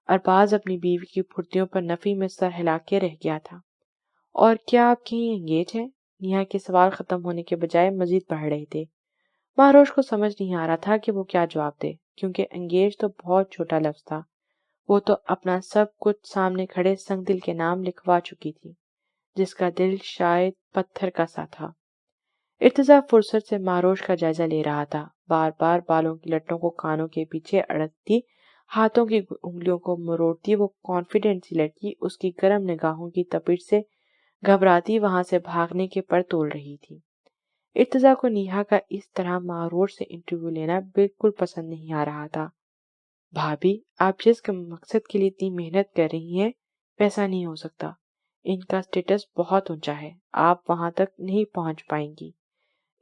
ارباز اپنی بیوی کی پھرتیوں پر نفی میں سر ہلا کے رہ گیا تھا۔ اور کیا آپ کہیں انگیج ہیں؟ نیہا کے سوال ختم ہونے کے بجائے مزید بڑھ رہے تھے۔ مہروش کو سمجھ نہیں آ رہا تھا کہ وہ کیا جواب دے، کیونکہ انگیج تو بہت چھوٹا لفظ تھا۔ وہ تو اپنا سب کچھ سامنے کھڑے سنگ دل کے نام لکھوا چکی تھی، جس کا دل شاید پتھر کا سا تھا۔ ارتضیٰ فرصت سے مہروش کا جائزہ لے رہا تھا، بار بار بالوں کی لٹوں کو کانوں کے پیچھے اڑکتی، ہاتھوں کی انگلیوں کو مروڑتی وہ کانفیڈنٹ سی لڑکی اس کی گرم نگاہوں کی تپش سے گھبراتی وہاں سے بھاگنے کے پر تول رہی تھی۔ ارتضیٰ کو نیہا کا اس طرح مہروش سے انٹرویو لینا بالکل پسند نہیں آ رہا تھا۔ بھابی، آپ جس مقصد کے لیے اتنی محنت کر رہی ہیں ویسا نہیں ہو سکتا۔ ان کا سٹیٹس بہت اونچا ہے، آپ وہاں تک نہیں پہنچ پائیں گی۔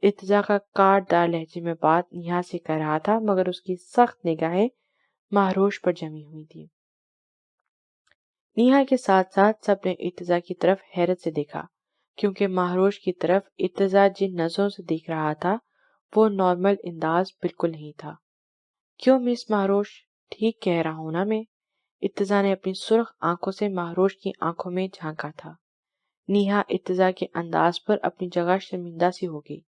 ارتضیٰ کا کاٹ دار لہجے میں بات نیہا سے کر رہا تھا، مگر اس کی سخت نگاہیں مہروش پر جمی ہوئی تھی۔ نیہا کے ساتھ ساتھ سب نے ارتضیٰ کی طرف حیرت سے دیکھا، کیونکہ مہروش کی طرف ارتضیٰ جن نظروں سے دیکھ رہا تھا وہ نارمل انداز بالکل نہیں تھا۔ کیوں مس مہروش، ٹھیک کہہ رہا ہوں نا میں؟ ارتضیٰ نے اپنی سرخ آنکھوں سے مہروش کی آنکھوں میں جھانکا تھا۔ نیہا ارتضیٰ کے انداز پر اپنی جگہ شرمندہ سی ہو گئی۔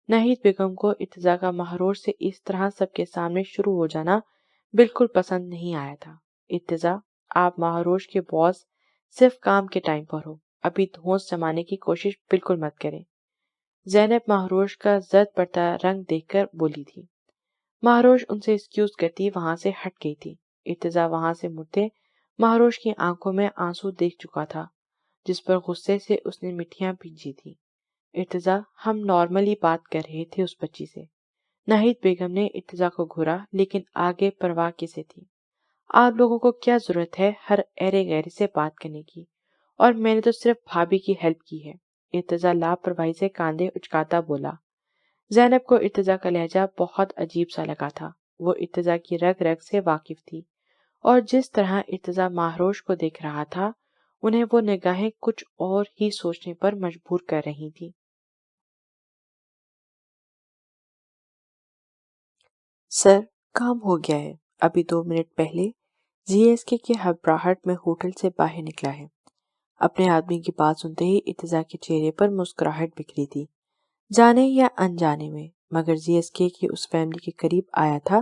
ناہید بیگم کو ارتضیٰ کا مہروش سے اس طرح سب کے سامنے شروع ہو جانا بالکل پسند نہیں آیا تھا۔ ارتضیٰ، آپ مہروش کے باس صرف کام کے ٹائم پر ہو، ابھی دھونس جمانے کی کوشش بالکل مت کریں۔ زینب مہروش کا زرد پڑتا رنگ دیکھ کر بولی تھی۔ مہروش ان سے ایکسکیوز کرتی وہاں سے ہٹ گئی تھی۔ ارتضیٰ وہاں سے مڑتے مہروش کی آنکھوں میں آنسو دیکھ چکا تھا، جس پر غصے سے اس نے مٹھیاں بھیجی تھی۔ ارتضیٰ، ہم نارملی بات کر رہے تھے اس بچی سے۔ ناہید بیگم نے ارتضیٰ کو گھورا، لیکن آگے پرواہ کسے تھی؟ آپ لوگوں کو کیا ضرورت ہے ہر ایرے غیرے سے بات کرنے کی؟ اور میں نے تو صرف بھابھی کی ہیلپ کی ہے۔ ارتضیٰ لاپرواہی سے کاندھے اچکاتا بولا۔ زینب کو ارتضیٰ کا لہجہ بہت عجیب سا لگا تھا۔ وہ ارتضیٰ کی رگ رگ سے واقف تھی، اور جس طرح ارتضیٰ مہروش کو دیکھ رہا تھا، انہیں وہ نگاہیں کچھ اور ہی سوچنے پر مجبور کر رہی تھی۔ سر، کام ہو گیا ہے۔ ابھی 2 منٹ پہلے جی ایس کے ہبراہٹ میں ہوٹل سے باہر نکلا ہے۔ اپنے آدمی کی بات سنتے ہی ارتضیٰ کے چہرے پر مسکراہٹ بکھری تھی، جانے یا انجانے میں، مگر جی ایس کے کی اس فیملی کے قریب آیا تھا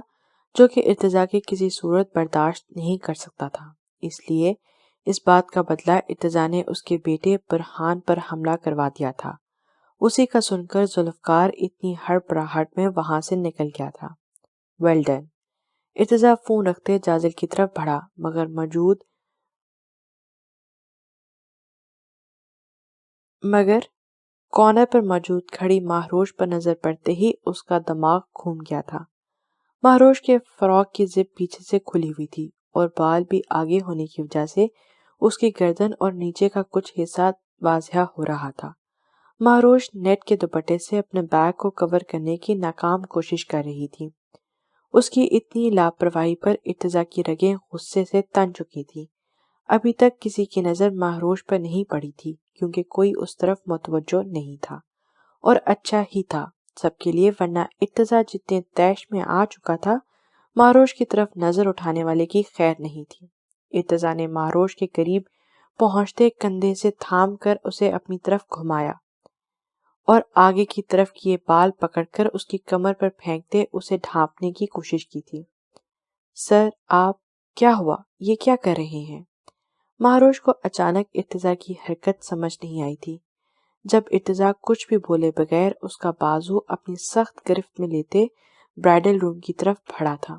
جو کہ ارتضیٰ کی کسی صورت برداشت نہیں کر سکتا تھا۔ اس لیے اس بات کا بدلہ ارتضیٰ نے اس کے بیٹے برہان پر حملہ کروا دیا تھا۔ اسی کا سن کر ذوالفقار اتنی ہڑبڑاہٹ میں وہاں سے نکل گیا تھا۔ Well done. ارتضیٰ فون رکھتے جازل کی طرف بڑھا، مگر کارنر پر موجود کھڑی مہروش پر نظر پڑتے ہی اس کا دماغ گھوم گیا تھا۔ مہروش کے فراق کی زپ پیچھے سے کھلی ہوئی تھی، اور بال بھی آگے ہونے کی وجہ سے اس کی گردن اور نیچے کا کچھ حصہ واضح ہو رہا تھا۔ مہروش نیٹ کے دوپٹے سے اپنے بیک کو کور کرنے کی ناکام کوشش کر رہی تھی۔ اس کی اتنی لاپرواہی پر ارتضیٰ کی رگیں غصے سے تن چکی تھی۔ ابھی تک کسی کی نظر مہروش پر نہیں پڑی تھی، کیونکہ کوئی اس طرف متوجہ نہیں تھا، اور اچھا ہی تھا سب کے لیے، ورنہ ارتضیٰ جتنے طیش میں آ چکا تھا، مہروش کی طرف نظر اٹھانے والے کی خیر نہیں تھی۔ ارتضیٰ نے مہروش کے قریب پہنچتے کندھے سے تھام کر اسے اپنی طرف گھمایا، اور آگے کی طرف کیے بال پکڑ کر اس کی کمر پر پھینکتے اسے ڈھانپنے کی کوشش کی تھی۔ سر، آپ، کیا ہوا؟ یہ کیا کر رہے ہیں؟ مہروش کو اچانک ارتضیٰ کی حرکت سمجھ نہیں آئی تھی۔ جب ارتضیٰ کچھ بھی بولے بغیر اس کا بازو اپنی سخت گرفت میں لیتے برائڈل روم کی طرف بڑھا تھا۔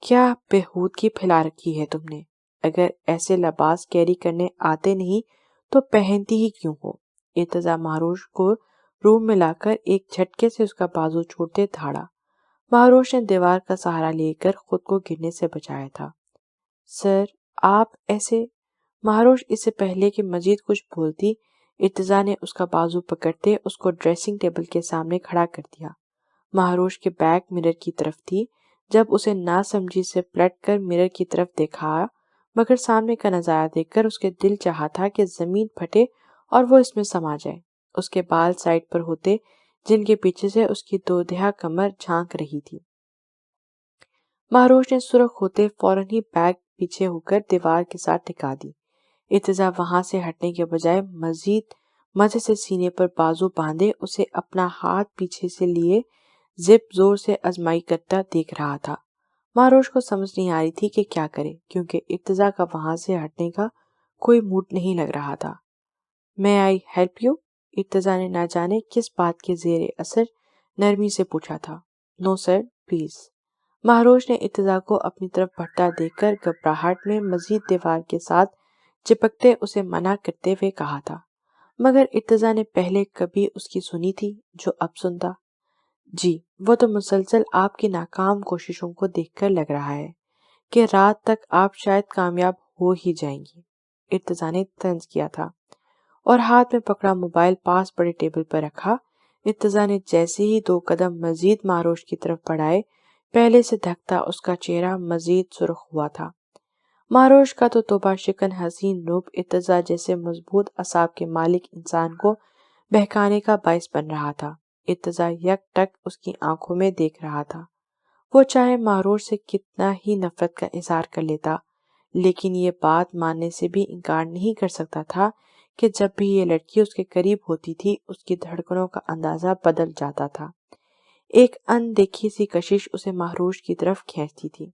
کیا بےہودگی پھیلا رکھی ہے تم نے؟ اگر ایسے لباس کیری کرنے آتے نہیں تو پہنتی ہی کیوں ہو؟ ارتضیٰ مہروش کو روم میں لا کر ایک جھٹکے سے اس کا بازو چھوڑتے دھاڑا۔ مہروش نے دیوار کا سہارا لے کر خود کو گرنے سے بچایا تھا۔ سر، آپ ایسے… مہروش اس سے پہلے کہ مزید کچھ بولتی، ارتضیٰ نے اس کا بازو پکڑتے اس کو ڈریسنگ ٹیبل کے سامنے کھڑا کر دیا۔ مہروش کے بیک مرر کی طرف تھی۔ جب اسے ناسمجھی سے پلٹ کر مرر کی طرف دیکھا، مگر سامنے کا نظارہ دیکھ کر اس کے دل چاہا تھا کہ زمین پھٹے اور وہ اس میں سما جائے۔ اس کے بال سائڈ پر ہوتے، جن کے پیچھے سے اس کی دودھیا کمر جھانک رہی تھی۔ مہروش نے سرخ ہوتے فوراً ہی بیگ پیچھے ہو کر دیوار کے ساتھ ٹکا دی۔ ارتضیٰ وہاں سے ہٹنے کے بجائے مزید مزے سے سینے پر بازو باندھے اسے اپنا ہاتھ پیچھے سے لیے زپ زور سے آزمائی کرتا دیکھ رہا تھا۔ مہروش کو سمجھ نہیں آ رہی تھی کہ کیا کرے، کیونکہ ارتضیٰ کا وہاں سے ہٹنے کا کوئی موڈ نہیں لگ رہا تھا۔ میں آئی ہیلپ یو؟ ارتضیٰ نے نہ جانے کس بات کے زیر اثر نرمی سے پوچھا تھا۔ نو سر، پلیز۔ مہروش نے ارتضیٰ کو اپنی طرف بڑھتا دیکھ کر گھبراہٹ میں مزید دیوار کے ساتھ چپکتے اسے منع کرتے ہوئے کہا تھا، مگر ارتضیٰ نے پہلے کبھی اس کی سنی تھی جو اب سنتا؟ جی، وہ تو مسلسل آپ کی ناکام کوششوں کو دیکھ کر لگ رہا ہے کہ رات تک آپ شاید کامیاب ہو ہی جائیں گی، ارتضیٰ نے طنز کیا تھا، اور ہاتھ میں پکڑا موبائل پاس پڑے ٹیبل پر رکھا۔ ارتضیٰ نے جیسے ہی 2 قدم مزید مہروش کی طرف بڑھائے، پہلے سے دھکتا اس کا چہرہ مزید سرخ ہوا تھا۔ مہروش کا تو توبہ شکن حسین روپ ارتضیٰ جیسے مضبوط اعصاب کے مالک انسان کو بہکانے کا باعث بن رہا تھا۔ ارتضیٰ یک ٹک اس کی آنکھوں میں دیکھ رہا تھا۔ وہ چاہے مہروش سے کتنا ہی نفرت کا اظہار کر لیتا، لیکن یہ بات ماننے سے بھی انکار نہیں کر سکتا تھا کہ جب بھی یہ لڑکی اس کے قریب ہوتی تھی، اس کی دھڑکنوں کا اندازہ بدل جاتا تھا۔ ایک اندیکھی سی کشش اسے مہروش کی طرف کھینچتی تھی،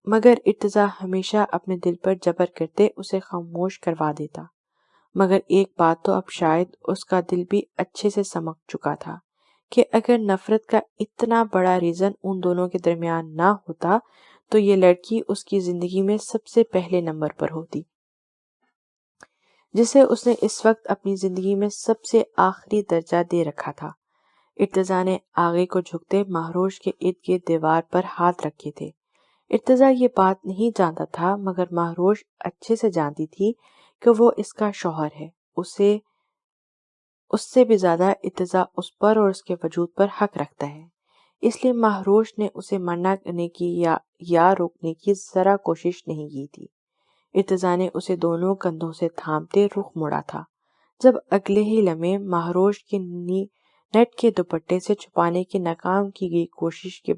مگر ارتضیٰ ہمیشہ اپنے دل پر جبر کرتے اسے خاموش کروا دیتا۔ مگر ایک بات تو اب شاید اس کا دل بھی اچھے سے سمجھ چکا تھا کہ اگر نفرت کا اتنا بڑا ریزن ان دونوں کے درمیان نہ ہوتا تو یہ لڑکی اس کی زندگی میں سب سے پہلے نمبر پر ہوتی۔ جسے اس نے اس وقت اپنی زندگی میں سب سے آخری درجہ دے رکھا تھا۔ ارتضیٰ نے آگے کو جھکتے مہروش کے ارد گرد دیوار پر ہاتھ رکھے تھے۔ ارتضیٰ یہ بات نہیں جانتا تھا، مگر مہروش اچھے سے جانتی تھی کہ وہ اس کا شوہر ہے۔ اس سے بھی زیادہ ارتضیٰ اس پر اور اس کے وجود پر حق رکھتا ہے، اس لیے مہروش نے اسے منع کرنے کی یا روکنے کی ذرا کوشش نہیں کی تھی۔ ارتضیٰ نے اسے دونوں کندھوں سے تھامتے رخ موڑا تھا، جب اگلے ہی لمحے مہروش کے نیٹ کے دوپٹے سے چھپانے کی ناکام کی گئی کوشش کی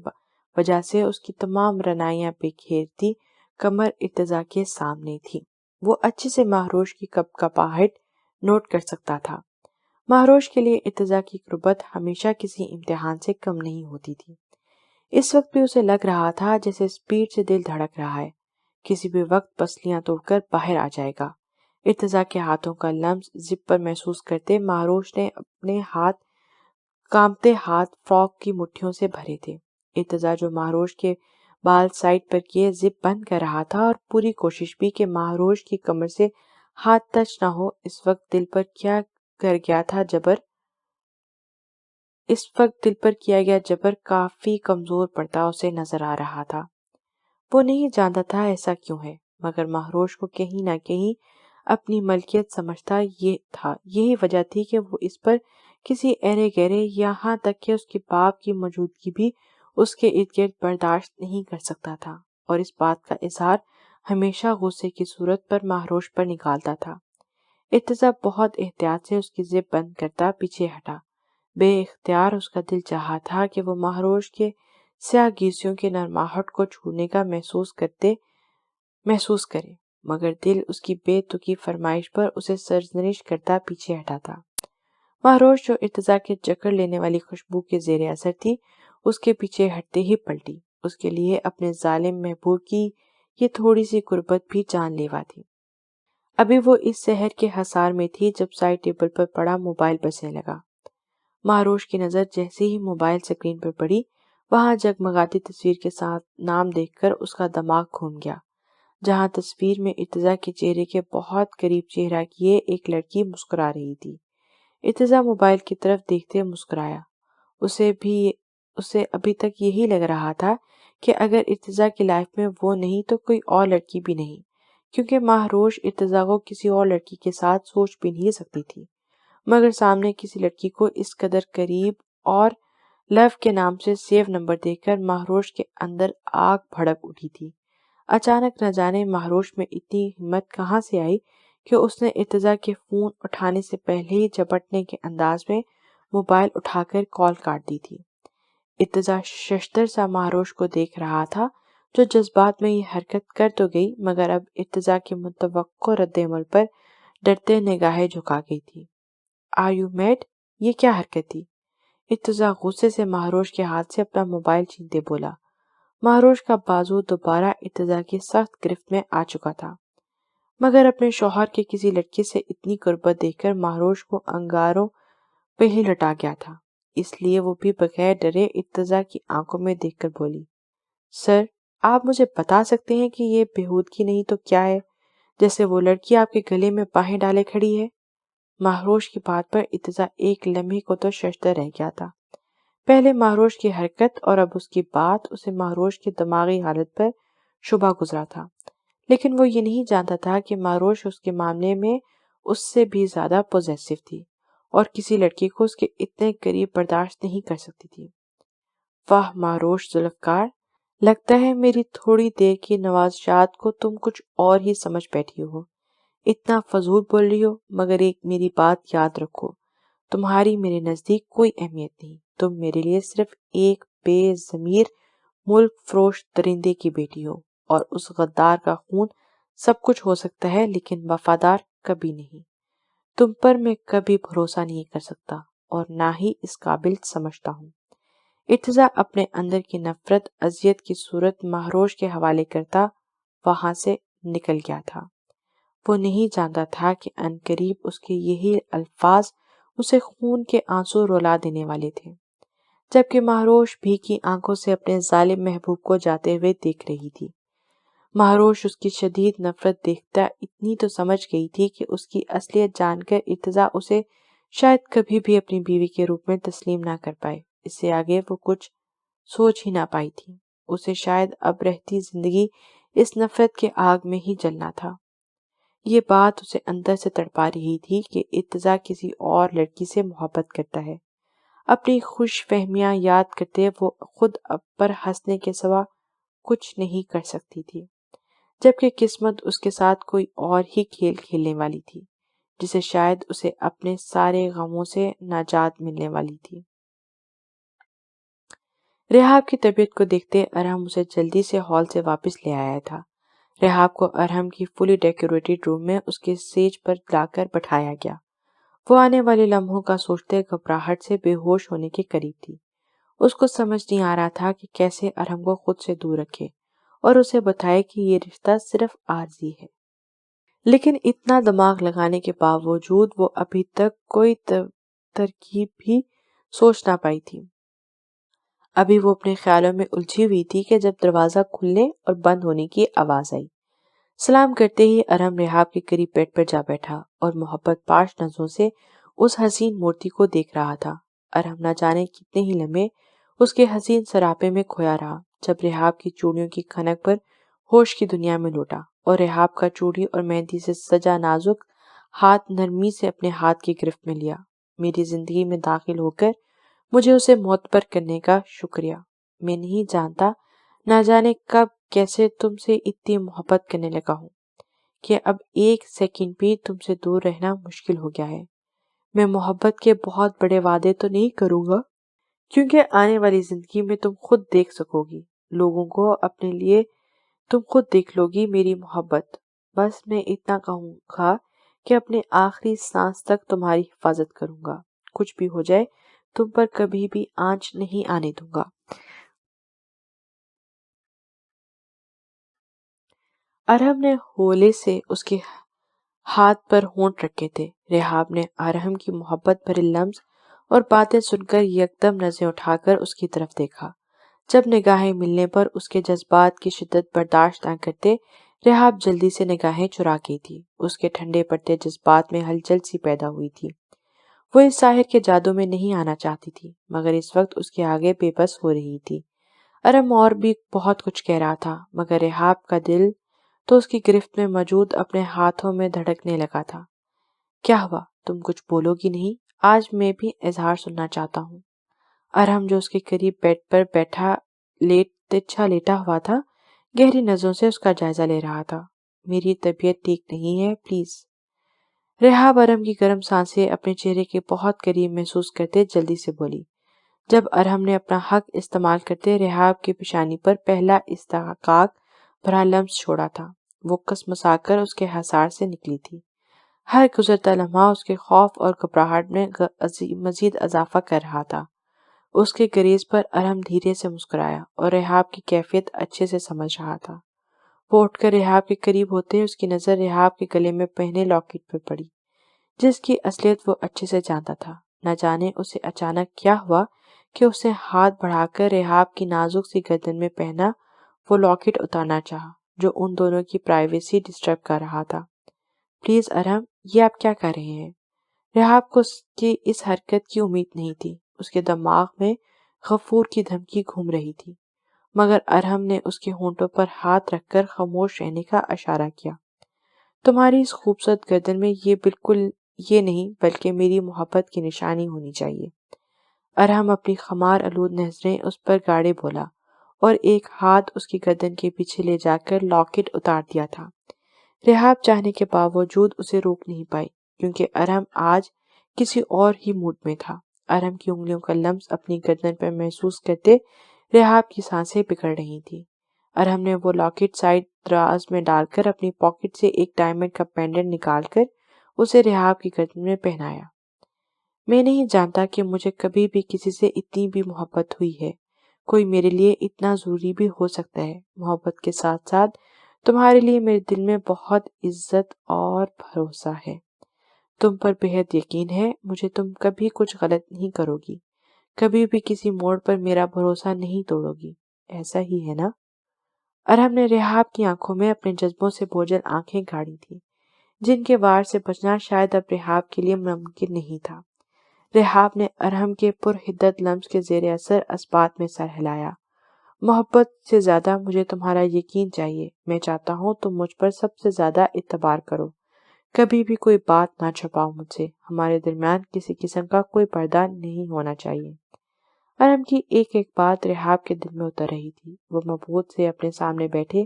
وجہ سے اس کی تمام رعنائیاں بکھیرتی کمر ارتضیٰ کے سامنے تھی۔ وہ اچھے سے مہروش کی کپکپاہٹ نوٹ کر سکتا تھا۔ مہروش کے لیے ارتضیٰ کی قربت ہمیشہ کسی امتحان سے کم نہیں ہوتی تھی۔ اس وقت بھی اسے لگ رہا تھا جیسے اسپیڈ سے دل دھڑک رہا ہے، کسی بھی وقت پسلیاں توڑ کر باہر آ جائے گا۔ ارتضیٰ کے ہاتھوں کا لمس زپ پر محسوس کرتے مہروش نے اپنے کانپتے ہاتھ فراک کی مٹھیوں سے بھرے تھے۔ ارتضیٰ جو مہروش کے بال سائڈ پر کیے زپ بند کر رہا تھا اور پوری کوشش بھی کہ مہروش کی کمر سے ہاتھ ٹچ نہ ہو، اس وقت دل پر کیا گیا جبر کافی کمزور پڑتا اسے نظر آ رہا تھا۔ وہ نہیں جانتا تھا ایسا کیوں ہے، مگر مہروش کو کہیں نہ کہیں اپنی ملکیت سمجھتا یہی وجہ تھی کہ وہ اس پر کسی ایرے گہرے یہاں تک کہ اس کے باپ کی موجودگی بھی اس کے ارد گرد برداشت نہیں کر سکتا تھا، اور اس بات کا اظہار ہمیشہ غصے کی صورت پر مہروش پر نکالتا تھا۔ ارتضیٰ بہت احتیاط سے اس کی زپ بند کرتا پیچھے ہٹا۔ بے اختیار اس کا دل چاہا تھا کہ وہ مہروش کے سیاہ گیسیوں کے نرماہٹ کو چھونے کا محسوس کرے، مگر دل اس کی بے تکی فرمائش پر اسے سرزنش کرتا پیچھے ہٹا تھا۔ مہروش جو ارتضیٰ کے جکڑ لینے والی خوشبو کے زیر اثر تھی، اس کے پیچھے ہٹتے ہی پلٹی۔ اس کے لیے اپنے ظالم محبوب کی یہ تھوڑی سی قربت بھی جان لیوا تھی۔ ابھی وہ اس شہر کے حصار میں تھی جب سائڈ ٹیبل پر پڑا موبائل بجنے لگا۔ مہروش کی نظر جیسے ہی موبائل سکرین پر پڑی، وہاں جگمگاتی تصویر کے ساتھ نام دیکھ کر اس کا دماغ گھوم گیا، جہاں تصویر میں ارتضیٰ کے چہرے کے بہت قریب چہرہ کیے ایک لڑکی مسکرا رہی تھی۔ ارتضیٰ موبائل کی طرف دیکھتے مسکرایا۔ اسے ابھی تک یہی لگ رہا تھا کہ اگر ارتضیٰ کی لائف میں وہ نہیں تو کوئی اور لڑکی بھی نہیں، کیونکہ مہروش ارتضیٰ کو کسی اور لڑکی کے ساتھ سوچ بھی نہیں سکتی تھی، مگر سامنے کسی لڑکی کو اس قدر قریب اور لو کے نام سے سیو نمبر دیکھ کر مہروش کے اندر آگ بھڑک اٹھی تھی۔ اچانک نہ جانے مہروش میں اتنی ہمت کہاں سے آئی کہ اس نے ارتضیٰ کے فون اٹھانے سے پہلے ہی جھپٹنے کے انداز میں موبائل اٹھا کر کال کاٹ دی تھی۔ ارتضیٰ ششدر سا مہروش کو دیکھ رہا تھا، جو جذبات میں یہ حرکت کر تو گئی مگر اب ارتضیٰ کے متوقع رد عمل پر ڈرتے نگاہیں جھکا گئی تھی۔ Are you mad? یہ کیا حرکت تھی؟ ارتضیٰ غصے سے مہروش کے ہاتھ سے اپنا موبائل چھینتے بولا۔ مہروش کا بازو دوبارہ ارتضیٰ کی سخت گرفت میں آ چکا تھا، مگر اپنے شوہر کے کسی لڑکی سے اتنی قربت دیکھ کر مہروش کو انگاروں پہ ہی لٹا گیا تھا، اس لیے وہ بھی بغیر ڈرے ارتضیٰ کی آنکھوں میں دیکھ کر بولی، سر، آپ مجھے بتا سکتے ہیں کہ یہ بےہودگی نہیں تو کیا ہے، جیسے وہ لڑکی آپ کے گلے میں باہیں ڈالے کھڑی ہے؟ مہروش کی بات پر ارتضیٰ ایک لمحے کو تو ششدر رہ گیا تھا۔ پہلے مہروش کی حرکت اور اب اس کی بات، اسے مہروش کی دماغی حالت پر شبہ گزرا تھا، لیکن وہ یہ نہیں جانتا تھا کہ مہروش اس کے معاملے میں اس سے بھی زیادہ پوزیسو تھی اور کسی لڑکی کو اس کے اتنے قریب برداشت نہیں کر سکتی تھی۔ واہ مہروش ذوالفقار، لگتا ہے میری تھوڑی دیر کی نوازشات کو تم کچھ اور ہی سمجھ بیٹھی ہو۔ اتنا فضول بول رہی ہو، مگر ایک میری بات یاد رکھو، تمہاری میرے نزدیک کوئی اہمیت نہیں، تم میرے لیے صرف ایک بے ضمیر ملک فروش درندے کی بیٹی ہو، اور اس غدار کا خون سب کچھ ہو سکتا ہے لیکن وفادار کبھی نہیں۔ تم پر میں کبھی بھروسہ نہیں کر سکتا اور نہ ہی اس قابل سمجھتا ہوں۔ ارتضیٰ اپنے اندر کی نفرت اذیت کی صورت مہروش کے حوالے کرتا وہاں سے نکل گیا تھا۔ وہ نہیں جانتا تھا کہ عنقریب اس کے یہی الفاظ اسے خون کے آنسو رلا دینے والے تھے، جبکہ مہروش بھیگی آنکھوں سے اپنے ظالم محبوب کو جاتے ہوئے دیکھ رہی تھی۔ مہروش اس کی شدید نفرت دیکھتا اتنی تو سمجھ گئی تھی کہ اس کی اصلیت جان کر ارتضیٰ اسے شاید کبھی بھی اپنی بیوی کے روپ میں تسلیم نہ کر پائے۔ اس سے آگے وہ کچھ سوچ ہی نہ پائی تھی۔ اسے شاید اب رہتی زندگی اس نفرت کے آگ میں ہی جلنا تھا۔ یہ بات اسے اندر سے تڑپا رہی تھی کہ ارتضیٰ کسی اور لڑکی سے محبت کرتا ہے۔ اپنی خوش فہمیاں یاد کرتے وہ خود اب پر ہنسنے کے سوا کچھ نہیں کر سکتی تھی، جبکہ قسمت اس کے ساتھ کوئی اور ہی کھیل کھیلنے والی تھی جسے شاید اسے اپنے سارے غموں سے نجات ملنے والی تھی۔ ریحاب کی طبیعت کو دیکھتے ارحم اسے جلدی سے ہال سے واپس لے آیا تھا۔ ریحاب کو ارحم کی فلی ڈیکوریٹڈ روم میں اس کے سیج پر لا کر بٹھایا گیا۔ وہ آنے والے لمحوں کا سوچتے گھبراہٹ سے بے ہوش ہونے کے قریب تھی۔ اس کو سمجھ نہیں آ رہا تھا کہ کیسے ارحم کو خود سے دور رکھے اور اسے بتائے کہ یہ رشتہ صرف عارضی ہے۔ لیکن اتنا دماغ لگانے کے باوجود وہ ابھی تک کوئی ترکیب بھی سوچ نہ پائی تھی۔ ابھی وہ اپنے خیالوں میں الجھی ہوئی تھی کہ جب دروازہ کھلنے اور بند ہونے کی آواز آئی۔ سلام کرتے ہی ارحم ریحاب کے قریب بیڈ پر جا بیٹھا اور محبت پاش نظروں سے اس حسین مورتی کو دیکھ رہا تھا۔ ارحم نہ جانے کتنے ہی لمحے اس کے حسین سراپے میں کھویا رہا، جب ریحاب کی چوڑیوں کی کھنک پر ہوش کی دنیا میں لوٹا اور ریحاب کا چوڑی اور مہندی سے سجا نازک ہاتھ نرمی سے اپنے ہاتھ کی گرفت میں لیا۔ میری زندگی میں داخل ہو کر مجھے اسے معتبر کرنے کا شکریہ۔ میں نہیں جانتا نہ جانے کب کیسے تم سے اتنی محبت کرنے لگا ہوں کہ اب ایک سیکنڈ بھی تم سے دور رہنا مشکل ہو گیا ہے۔ میں محبت کے بہت بڑے وعدے تو نہیں کروں گا، کیونکہ آنے والی زندگی میں تم خود دیکھ سکو گی، لوگوں کو اپنے لیے تم خود دیکھ لو گی میری محبت۔ بس میں اتنا کہوں گا کہ اپنے آخری سانس تک تمہاری حفاظت کروں گا، کچھ بھی ہو جائے تم پر کبھی بھی آنچ نہیں آنے دوں گا۔ ارحم نے ہولے سے اس کے ہاتھ پر ہونٹ رکھے تھے۔ ریحاب نے ارحم کی محبت بھرے لمس اور باتیں سن کر یکدم نظریں اٹھا کر اس کی طرف دیکھا۔ جب نگاہیں ملنے پر اس کے جذبات کی شدت برداشت نہ کرتے ریحاب جلدی سے نگاہیں چرا گئی تھی۔ اس کے ٹھنڈے پڑتے جذبات میں ہلچل سی پیدا ہوئی تھی۔ وہ اس ساحر کے جادو میں نہیں آنا چاہتی تھی، مگر اس وقت اس کے آگے بے بس ہو رہی تھی۔ ارحم اور بھی بہت کچھ کہہ رہا تھا، مگر ریحاب کا دل تو اس کی گرفت میں موجود اپنے ہاتھوں میں دھڑکنے لگا تھا۔ کیا ہوا؟ تم کچھ بولو گی نہیں؟ آج میں بھی اظہار سننا چاہتا ہوں۔ ارحم جو اس کے قریب بیڈ پر بیٹھا لیٹا ہوا تھا، گہری نظروں سے اس کا جائزہ لے رہا تھا۔ میری طبیعت ٹھیک نہیں ہے، پلیز۔ ریحاب ارحم کی گرم سانسیں اپنے چہرے کے بہت قریب محسوس کرتے جلدی سے بولی۔ جب ارحم نے اپنا حق استعمال کرتے ریحاب کی پیشانی پر پہلا استحقاق بھرا لمس چھوڑا تھا، وہ کسمسا کر اس کے حصار سے نکلی تھی۔ ہر گزرتا لمحہ اس کے خوف اور گھبراہٹ میں مزید اضافہ کر رہا تھا۔ اس کے گریز پر ارحم دھیرے سے مسکرایا اور ریحاب کی کیفیت اچھے سے سمجھ رہا تھا۔ وہ اٹھ کر ریحاب کے قریب ہوتے اس کی نظر ریحاب کے گلے میں پہنے لاکٹ پر پڑی، جس کی اصلیت وہ اچھے سے جانتا تھا۔ نہ جانے اسے اچانک کیا ہوا کہ اسے ہاتھ بڑھا کر ریحاب کی نازک سی گردن میں پہنا وہ لاکٹ اتارنا چاہا جو ان دونوں کی پرائیویسی ڈسٹرب کر رہا تھا۔ پلیز ارحم، یہ آپ کیا کر رہے ہیں؟ ریحاب کو اس کی اس حرکت کی امید نہیں تھی۔ اس کے دماغ میں غفور کی دھمکی گھوم رہی تھی، مگر ارحم نے اس کے ہونٹوں پر ہاتھ رکھ کر خاموش رہنے کا اشارہ کیا۔ تمہاری اس خوبصورت گردن میں یہ بالکل یہ نہیں بلکہ میری محبت کی نشانی ہونی چاہیے۔ ارحم اپنی خمار آلود نظریں اس پر گاڑے بولا اور ایک ہاتھ اس کی گردن کے پیچھے لے جا کر لاکٹ اتار دیا تھا۔ ریحاب چاہنے کے باوجود اسے روک نہیں پائی، کیونکہ ارحم آج کسی اور ہی موڈ میں تھا۔ ارحم کی انگلیوں کا لمس اپنی گردن پر محسوس کرتے ریحاب کی سانسیں بگڑ رہی تھیں۔ ارحم نے وہ لاکٹ سائڈ دراز میں ڈال کر اپنی پاکٹ سے ایک ڈائمنڈ کا پینڈنٹ نکال کر اسے ریحاب کی گردن میں پہنایا۔ میں نہیں جانتا کہ مجھے کبھی بھی کسی سے اتنی بھی محبت ہوئی ہے۔ کوئی میرے لیے اتنا ضروری بھی ہو سکتا ہے۔ محبت کے ساتھ ساتھ تمہارے لیے میرے دل میں بہت عزت اور بھروسہ ہے۔ تم پر بہت یقین ہے، مجھے تم کبھی کچھ غلط نہیں کرو گی، کبھی بھی کسی موڑ پر میرا بھروسہ نہیں توڑو گی، ایسا ہی ہے نا؟ ارہم نے رحاب کی آنکھوں میں اپنے جذبوں سے بوجھل آنکھیں گاڑی تھی، جن کے وار سے بچنا شاید اب رحاب کے لیے ممکن نہیں تھا۔ رحاب نے ارہم کے پرحدت لمس کے زیر اثر اسبات میں سر ہلایا۔ محبت سے زیادہ مجھے تمہارا یقین چاہیے۔ میں چاہتا ہوں تم مجھ پر سب سے زیادہ اعتبار کرو۔ کبھی بھی کوئی بات نہ چھپاؤ مجھ سے۔ ہمارے درمیان کسی قسم کا کوئی پردہ نہیں ہونا چاہیے۔ ارہم کی ایک ایک بات رحاب کے دل میں اتر رہی تھی۔ وہ مبہوت سے اپنے سامنے بیٹھے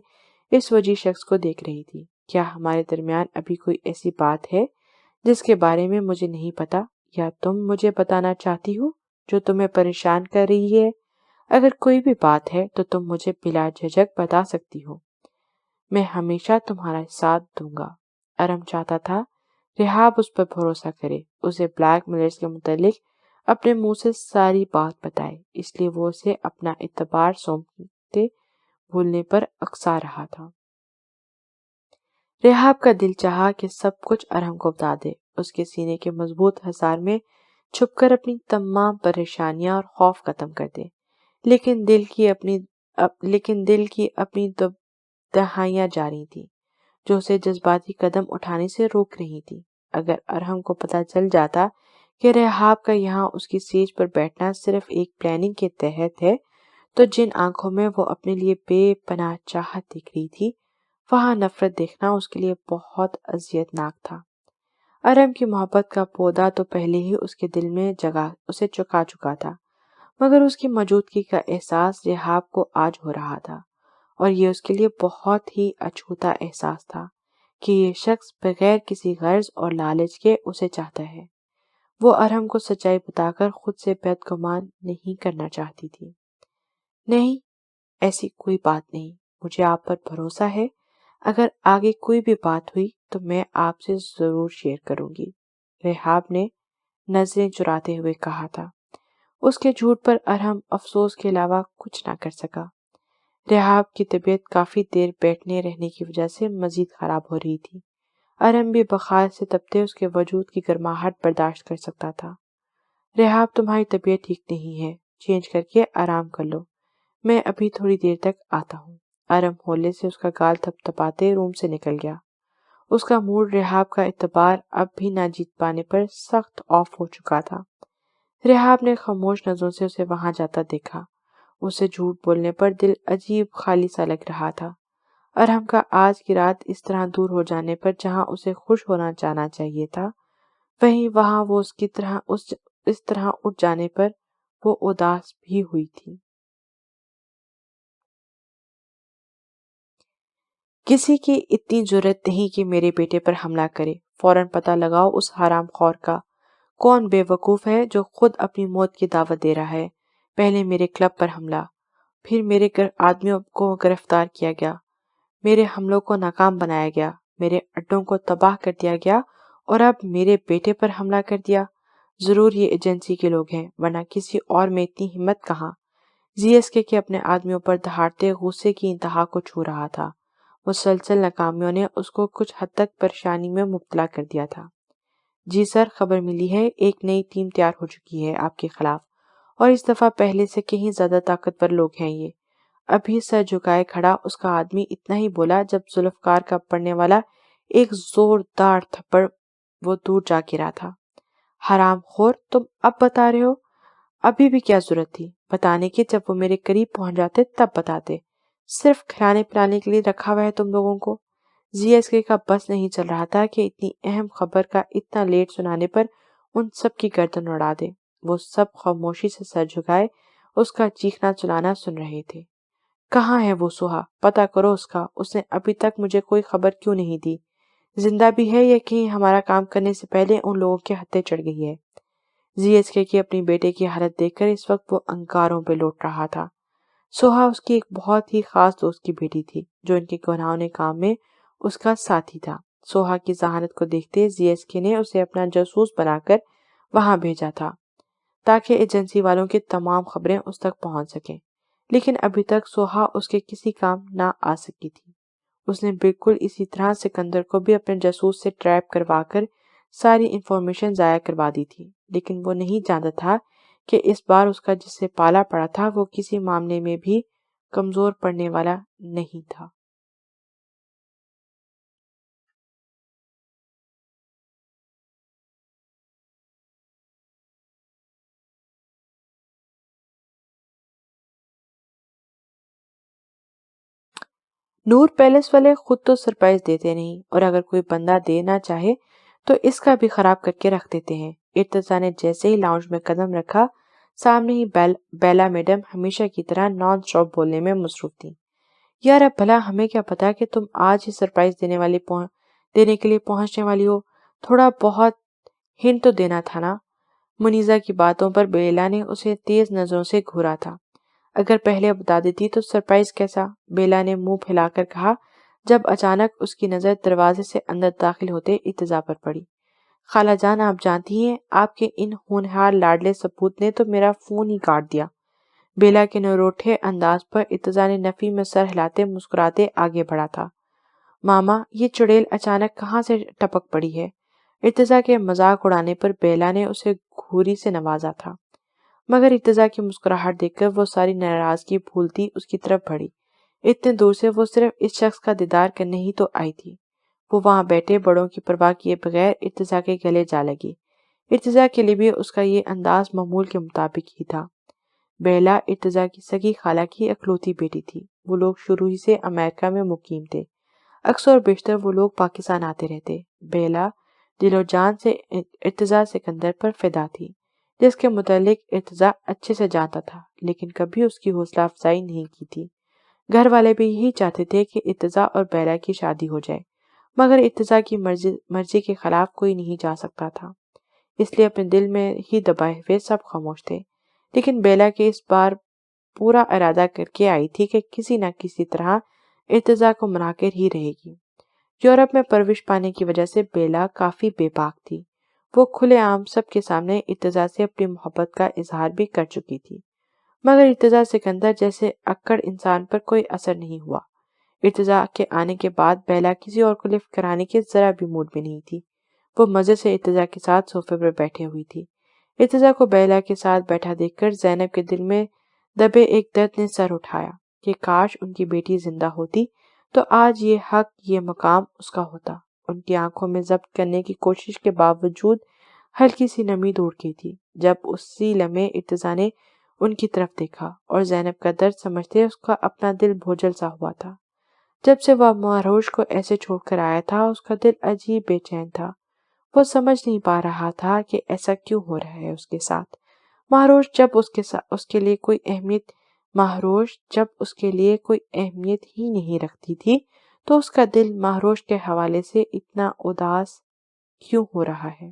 اس وجیح شخص کو دیکھ رہی تھی۔ کیا ہمارے درمیان ابھی کوئی ایسی بات ہے جس کے بارے میں مجھے نہیں پتا، یا تم مجھے بتانا چاہتی ہو جو تمہیں پریشان کر رہی ہے؟ اگر کوئی بھی بات ہے تو تم مجھے بلا جھجک بتا سکتی ہو۔ میں ہمیشہ تمہارا ساتھ دوں گا۔ ارہم چاہتا تھا رحاب اس پر بھروسہ کرے، اسے بلیک میلرز کے متعلق اپنے منہ سے ساری بات بتائے، اس لیے وہ اسے اپنا اعتبار سونپتے بھولنے پر اکسا رہا تھا۔ رحاب کا دل چاہا کہ سب کچھ ارہم کو بتا دے، اس کے سینے کے مضبوط حصار میں چھپ کر اپنی تمام پریشانیاں اور خوف ختم کر دے، لیکن دل کی اپنی دہائیاں جاری تھیں جو اسے جذباتی قدم اٹھانے سے روک رہی تھی۔ اگر ارہم کو پتہ چل جاتا کہ رحاب کا یہاں اس کی سیج پر بیٹھنا صرف ایک پلاننگ کے تحت ہے، تو جن آنکھوں میں وہ اپنے لیے بے پناہ چاہت دیکھ رہی تھی، وہاں نفرت دیکھنا اس کے لیے بہت اذیت ناک تھا۔ ارہم کی محبت کا پودا تو پہلے ہی اس کے دل میں اسے چکا چکا تھا، مگر اس کی موجودگی کا احساس رحاب کو آج ہو رہا تھا، اور یہ اس کے لیے بہت ہی اچھوتا احساس تھا کہ یہ شخص بغیر کسی غرض اور لالچ کے اسے چاہتا ہے۔ وہ ارہم کو سچائی بتا کر خود سے بدگمان نہیں کرنا چاہتی تھی۔ نہیں، ایسی کوئی بات نہیں، مجھے آپ پر بھروسہ ہے۔ اگر آگے کوئی بھی بات ہوئی تو میں آپ سے ضرور شیئر کروں گی، رحاب نے نظریں چراتے ہوئے کہا تھا۔ اس کے جھوٹ پر ارہم افسوس کے علاوہ کچھ نہ کر سکا۔ رحاب کی طبیعت کافی دیر بیٹھنے رہنے کی وجہ سے مزید خراب ہو رہی تھی۔ ارہم بھی بخار سے تپتے اس کے وجود کی گرماہٹ برداشت کر سکتا تھا۔ رحاب، تمہاری طبیعت ٹھیک نہیں ہے، چینج کر کے آرام کر لو، میں ابھی تھوڑی دیر تک آتا ہوں۔ ارہم ہولے سے اس کا گال تھپ تھپاتے روم سے نکل گیا۔ اس کا موڈ رحاب کا اعتبار اب بھی نہ جیت پانے پر سخت آف ہو چکا تھا۔ رحاب نے خاموش نظروں سے اسے وہاں جاتا دیکھا۔ اسے جھوٹ بولنے پر دل عجیب خالی سا لگ رہا تھا۔ ارہم کا آج کی رات اس طرح دور ہو جانے پر جہاں اسے خوش ہونا جانا چاہیے تھا، وہیں وہاں وہ اس طرح اٹھ جانے پر وہ اداس بھی ہوئی تھی۔ کسی کی اتنی جرأت نہیں کہ میرے بیٹے پر حملہ کرے۔ فوراً پتہ لگاؤ اس حرام خور کا کون بے وقوف ہے جو خود اپنی موت کی دعوت دے رہا ہے۔ پہلے میرے کلب پر حملہ، پھر میرے آدمیوں کو گرفتار کیا گیا، میرے حملوں کو ناکام بنایا گیا، میرے اڈوں کو تباہ کر دیا گیا، اور اب میرے بیٹے پر حملہ کر دیا۔ ضرور یہ ایجنسی کے لوگ ہیں، ورنہ کسی اور میں اتنی ہمت کہاں؟ زی ایس کے اپنے آدمیوں پر دہاڑتے غصے کی انتہا کو چھو رہا تھا۔ مسلسل ناکامیوں نے اس کو کچھ حد تک پریشانی میں مبتلا کر دیا تھا۔ جی سر، خبر ملی ہے ایک نئی ٹیم تیار ہو چکی ہے آپ کے خلاف، اور اس دفعہ پہلے سے کہیں زیادہ طاقتور لوگ ہیں یہ۔ ابھی سر جھکائے کھڑا اس کا آدمی اتنا ہی بولا جب ذوالفقار کا پڑنے والا ایک زوردار تھپڑ وہ دور جا گرا تھا۔ حرام خور، تم اب بتا رہے ہو؟ ابھی بھی کیا ضرورت تھی بتانے کی؟ جب وہ میرے قریب پہنچ جاتے تب بتاتے۔ صرف کھلانے پلانے کے لیے رکھا ہوا ہے تم لوگوں کو۔ زی ایس کے کا بس نہیں چل رہا تھا کہ اتنی اہم خبر کا اتنا لیٹ سنانے پر ان سب کی گردن اڑا دے۔ وہ سب خاموشی سے سر جھکائے اس کا چیخنا چلانا سن رہے تھے۔ کہاں ہے وہ سوہا؟ پتہ کرو اس کا، اس نے ابھی تک مجھے کوئی خبر کیوں نہیں دی؟ زندہ بھی ہے یا کہیں ہمارا کام کرنے سے پہلے ان لوگوں کے ہتھے چڑھ گئی ہے؟ زی ایس کے کی اپنی بیٹے کی حالت دیکھ کر اس وقت وہ انگاروں پہ لوٹ رہا تھا۔ سوہا اس کی ایک بہت ہی خاص دوست کی بیٹی تھی جو ان کے گناہوں کام میں اس کا ساتھی تھا۔ سوہا کی ذہانت کو دیکھتے زی ایس کے نے اسے اپنا جاسوس بنا کر وہاں بھیجا تھا تاکہ ایجنسی والوں کی تمام خبریں اس تک پہنچ سکیں، لیکن ابھی تک سوہا اس کے کسی کام نہ آ سکی تھی۔ اس نے بالکل اسی طرح سکندر کو بھی اپنے جاسوس سے ٹریپ کروا کر ساری انفارمیشن ضائع کروا دی تھی، لیکن وہ نہیں جانتا تھا کہ اس بار اس کا جس سے پالا پڑا تھا وہ کسی معاملے میں بھی کمزور پڑنے والا نہیں تھا۔ نور پیلس والے خود تو سرپرائز دیتے نہیں، اور اگر کوئی بندہ دینا چاہے تو اس کا بھی خراب کر کے رکھ دیتے ہیں۔ ارتضیٰ نے جیسے ہی لاؤنج میں قدم رکھا، سامنے ہی بیلا میڈم ہمیشہ کی طرح نان اسٹاپ بولنے میں مصروف تھی۔ یار اب بھلا ہمیں کیا پتا کہ تم آج ہی سرپرائز دینے کے لیے پہنچنے والی ہو، تھوڑا بہت ہنٹ تو دینا تھا نا۔ منیزہ کی باتوں پر بیلا نے اسے تیز نظروں سے گھورا تھا۔ اگر پہلے بتا دیتی تو سرپرائز کیسا؟ بیلا نے منہ پھیلا کر کہا، جب اچانک اس کی نظر دروازے سے اندر داخل ہوتے ارتضیٰ پر پڑی۔ خالہ جان، آپ جانتی ہیں آپ کے ان ہونہار لاڈلے سپوت نے تو میرا فون ہی کاٹ دیا۔ بیلا کے نروٹھے انداز پر ارتضیٰ نے نفی میں سر ہلاتے مسکراتے آگے بڑھا تھا۔ ماما، یہ چڑیل اچانک کہاں سے ٹپک پڑی ہے؟ ارتضیٰ کے مذاق اڑانے پر بیلا نے اسے گھوری سے نوازا تھا، مگر ارتضیٰ کی مسکراہٹ دیکھ کر وہ ساری ناراضگی بھولتی اس کی طرف بڑھی۔ اتنے دور سے وہ صرف اس شخص کا دیدار کرنے ہی تو آئی تھی۔ وہ وہاں بیٹھے بڑوں کی پرواہ کیے بغیر ارتضیٰ کے گلے جا لگی۔ ارتضیٰ کے لیے بھی اس کا یہ انداز معمول کے مطابق ہی تھا۔ بیلا ارتضیٰ کی سگی خالہ کی اکلوتی بیٹی تھی۔ وہ لوگ شروع ہی سے امریکہ میں مقیم تھے۔ اکثر و بیشتر وہ لوگ پاکستان آتے رہتے۔ بیلا دل و جان سے ارتضیٰ سکندر پر فدا تھی، جس کے متعلق ارتضیٰ اچھے سے جانتا تھا، لیکن کبھی اس کی حوصلہ افزائی نہیں کی تھی۔ گھر والے بھی یہی چاہتے تھے کہ ارتضیٰ اور بیلا کی شادی ہو جائے، مگر ارتضیٰ کی مرضی کے خلاف کوئی نہیں جا سکتا تھا، اس لیے اپنے دل میں ہی دبائے ہوئے سب خاموش تھے۔ لیکن بیلا کے اس بار پورا ارادہ کر کے آئی تھی کہ کسی نہ کسی طرح ارتضیٰ کو منا کر ہی رہے گی۔ یورپ میں پرورش پانے کی وجہ سے بیلا کافی بے باک تھی۔ وہ کھلے عام سب کے سامنے ارتضیٰ سے اپنی محبت کا اظہار بھی کر چکی تھی، مگر ارتضیٰ سکندر جیسے اکڑ انسان پر کوئی اثر نہیں ہوا۔ ارتضیٰ کے آنے کے بعد بیلا کسی اور کو لفٹ کرانے کے ذرا بھی موڈ میں نہیں تھی۔ وہ مزے سے ارتضیٰ کے ساتھ صوفے پر بیٹھے ہوئی تھی۔ ارتضیٰ کو بیلا کے ساتھ بیٹھا دیکھ کر زینب کے دل میں دبے ایک درد نے سر اٹھایا کہ کاش ان کی بیٹی زندہ ہوتی تو آج یہ حق، یہ مقام اس کا ہوتا۔ ان کی آنکھوں میں ضبط کرنے کی کوشش کے باوجود ہلکی سی نمی دوڑ گئی تھی جب اسی لمحے ارتضیٰ نے ان کی طرف دیکھا، اور زینب کا درد سمجھتے اس کا اپنا دل بھوجل سا ہوا تھا۔ جب سے وہ مہروش کو ایسے چھوڑ کر آیا تھا اس کا دل عجیب بے چین تھا۔ وہ سمجھ نہیں پا رہا تھا کہ ایسا کیوں ہو رہا ہے اس کے ساتھ۔ مہروش جب اس کے لیے کوئی اہمیت ہی نہیں رکھتی تھی تو اس کا دل مہروش کے حوالے سے اتنا اداس کیوں ہو رہا ہے؟